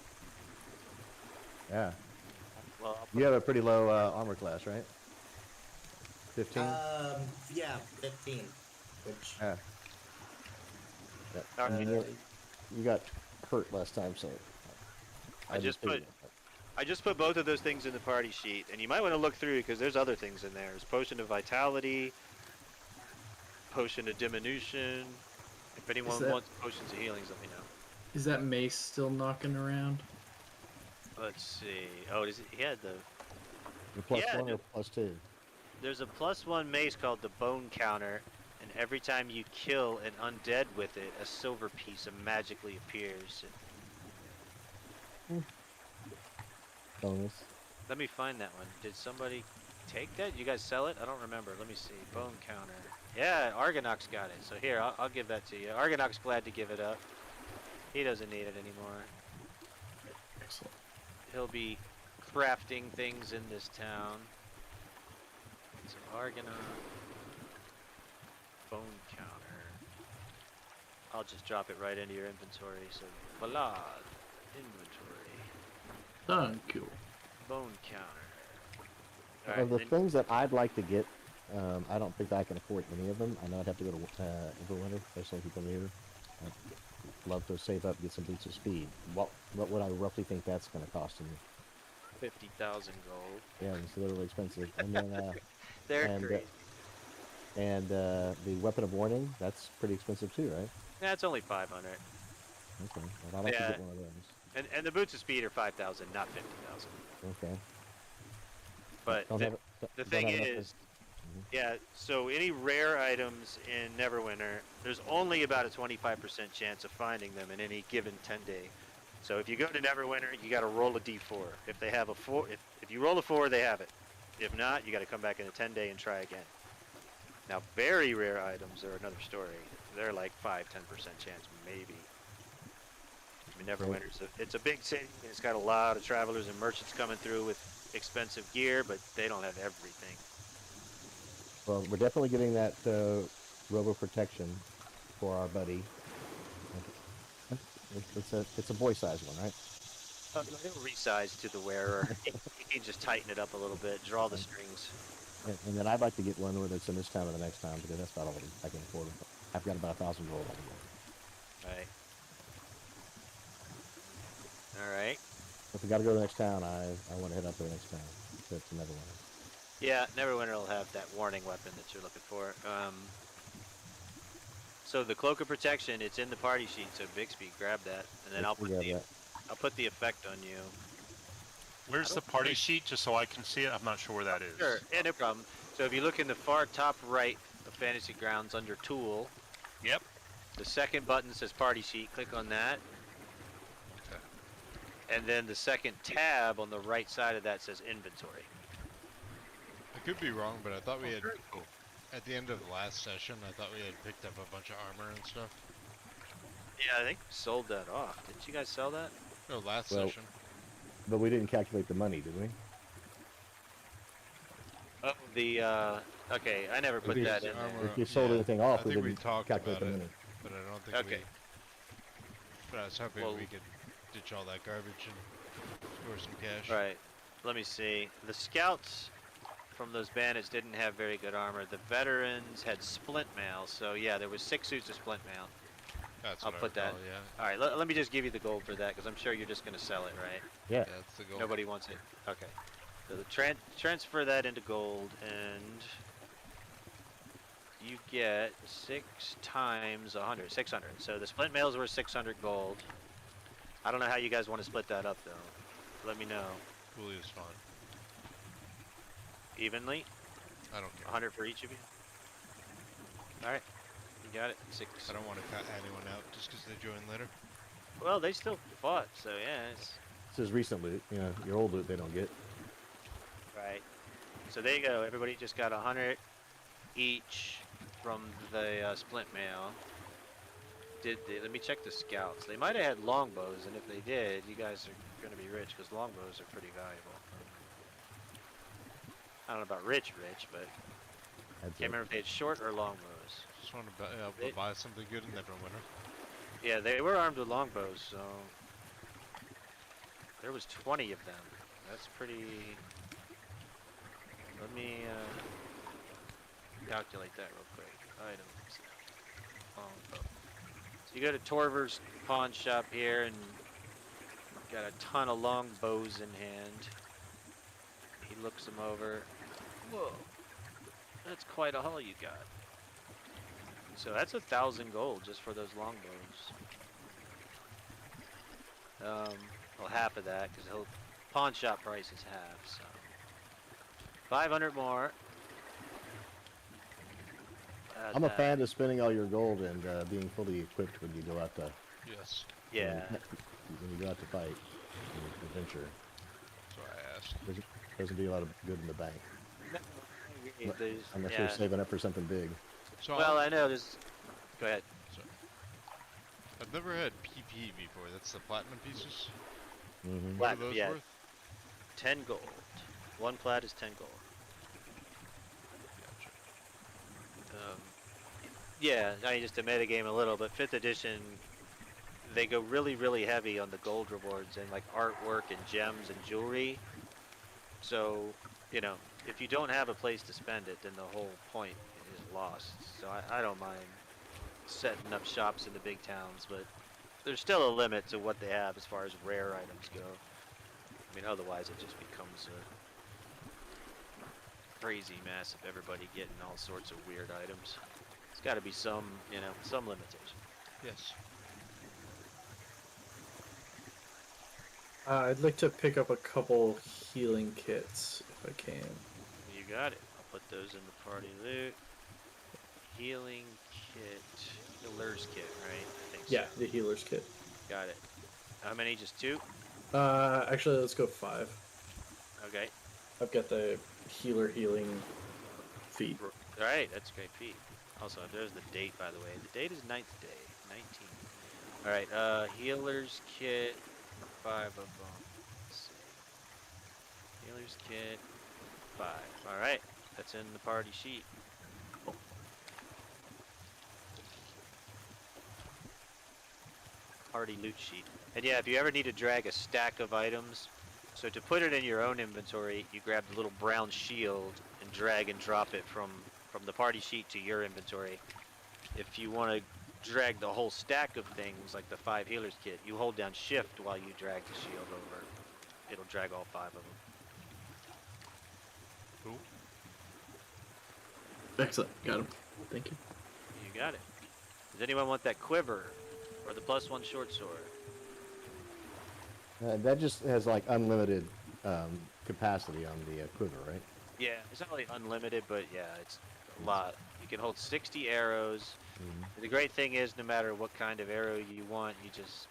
Yeah. Well, You have a pretty low armor class, right? 15? Yeah, 15. Which. Yeah. You got hurt last time, so. I just put both of those things in the party sheet, and you might want to look through because there's other things in there. There's potion of vitality, potion of diminution. If anyone wants potions of healings, let me know. Is that mace still knocking around? Let's see. Oh, he had the. The plus 1 or plus 2? There's a +1 mace called the Bone Counter, and every time you kill an undead with it, a silver piece magically appears. Bonus. Let me find that one. Did somebody take that? You guys sell it? I don't remember. Let me see. Bone Counter. Yeah, Argonox got it. So here, I'll give that to you. Argonox glad to give it up. He doesn't need it anymore. Excellent. He'll be crafting things in this town. So Argonox. Bone Counter. I'll just drop it right into your inventory. So voila, inventory. Thank you. Bone Counter. All Of the right, things that I'd like to get, I don't think I can afford any of them. I know I'd have to go to Everwinter. There's some people here. I'd love to save up and get some boots of speed. What would I roughly think that's going to cost me? 50,000 gold. Yeah, it's literally expensive. And then They're and crazy. the weapon of warning, that's pretty expensive too, right? Yeah, it's only 500. Okay, well, I'd like to Yeah. get one of those. And the boots of speed are 5,000, not 50,000. Okay. But Don't the, have it- the don't thing have enough is, Mhm. yeah, so any rare items in Neverwinter, there's only about a 25% chance of finding them in any given 10-day. So if you go to Neverwinter, you got to roll a d4. If they have a 4, if you roll a 4, they have it. If not, you got to come back in a 10-day and try again. Now, very rare items are another story. They're like 5-10% chance, maybe. I mean, Neverwinter's it's a big city. It's got a lot of travelers and merchants coming through with expensive gear, but they don't have everything. Well, we're definitely getting that robo protection for our buddy. It's a boy size one, right? It'll resize to the wearer. You can just tighten it up a little bit, draw the strings. And then I'd like to get one whether it's in this town or the next town because that's about all I can afford. I've got about 1,000 gold on Right. All right. If we got to go to the next town, I want to head up to the next town. That's another one. Yeah, Neverwinter will have that warning weapon that you're looking for. So the cloak of protection, it's in the party sheet. So Bixby, grab that, and then I'll put the effect on you. Where's the party sheet, just so I can see it? I'm not sure where that is. Sure, yeah, no problem. So if you look in the far top right of Fantasy Grounds under Tool. Yep. The second button says Party Sheet. Click on that. Okay. And then the second tab on the right side of that says Inventory. I could be wrong, but I thought we had, at the end of the last session, I thought we had picked up a bunch of armor and stuff. Yeah, I think we sold that off. Didn't you guys sell that? No, last session. But we didn't calculate the money, did we? Oh, the, okay, I never put that in there. If you sold anything off, I we think we didn't talked calculate about the it, money. but I don't think Okay. But I was hoping Well- we could ditch all that garbage and score some cash. Right. Let me see. The scouts from those bandits didn't have very good armor. The veterans had splint mail, so yeah, there was 6 suits of splint mail. That's I'll what I put that. recall, yeah. All right, let me just give you the gold for that, because I'm sure you're just going to sell it, right? Yeah. Yeah, that's the goal. Nobody wants it. Okay. So the transfer that into gold, and you get 6 times 100, 600. So the splint mails were 600 gold. I don't know how you guys want to split that up, though. Let me know. Cooley is fine. Evenly? I don't care. 100 for each of you? Alright. You got it. 6. I don't want to cut anyone out just because they join later. Well, they still fought, so yeah, it's... This is recent loot. You know, your old loot they don't get. Right. So there you go. Everybody just got 100 each from the splint mail. Let me check the scouts. They might have had longbows, and if they did, you guys are going to be rich, because longbows are pretty valuable. I don't know about rich, but That's can't remember if they had short or longbows. Just want to buy something good in Neverwinter. Yeah, they were armed with longbows, so there was 20 of them. That's pretty. Let me calculate that real quick. Items. Longbow. So you go to Torver's pawn shop here, and got a ton of longbows in hand. He looks them over. Whoa, that's quite a haul you got. So that's 1,000 gold just for those longbows. Well, half of that, because the pawn shop price is half, so 500 more. I'm a fan of spending all your gold and being fully equipped when you go out to. Yes. Yeah. When you go out to fight, in adventure. That's why I asked. Doesn't do a lot of good in the bank. There's- Unless yeah. you're saving up for something big. So Well, I know there's. Go ahead. Sorry. I've never had PP before. That's the platinum pieces. Mm-hmm. What are those yeah. worth? 10 gold. 1 plat is 10 gold. Gotcha. Yeah, I mean, just to metagame a little, but 5th edition, they go really, really heavy on the gold rewards and like artwork and gems and jewelry. So, you know, if you don't have a place to spend it, then the whole point is lost. So I don't mind setting up shops in the big towns, but there's still a limit to what they have as far as rare items go. I mean, otherwise it just becomes a crazy mess of everybody getting all sorts of weird items. There's got to be some, you know, some limitation. Yes. I'd like to pick up a couple healing kits if I can. You got it. I'll put those in the party loot. Healing kit, healer's kit, right? I think Yeah, so. the healer's kit. Got it. How many? Just 2? Actually, let's go 5. Okay. I've got the healing feat. All right, that's great feat. Also, there's the date, by the way. The date is 9th day, 19. All right, healer's kit, 5 of them. Let's see. Healer's kit, 5. All right, that's in the party sheet. Party loot sheet. And yeah, if you ever need to drag a stack of items, so to put it in your own inventory, you grab the little brown shield and drag and drop it from the party sheet to your inventory. If you want to drag the whole stack of things, like the 5 healers kit, you hold down shift while you drag the shield over. It'll drag all 5 of them. Cool. Excellent. Got him. Thank you. You got it. Does anyone want that quiver or the +1 short sword? That just has like unlimited capacity on the quiver, right? Yeah, it's not really unlimited, but yeah, it's a lot. You can hold 60 arrows. Mm-hmm. The great thing is, no matter what kind of arrow you want, you just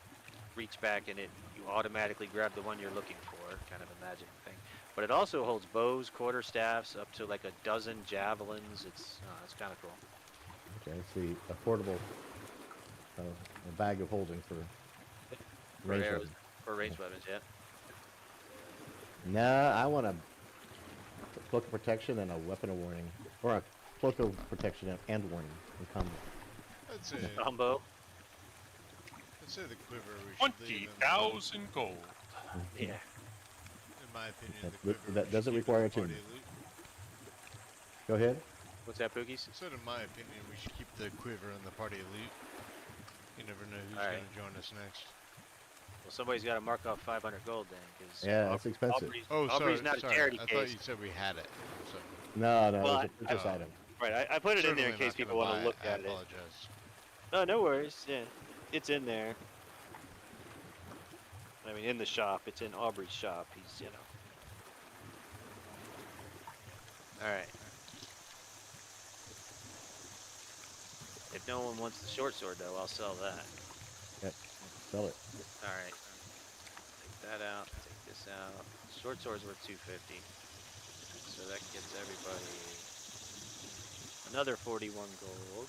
reach back and you automatically grab the one you're looking for, kind of a magic thing. But it also holds bows, quarterstaffs, up to like a dozen javelins. It's kind of cool. Okay, it's the affordable a bag of holding for range arrows, weapons. for ranged weapons, yeah. Nah, I want a cloak of protection and a weapon of warning, or a cloak of protection and warning in combo. I'd say Combo. the quiver we should leave in 20,000 gold. Yeah. In my opinion, That- the quiver that we doesn't should keep in require the party attunement. loot. Go ahead. What's that, Pookies? I said, in my opinion, we should keep the quiver in the party loot. You never know who's Alright. going to join us next. Well, somebody's got to mark off 500 gold then, because Yeah, that's expensive. Aubrey's not a charity I case. thought you said we had it. So. No, Well, it's a purchase item. Right, I put it in there in Certainly case not people gonna want to buy look it. at I it. apologize. No, no worries. Yeah, it's in there. I mean, in the shop. It's in Aubrey's shop. He's, you know. All right. If no one wants the short sword, though, I'll sell that. Yep, sell it. All right. Take that out. Take this out. Short sword's worth 250. So that gets everybody another 41 gold.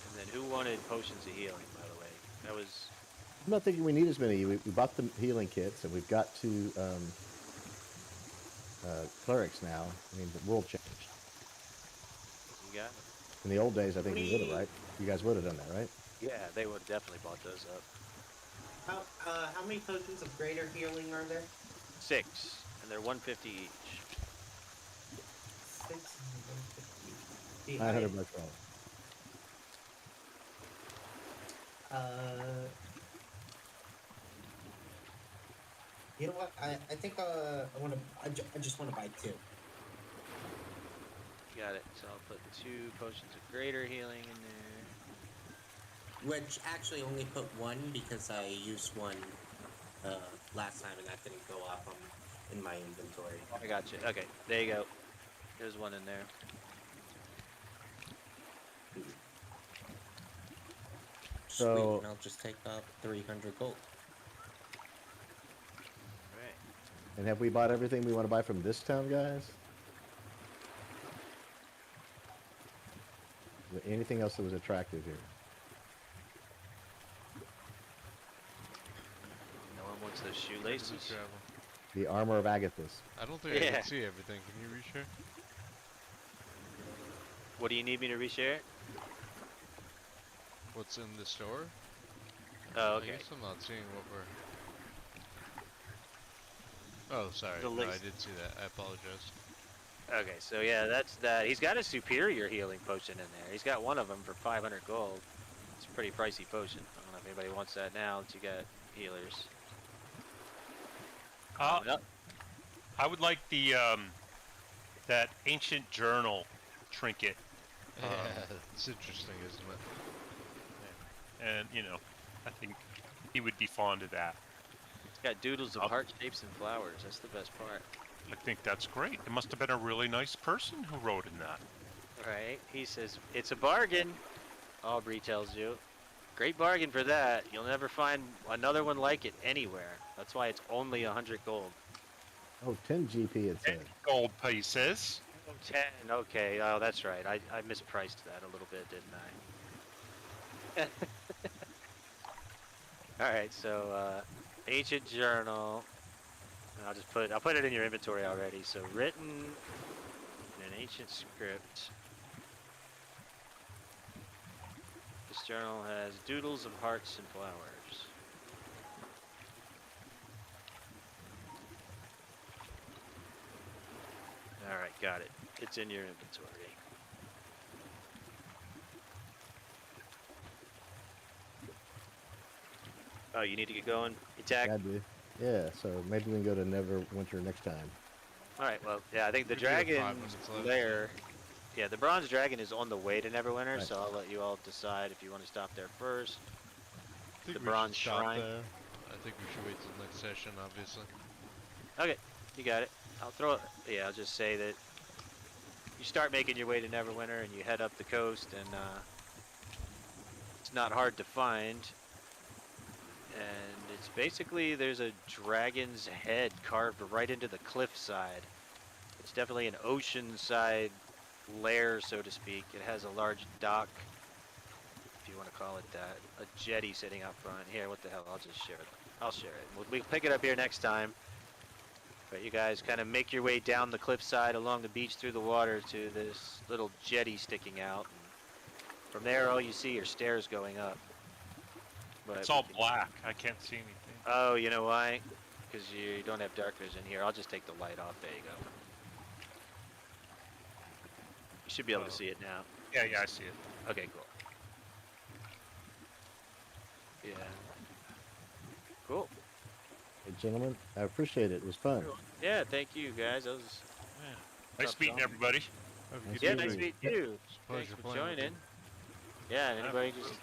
And then who wanted potions of healing, by the way? That was... I'm not thinking we need as many. We bought the healing kits, and we've got 2 clerics now. I mean, the world changed. You got it? In the old days, I think we would have, right? You guys would have done that, right? Yeah, they would have definitely bought those up. How many potions of greater healing are there? 6, and they're 150 each. 6 and 150. 900 bucks all. You know what? I think I just want to buy 2. Got it. So I'll put 2 potions of greater healing in there. Which actually only put 1 because I used 1 last time and that didn't go off in my inventory. I got you. Okay, there you go. There's 1 in there. So- Sweet, and I'll just take up 300 gold. Alright. And have we bought everything we want to buy from this town, guys? Is there anything else that was attractive here? No one wants those Where does it shoelaces. travel? The armor of Agathis. I don't think I Yeah. can see everything. Can you reshare? What do you need me to reshare? What's in the store? Oh, I okay. guess I'm not seeing what we're. Oh, sorry. The No, I least- did see that. I apologize. Okay, so yeah, that's that. He's got a superior healing potion in there. He's got one of them for 500 gold. It's a pretty pricey potion. I don't know if anybody wants that now that you got healers. Yep. I would like the that ancient journal trinket. Yeah, it's interesting, isn't it? And I think he would be fond of that. It's got doodles of heart shapes and flowers. That's the best part. I think that's great. It must have been a really nice person who wrote in that. Right? He says, it's a bargain, Aubrey tells you. Great bargain for that. You'll never find another one like it anywhere. That's why it's only 100 gold. Oh, 10 GP it said. Gold pieces. 10, okay. Oh, that's right. I mispriced that a little bit, didn't I? Alright, so, ancient journal. I'll put it in your inventory already. So written in an ancient script. This journal has doodles of hearts and flowers. Alright, got it. It's in your inventory. Oh, you need to get going? Attack? Yeah, I do. Yeah, so maybe we can go to Neverwinter next time. Alright, well, yeah, I think the We do have 5 dragon minutes left. lair. Yeah, the bronze dragon is on the way to Neverwinter, Right. so I'll let you all decide if you want to stop there first. I think The we bronze should stop shrine. there. I think we should wait till the next session, obviously. Okay, you got it. I'll throw it. Yeah, I'll just say that you start making your way to Neverwinter and you head up the coast, and it's not hard to find. And it's basically there's a dragon's head carved right into the cliffside. It's definitely an ocean-side lair, so to speak. It has a large dock, if you want to call it that, a jetty sitting out front. Here, what the hell? I'll just share it. I'll share it. We'll pick it up here next time. But you guys kind of make your way down the cliffside along the beach through the water to this little jetty sticking out. And from there, all you see are stairs going up. But It's all black. I can't see anything. Oh, you know why? Because you don't have dark vision here. I'll just take the light off. There you go. You should be able to see it now. Yeah, I see it. Okay, cool. Yeah. Cool. Hey, gentlemen, I appreciate it. It was fun. Yeah, thank you guys. That was Nice Tough meeting job. everybody. Have a Nice good yeah, meeting nice evening. to meet you. Pleasure Thanks for playing with joining. you. Yeah, and anybody just